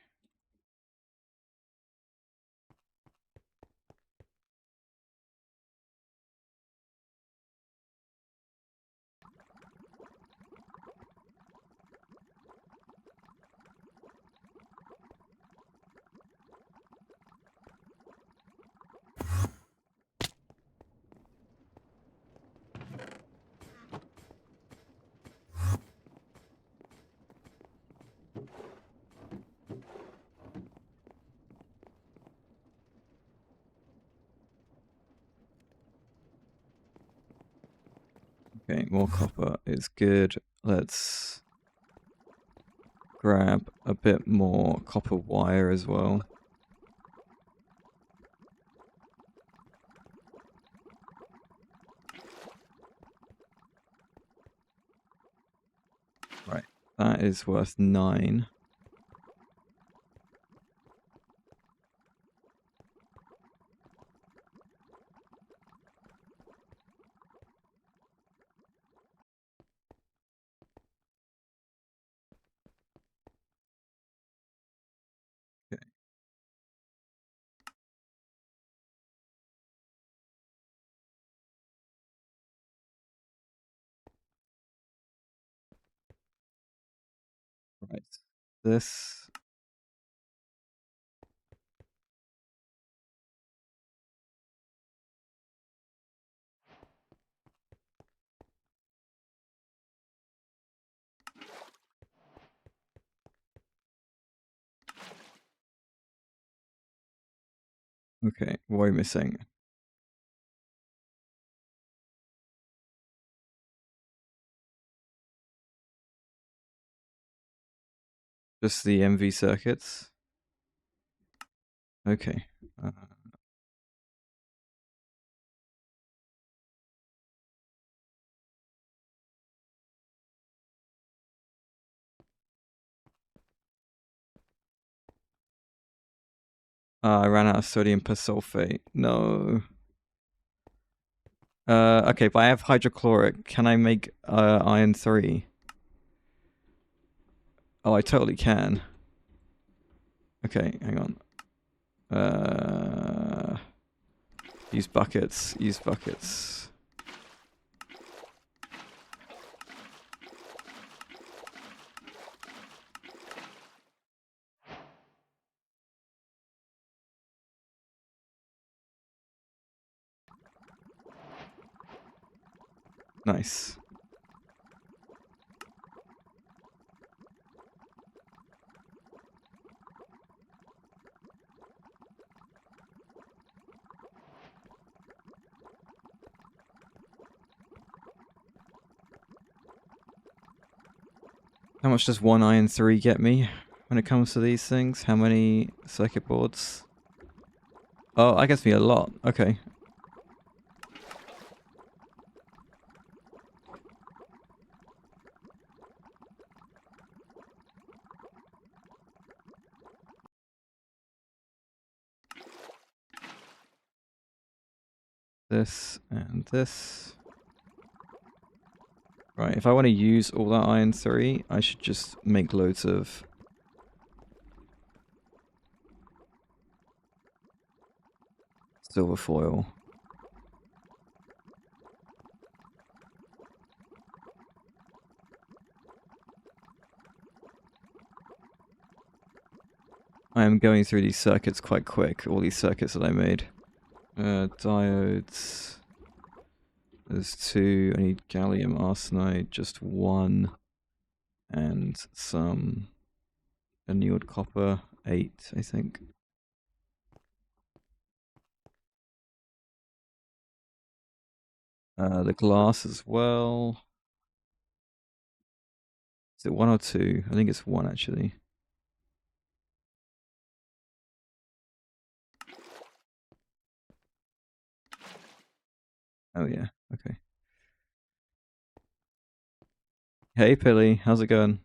Okay, more copper is good. Let's grab a bit more copper wire as well. Right, that is worth 9. Okay. Right. This... Okay, what are we missing? Just the MV circuits? Okay. I ran out of sodium persulfate. No. Okay, but I have hydrochloric. Can I make iron 3? Oh, I totally can. Okay, hang on. Use buckets. Use buckets. Nice. How much does one iron 3 get me when it comes to these things? How many circuit boards? Oh, that gets me a lot. Okay. This and this. Right, if I want to use all that iron 3, I should just make loads of silver foil. I am going through these circuits quite quick, all these circuits that I made. Diodes. There's 2. I need gallium arsenide, just 1. And some annealed copper, 8, I think. The glass as well. Is it 1 or 2? I think it's 1 actually. Oh yeah, okay. Hey Pilly, how's it going?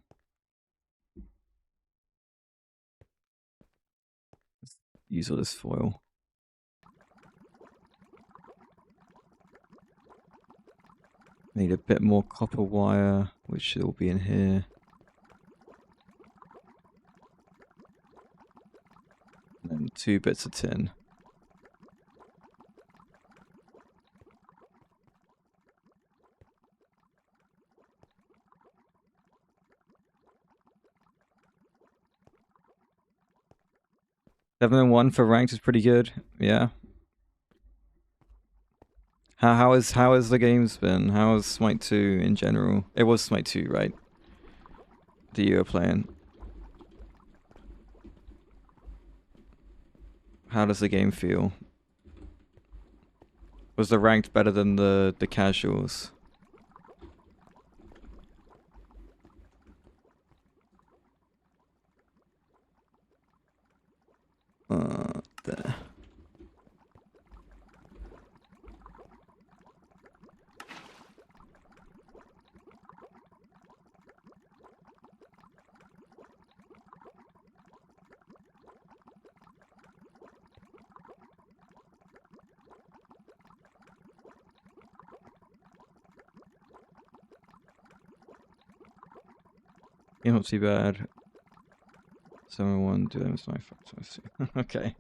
Let's use all this foil. Need a bit more copper wire, which will be in here. And then 2 bits of tin. Seven and 1 for ranked is pretty good. Yeah. How has the games been? How has Smite 2 in general? It was Smite 2, right? That you were playing. How does the game feel? Was the ranked better than the casuals? There. Yeah, not too bad. 7-1, do them, okay.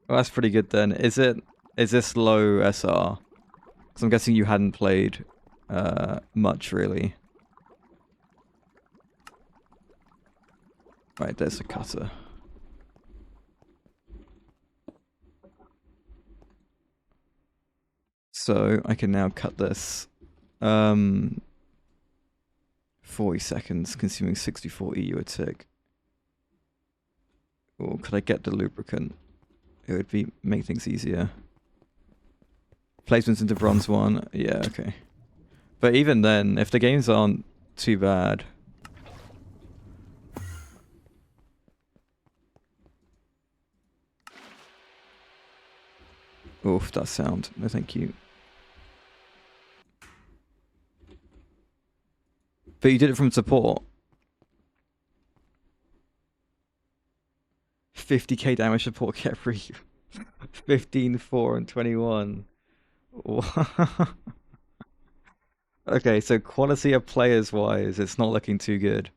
Well, that's pretty good then. Is this low SR? Because I'm guessing you hadn't played much really. Right, there's a cutter. So I can now cut this. 40 seconds, consuming 64 EU a tick. Or could I get the lubricant? It would make things easier. Placements into bronze 1. Yeah, okay. But even then, if the games aren't too bad. Oof, that sound. No, thank you. But you did it from support. 50k damage support Khepri. 15, 4, and 21. Okay, so quality of players wise, it's not looking too good.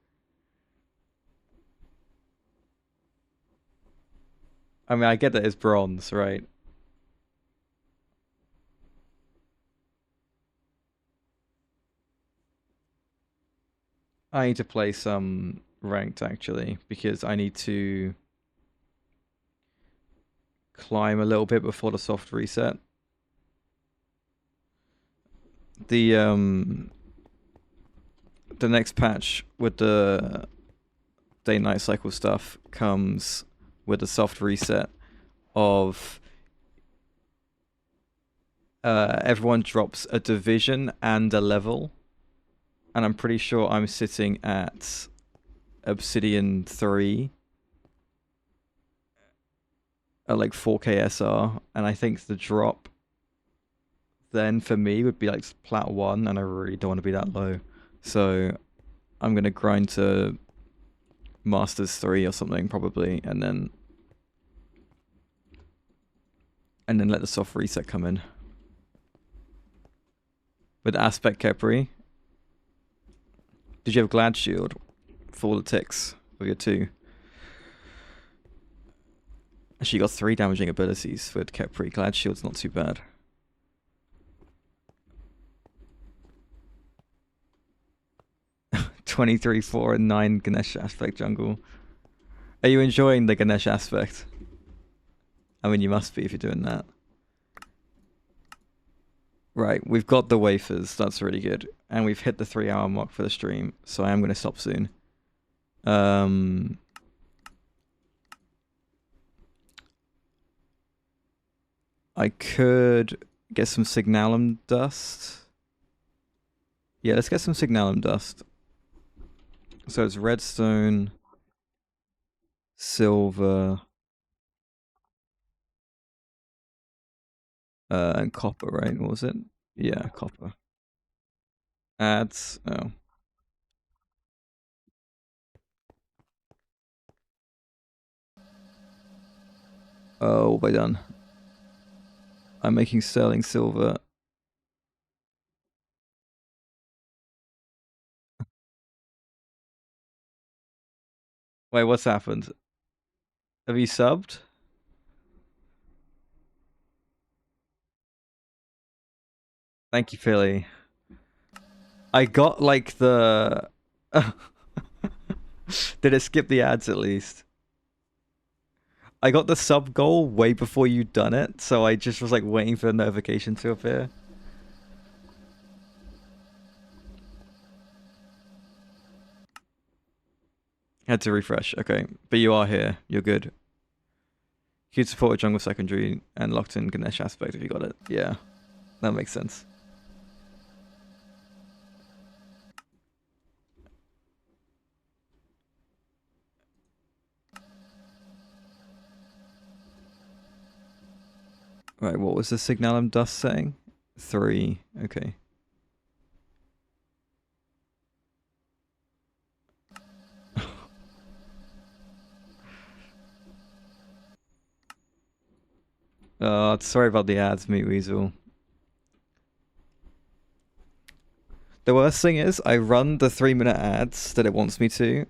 I mean, I get that it's bronze, right? I need to play some ranked actually, because I need to climb a little bit before the soft reset. The next patch with the day-night cycle stuff comes with a soft reset of everyone drops a division and a level, and I'm pretty sure I'm sitting at Obsidian 3 at like 4k SR, and I think the drop then for me would be like plat 1, and I really don't want to be that low, so I'm gonna grind to Masters 3 or something probably, and then let the soft reset come in. With Aspect Khepri, did you have Glad Shield for all the ticks with your 2? Actually, you got 3 damaging abilities with Khepri. Glad Shield's not too bad. "23, 4, and 9 Ganesh Aspect jungle." Are you enjoying the Ganesh Aspect? I mean, you must be if you're doing that. Right, we've got the wafers. That's really good. And we've hit the 3-hour mark for the stream, so I am going to stop soon. I could get some Signalum dust. Yeah, let's get some Signalum dust. So it's redstone, silver, and copper, right? What was it? Yeah, copper. Ads. Oh. Oh, what have I done? I'm making sterling silver. Wait, what's happened? Have you subbed? Thank you, Philly. I got like the... Did it skip the ads at least? I got the sub goal way before you'd done it, so I just was like waiting for the notification to appear. Had to refresh, okay. But you are here, you're good. You'd support a jungle secondary and locked in Ganesh Aspect if you got it. Yeah, that makes sense. Right, what was the Signalum dust saying? 3, okay. Sorry about the ads, Meat Weasel. The worst thing is, I run the 3-minute ads that it wants me to,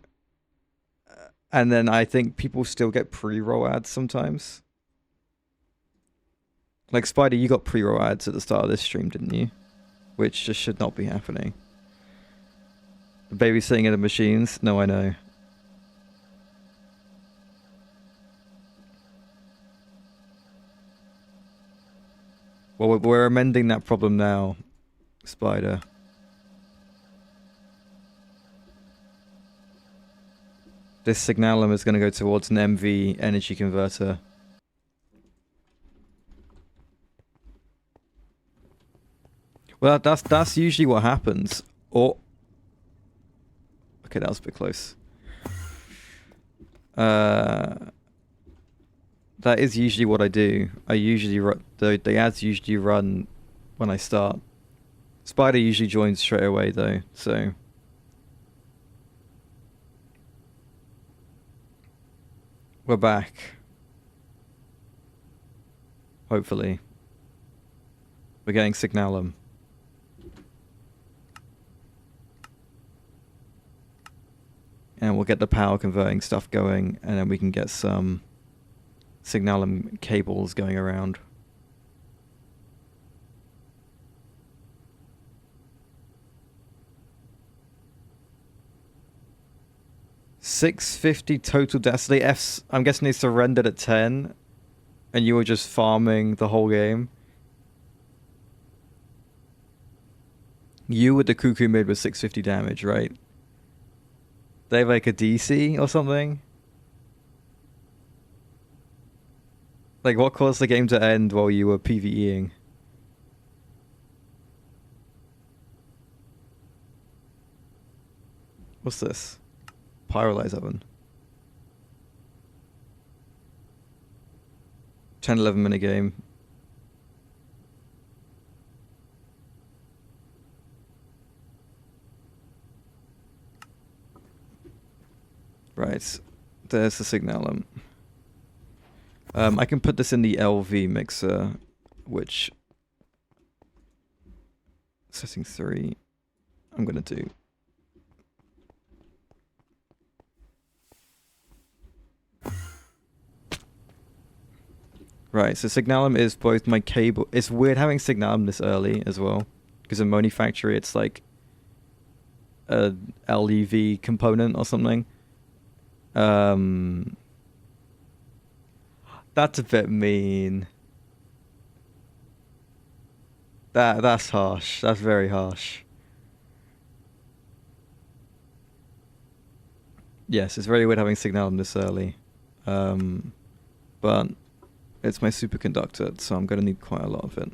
and then I think people still get pre-roll ads sometimes. Like, Spider, you got pre-roll ads at the start of this stream, didn't you? Which just should not be happening. Babysitting at the machines? No, I know. Well, we're amending that problem now, Spider. This Signalum is going to go towards an MV energy converter. Well, that's usually what happens. Or... Okay, that was a bit close. That is usually what I do. I usually run... The ads usually run when I start. Spider usually joins straight away, though, so... We're back. Hopefully. We're getting Signalum. And we'll get the power converting stuff going, and then we can get some Signalum cables going around. $650 total destiny. F's, I'm guessing they surrendered at 10, and you were just farming the whole game. You with the cuckoo mid with 650 damage, right? They have like a DC or something? Like, what caused the game to end while you were PvEing? What's this? Pyrolyze oven. 10-11 minute game. Right, there's the Signalum. I can put this in the LV mixer, which setting 3 I'm gonna do. Right, so Signalum is both my cable. It's weird having Signalum this early as well, because in Moni Factory it's like a LEV component or something. That's a bit mean. That's harsh. That's very harsh. Yes, it's very weird having Signalum this early. But it's my superconductor, so I'm gonna need quite a lot of it.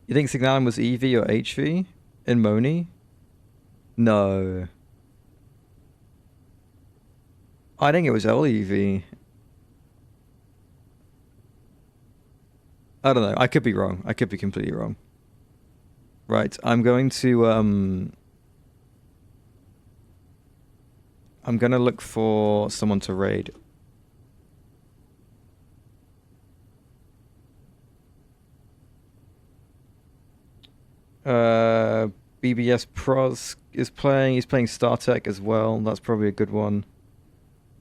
You think Signalum was EV or HV in Moni? No. I think it was LEV. I don't know. I could be wrong. I could be completely wrong. Right. I'm going to I'm gonna look for someone to raid. BBS Pros is playing. He's playing StarTech as well. That's probably a good one.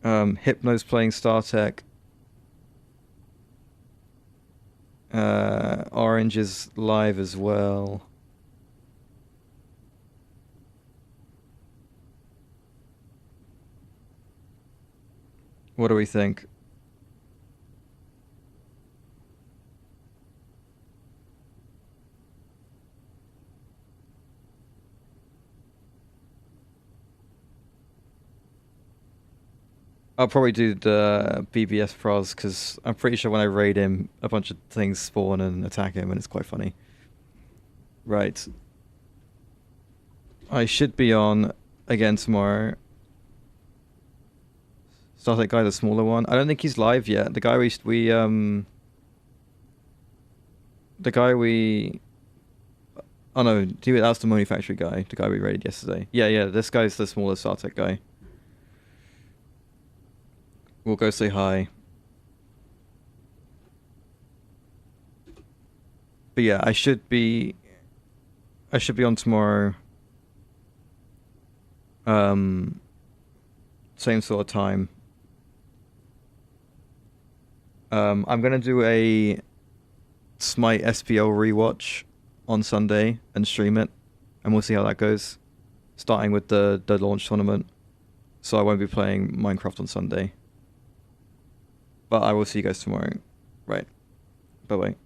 Hypno's playing StarTech. Orange is live as well. What do we think? I'll probably do the BBS Pros because I'm pretty sure when I raid him, a bunch of things spawn and attack him, and it's quite funny. Right. I should be on again tomorrow. Start that guy, the smaller one. I don't think he's live yet. The guy oh no, that was the Moni Factory guy. The guy we raided yesterday. Yeah, this guy's the smaller StarTech guy. We'll go say hi. But yeah, I should be on tomorrow. Same sort of time. I'm gonna do a Smite SPL rewatch on Sunday and stream it, and we'll see how that goes. Starting with the launch tournament. So I won't be playing Minecraft on Sunday. But I will see you guys tomorrow. Right. Bye-bye.